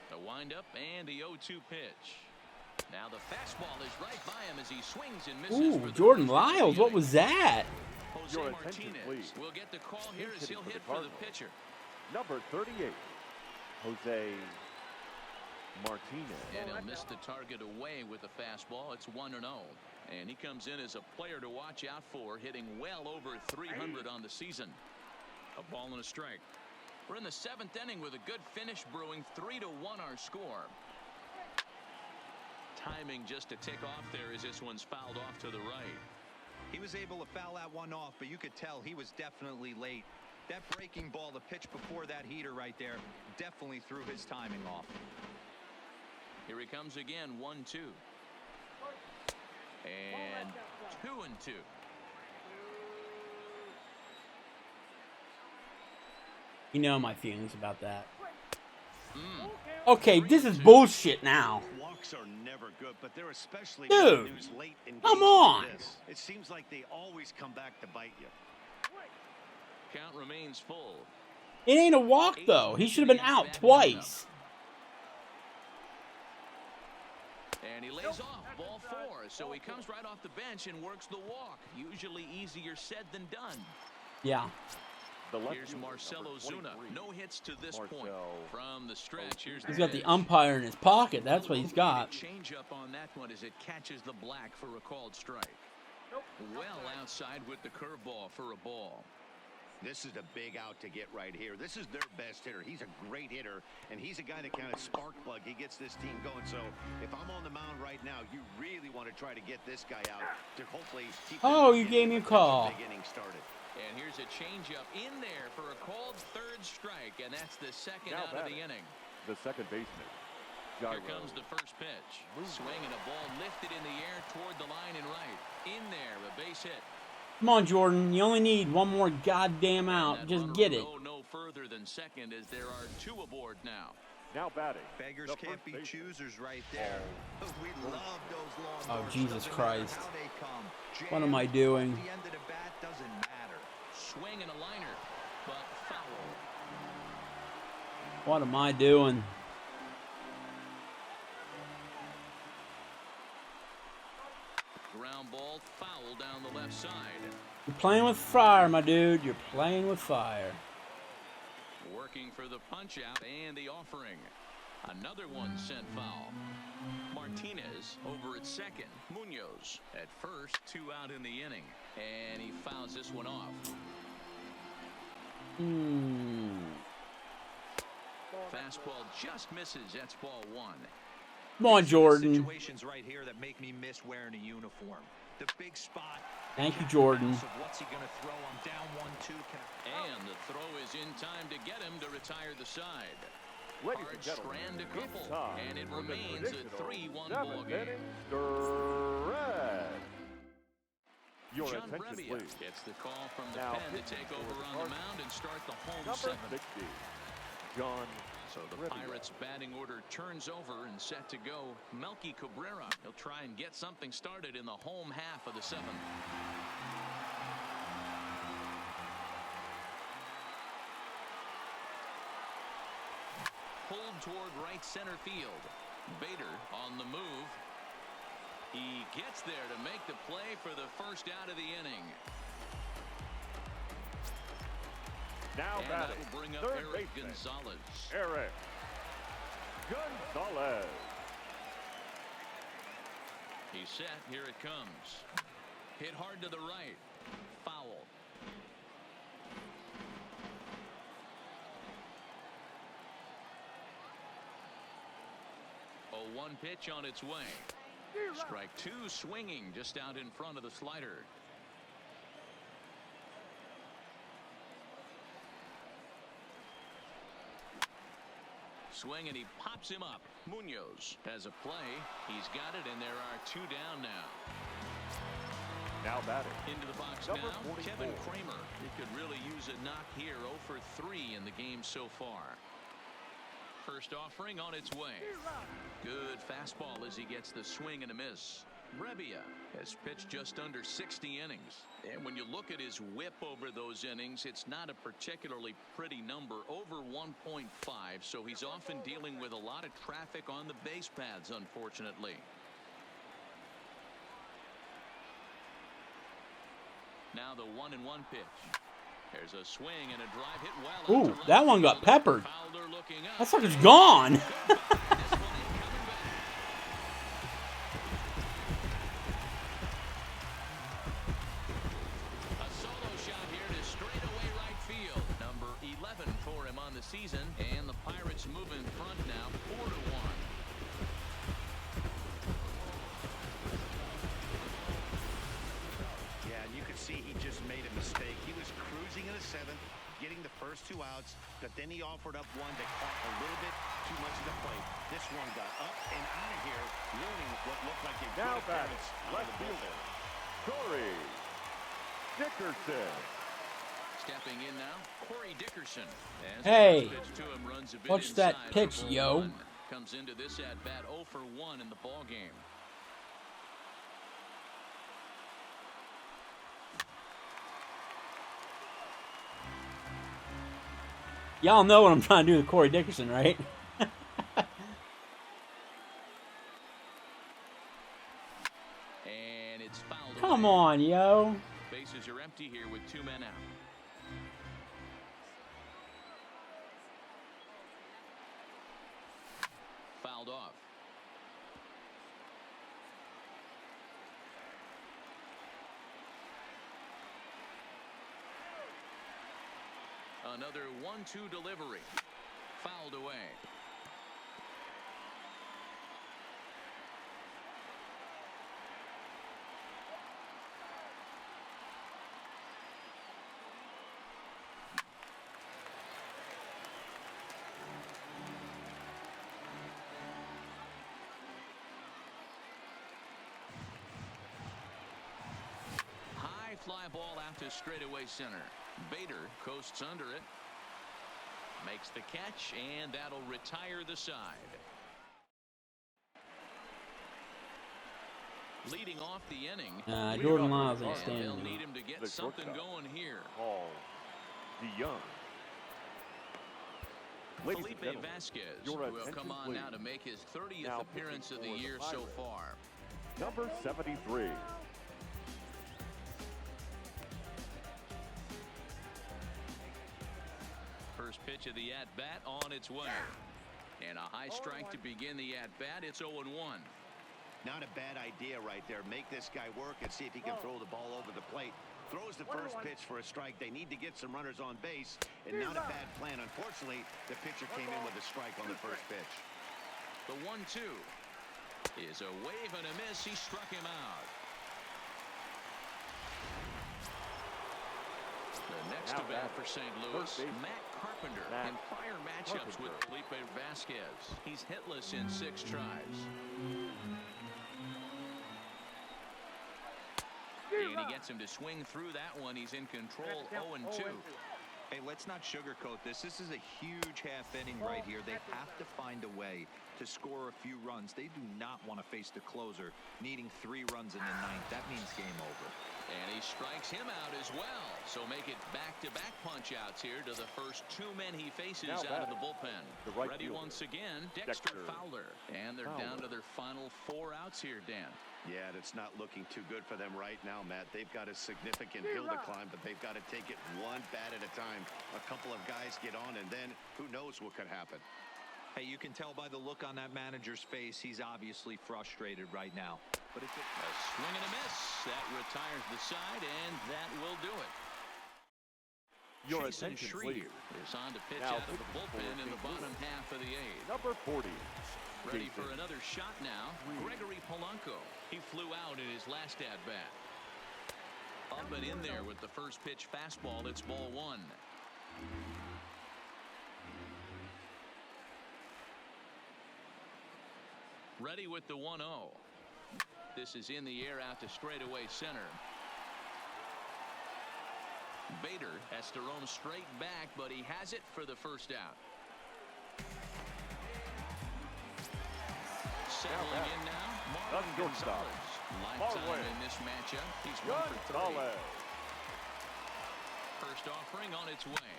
The windup and the 0-2 pitch. Now the fastball is right by him as he swings and misses. Ooh, for the Jordan first out of the Lyles. What inning. was that? Jose Your attention, Martinez please. will get the call here He's as he'll hitting hit for for the the pitcher. Number 38. Jose Martinez. And he'll miss the target away with the fastball. It's 1-0. And he comes in as a player to watch out for, hitting well over 300 on the season. A ball and a strike. We're in the 7th inning with a good finish brewing. 3-1 our score. Timing just to tick off there as this one's fouled off to the right. He was able to foul that one off, but you could tell he was definitely late. That breaking ball, the pitch before that heater right there, definitely threw his timing off. Here he comes again, 1-2. And 2-2. You know my feelings about that. Okay, this is bullshit now. Walks are never good, but they're especially Dude, good news late in come games on. like this. It seems like they always come back to bite you. Count remains full. It ain't a walk, though. He should have been out twice. And he lays off, ball 4. So he comes right off the bench and works the walk. Usually easier said than done. Yeah. Here's Marcelo Zuna. No hits to this point. From the stretch, here's He's got the umpire in his pocket. That's what he's got. Change up on that one as it catches the black for a called strike. Well outside with the curveball for a ball. This is a big out to get right here. This is their best hitter. He's a great hitter, and he's a guy that kind of spark plug. He gets this team going. So if I'm on the mound right now, you really want to try to get this guy out to hopefully keep. Oh, you gave me a call. Big inning started. And here's a changeup in there for a called 3rd strike, and that's the second out of the inning. The second baseman. Here comes the first pitch. Swinging a ball lifted in the air toward the line and right. In there, a base hit. Come on, Jordan. You only need one more goddamn out. Just get it. No further than second as there are 2 aboard now. Now batting. Beggars the can't first be baseman. choosers right there. We love those long Oh, balls. Jesus Doesn't Christ. matter how they come. What am I doing? The end of the bat doesn't matter. swing and a liner, but foul. What am I doing? Ground ball foul down the left side. You're playing with fire, my dude. You're playing with fire. Working for the punch out and the offering. Another one sent foul. Martinez over at second. Munoz at first, 2 out in the inning. And he fouls this one off. Fastball just misses. That's ball 1. Come on, Jordan. Situations right here that make me miss wearing a uniform. The big spot. Thank you, Jordan. What's he going to throw? I'm down 1-2. And the throw is in time to get him to retire the side. Ladies Hard and gentlemen, strand a it's couple, time and it for the remains a traditional 3-1 ball game. 7th inning stretch. Your John attention, Brebbia please. gets the call from the Now pen to pitching take for over the on the Cardinals, mound and start the home number 7. 60, John So the Brebbia. Pirates batting order turns over and set to go. Melky Cabrera. He'll try and get something started in the home half of the 7th. Pulled toward right center field. Bader on the move. He gets there to make the play for the first out of the inning. Now And batting, that'll bring up third Eric baseman, Gonzalez. Eric Gonzalez. He's set. Here it comes. Hit hard to the right. Foul. A 1 pitch on its way. Strike 2 swinging just out in front of the slider. Swing and he pops him up. Munoz has a play. He's got it, and there are 2 down now. Now batting, Into the box number now, 44. Kevin Kramer. He could really use a knock here. 0 for 3 in the game so far. First offering on its way. Good fastball as he gets the swing and a miss. Brebbia has pitched just under 60 innings. And when you look at his whip over those innings, it's not a particularly pretty number, over 1.5. So he's often dealing with a lot of traffic on the base paths, unfortunately. Now the 1-1 pitch. There's a swing and a drive hit well. Ooh, that one got peppered. Fowler looking up. That sucker's gone. This one ain't coming back. A solo shot here to straightaway right field. Number 11 for him on the season, and the Pirates move in front now, 4-1. Yeah, and you could see he just made a mistake. He was cruising in the 7th, getting the first 2 outs, but then he offered up one that caught a little bit too much of the plate. This one got up and out of here, ruining what looked like a Now good batting, appearance out of left the fielder, bullpen. Corey Dickerson. Stepping in now, Corey Dickerson. As Hey, the pitch to him runs a bit watch that inside pitch, for ball yo. 1. Comes into this at bat 0 for 1 in the ball game. Y'all know what I'm trying to do with Corey Dickerson, right? And it's fouled Come away. on, yo. Bases are empty here with 2 men out. Fouled off. Another 1-2 delivery. Fouled away. High fly ball out to straightaway center. Bader coasts under it. Makes the catch, and that'll retire the side. Leading off the inning. Jordan Lyles ain't And standing they'll there. need him to get The something shortstop. going here. Paul DeYoung. Ladies and Felipe gentlemen, Vasquez your will attention, come on please. now to make his 30th Now appearance of pitching the for year the so Pirates. far. Number 73. First pitch of the at-bat on its way. And a high strike to begin the at-bat. It's 0-1. Not a bad idea right there. Make this guy work and see if he can throw the ball over the plate. Throws the first pitch for a strike. They need to get some runners on base, and not a bad plan. Unfortunately, the pitcher came in with a strike on the first pitch. The 1-2 is a wave and a miss. He struck him out. The next Now to bat batting, for St. first Louis, baseman, Matt Carpenter. Matt In prior matchups with Carpenter. Felipe Vasquez, he's hitless in 6 tries. And he gets him to swing through that one. He's in control, 0-2. Hey, let's not sugarcoat this. This is a huge half inning right here. They have to find a way to score a few runs. They do not want to face the closer needing 3 runs in the 9th. That means game over. And he strikes him out as well. So make it back-to-back punch-outs here to the first 2 men he faces Now out of the batting, bullpen. the right Ready fielder, once again, Dexter Dexter Fowler. And they're down to their final 4 outs here, Dan. Yeah, it's not looking too good for them right now, Matt. They've got a significant hill to climb, but they've got to take it one bat at a time. A couple of guys get on, and then who knows what could happen. Hey, you can tell by the look on that manager's face, he's obviously frustrated right now. But if it... A swing and a miss. That retires the side, and that will do it. Your Jason attention, Schreier please. is on to pitch Now out of the pitching for bullpen in the St. bottom Louis. half of the 8th. Number 40. Ready Jason for another shot now. Schreier. Gregory Polanco. He flew out in his last at-bat. Up and in there with the first pitch fastball. It's ball 1. Ready with the 1-0. This is in the air out to straightaway center. Bader has to roam straight back, but he has it for the first out. Settling in now, Marwin shortstop, Gonzalez. Lifetime Marwin in this matchup. He's 1 for 3. Gonzalez. First offering on its way.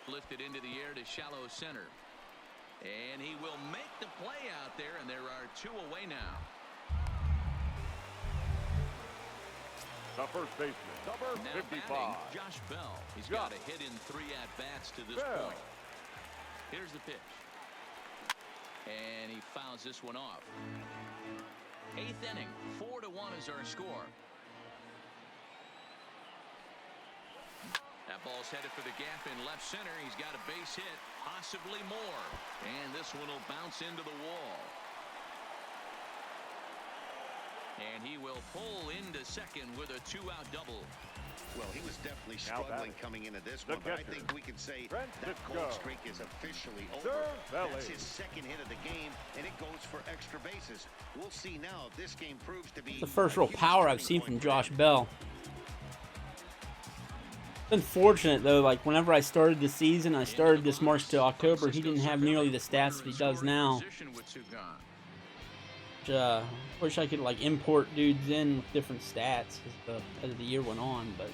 Lifted into the air to shallow center. And he will make the play out there, and there are 2 away now. The first baseman, number Now 55. batting, Josh Bell. He's got a hit in 3 at-bats to this Bell. point. Here's the pitch. And he fouls this one off. 8th inning, 4-1 is our score. That ball's headed for the gap in left center. He's got a base hit, possibly more. And this one will bounce into the wall. And he will pull into second with a 2-out double. Well, he was definitely Now struggling batting, coming into this the one, but I catcher, think we could say Francisco that cold streak is officially over. Cervelli. That's his 2nd hit of the game, and it goes for extra bases. We'll see now if this game proves to be The first a real huge power I've turning seen point from for Josh him. Bell. It's unfortunate though, like whenever I started the season, I started this March to October, he didn't have nearly the stats that he does now. Wish I could like import dudes in with different stats as the year went on, but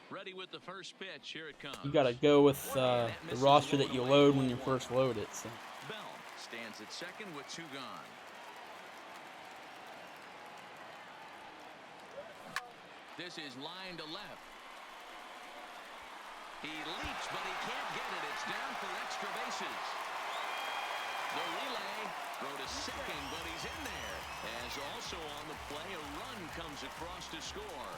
Ready with the first pitch. Here it comes. you gotta go with the roster that you load when you first load it. So. Bell stands at second with 2 gone. This is line to left. He leaps, but he can't get it. It's down for extra bases. The relay, throw to second, but he's in there. As also on the play, a run comes across to score.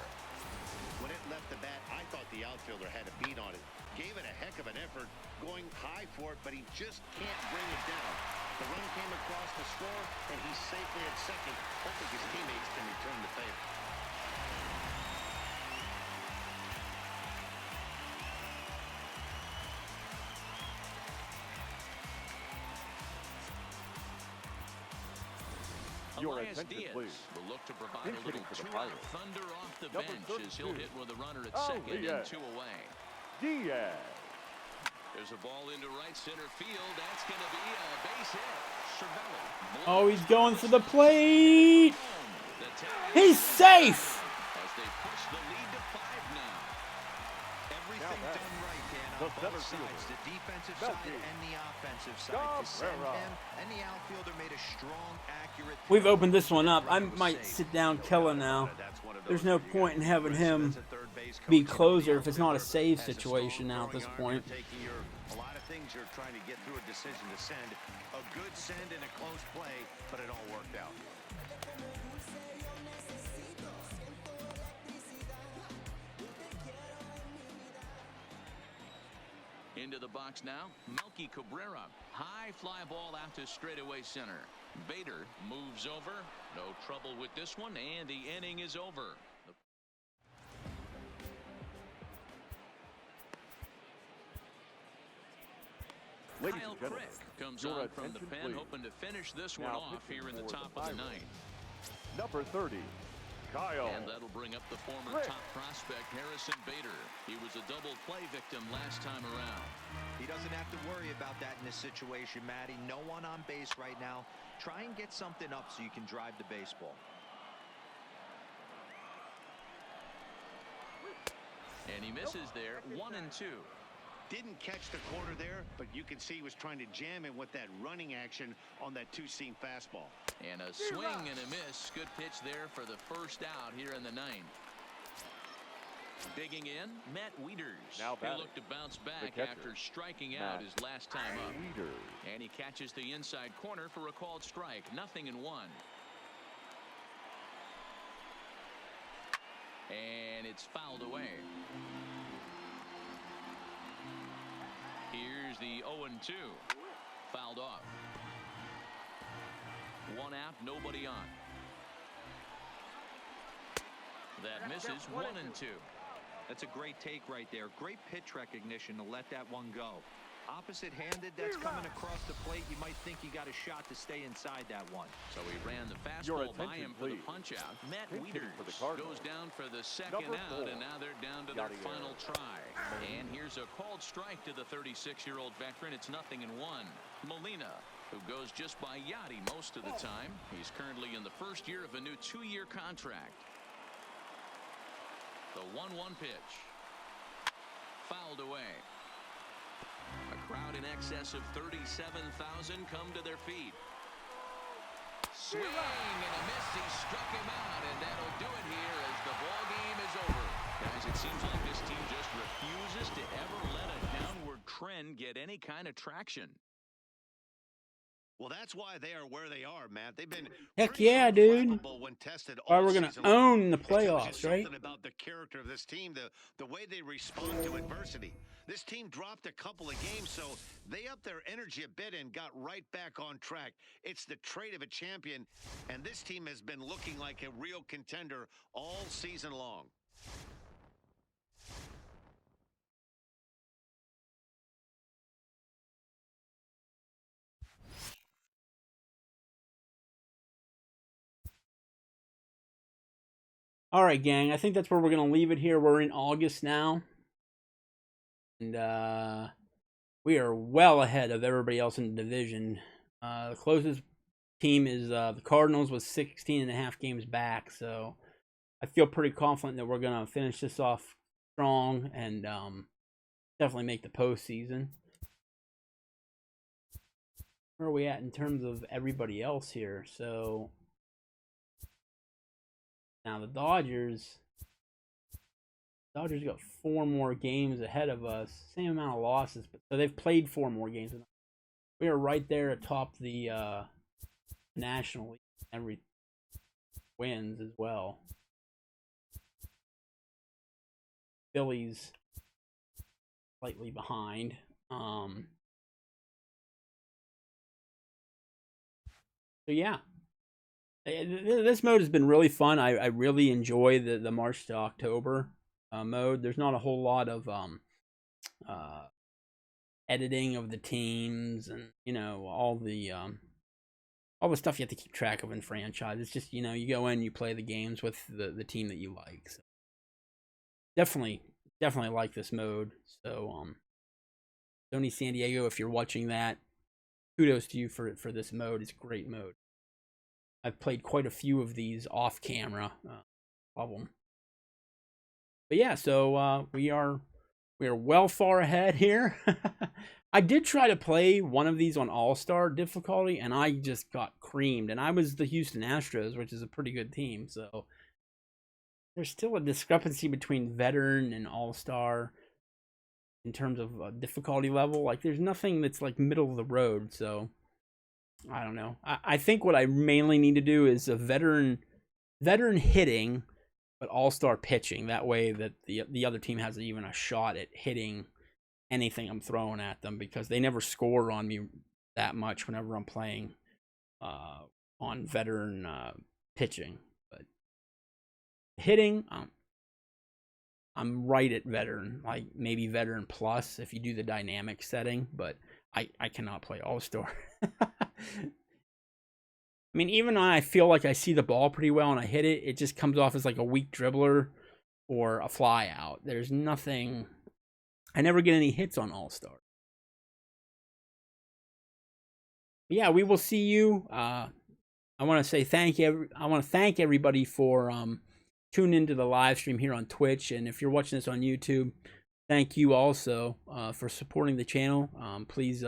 When it left the bat, I thought the outfielder had a beat on it. Gave it a heck of an effort, going high for it, but he just can't bring it down. The run came across the score, and he's safely at second, hoping his teammates can return the favor. Your Elias attention, Diaz please. will look to provide Pinch a little hitting for the 2-out Pirates. thunder off the Number bench as he'll 32. hit with a runner at Oh, second and Diaz. 2 away. Diaz. There's a ball into right center field. That's going to be a base hit. Cervelli. Oh, he's going for the plate. He's safe. As they push the lead to 5 now. Everything done right, Dan, on both sides, the defensive side and the offensive side. To send him and the outfielder made a strong, accurate. We've opened this one up. I might sit down Kella now. There's no point in having him be closer if it's not a save situation now at this point. A lot of things you're trying to get through a decision to send. A good send in a close play, but it all worked out. Into the box now, Melky Cabrera. High fly ball out to straightaway center. Bader moves over. No trouble with this one, and the inning is over. Ladies Kyle and gentlemen, Crick comes your on from the attention, pen, please. hoping to finish this one Now off pitching here in the for top the of the Pirates. ninth. Number 30, Kyle. And that'll bring up the former Crick. top prospect, Harrison Bader. He was a double play victim last time around. He doesn't have to worry about that in this situation, Matty. No one on base right now. Try and get something up so you can drive the baseball. And he misses there, 1-2. Didn't catch the corner there, but you can see he was trying to jam him with that running action on that two-seam fastball. And a swing and a miss. Good pitch there for the first out here in the ninth. Digging in, Matt Wieters. Now He'll batting, look to bounce back catcher, after striking out Matt his last time up. Wieters. And he catches the inside corner for a called strike. 0-1. And it's fouled away. Here's the 0-2. Fouled off. One out, nobody on. That misses, 1-2. That's a great take right there. Great pitch recognition to let that one go. Opposite-handed, that's coming across the plate. You might think you got a shot to stay inside that one. So he ran the Your fastball by attention, him for the please. punch-out. Matt Pinch hitting Wieters for the Cardinals. goes down for the second Number out, 4, and now they're down to their Yadier. final try. And here's a called strike to the 36-year-old veteran. It's 0-1. Molina, who goes just by Yachty most of the time. He's currently in the first year of a new 2-year contract. The 1-1 pitch. Fouled away. A crowd in excess of 37,000 come to their feet. Swing and a miss. He struck him out, and that'll do it here as the ball game is over. Guys, it seems like this team just refuses to ever let a downward trend get any kind of traction. Well, that's why they are where they are, Matt. They've been Heck pretty yeah, dude. unflappable when tested Why all we're gonna season long. own the It tells you playoffs, right? something about the character of this team, the way they respond to adversity. This team dropped a couple of games, so they upped their energy a bit and got right back on track. It's the trait of a champion, and this team has been looking like a real contender all season long. All right, gang. I think that's where we're going to leave it here. We're in August now. And we are well ahead of everybody else in the division. The closest team is the Cardinals with 16.5 games back. So I feel pretty confident that we're going to finish this off strong and definitely make the postseason. Where are we at in terms of everybody else here? So now the Dodgers got 4 more games ahead of us. Same amount of losses, but so they've played 4 more games. We are right there atop the National League. Every wins as well. Phillies slightly behind. So yeah. This mode has been really fun. I really enjoy the March to October mode. There's not a whole lot of editing of the teams and all the stuff you have to keep track of in franchise. It's just you go in, you play the games with the team that you like. So definitely like this mode. So Sony San Diego, if you're watching that, kudos to you for this mode. It's a great mode. I've played quite a few of these off camera of them. But yeah, so we are well far ahead here. I did try to play one of these on All-Star difficulty, and I just got creamed. And I was the Houston Astros, which is a pretty good team. So there's still a discrepancy between veteran and All-Star in terms of difficulty level. Like, there's nothing that's like middle of the road. So I don't know. I think what I mainly need to do is a veteran hitting, but all-star pitching. That way that the other team has even a shot at hitting anything I'm throwing at them, because they never score on me that much whenever I'm playing on veteran pitching. But hitting, I'm right at veteran, like maybe veteran plus if you do the dynamic setting, but I cannot play all-star. I mean, even when I feel like I see the ball pretty well and I hit it, it just comes off as like a weak dribbler or a fly out. There's nothing. I never get any hits on All-Star. Yeah, we will see you. I want to say thank you. I want to thank everybody for tuning into the live stream here on Twitch, and if you're watching this on YouTube, thank you also for supporting the channel. Please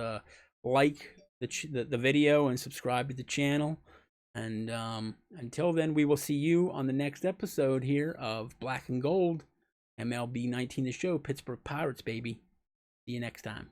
like the video and subscribe to the channel. And until then, we will see you on the next episode here of Black and Gold, MLB 19 The Show, Pittsburgh Pirates, baby. See you next time.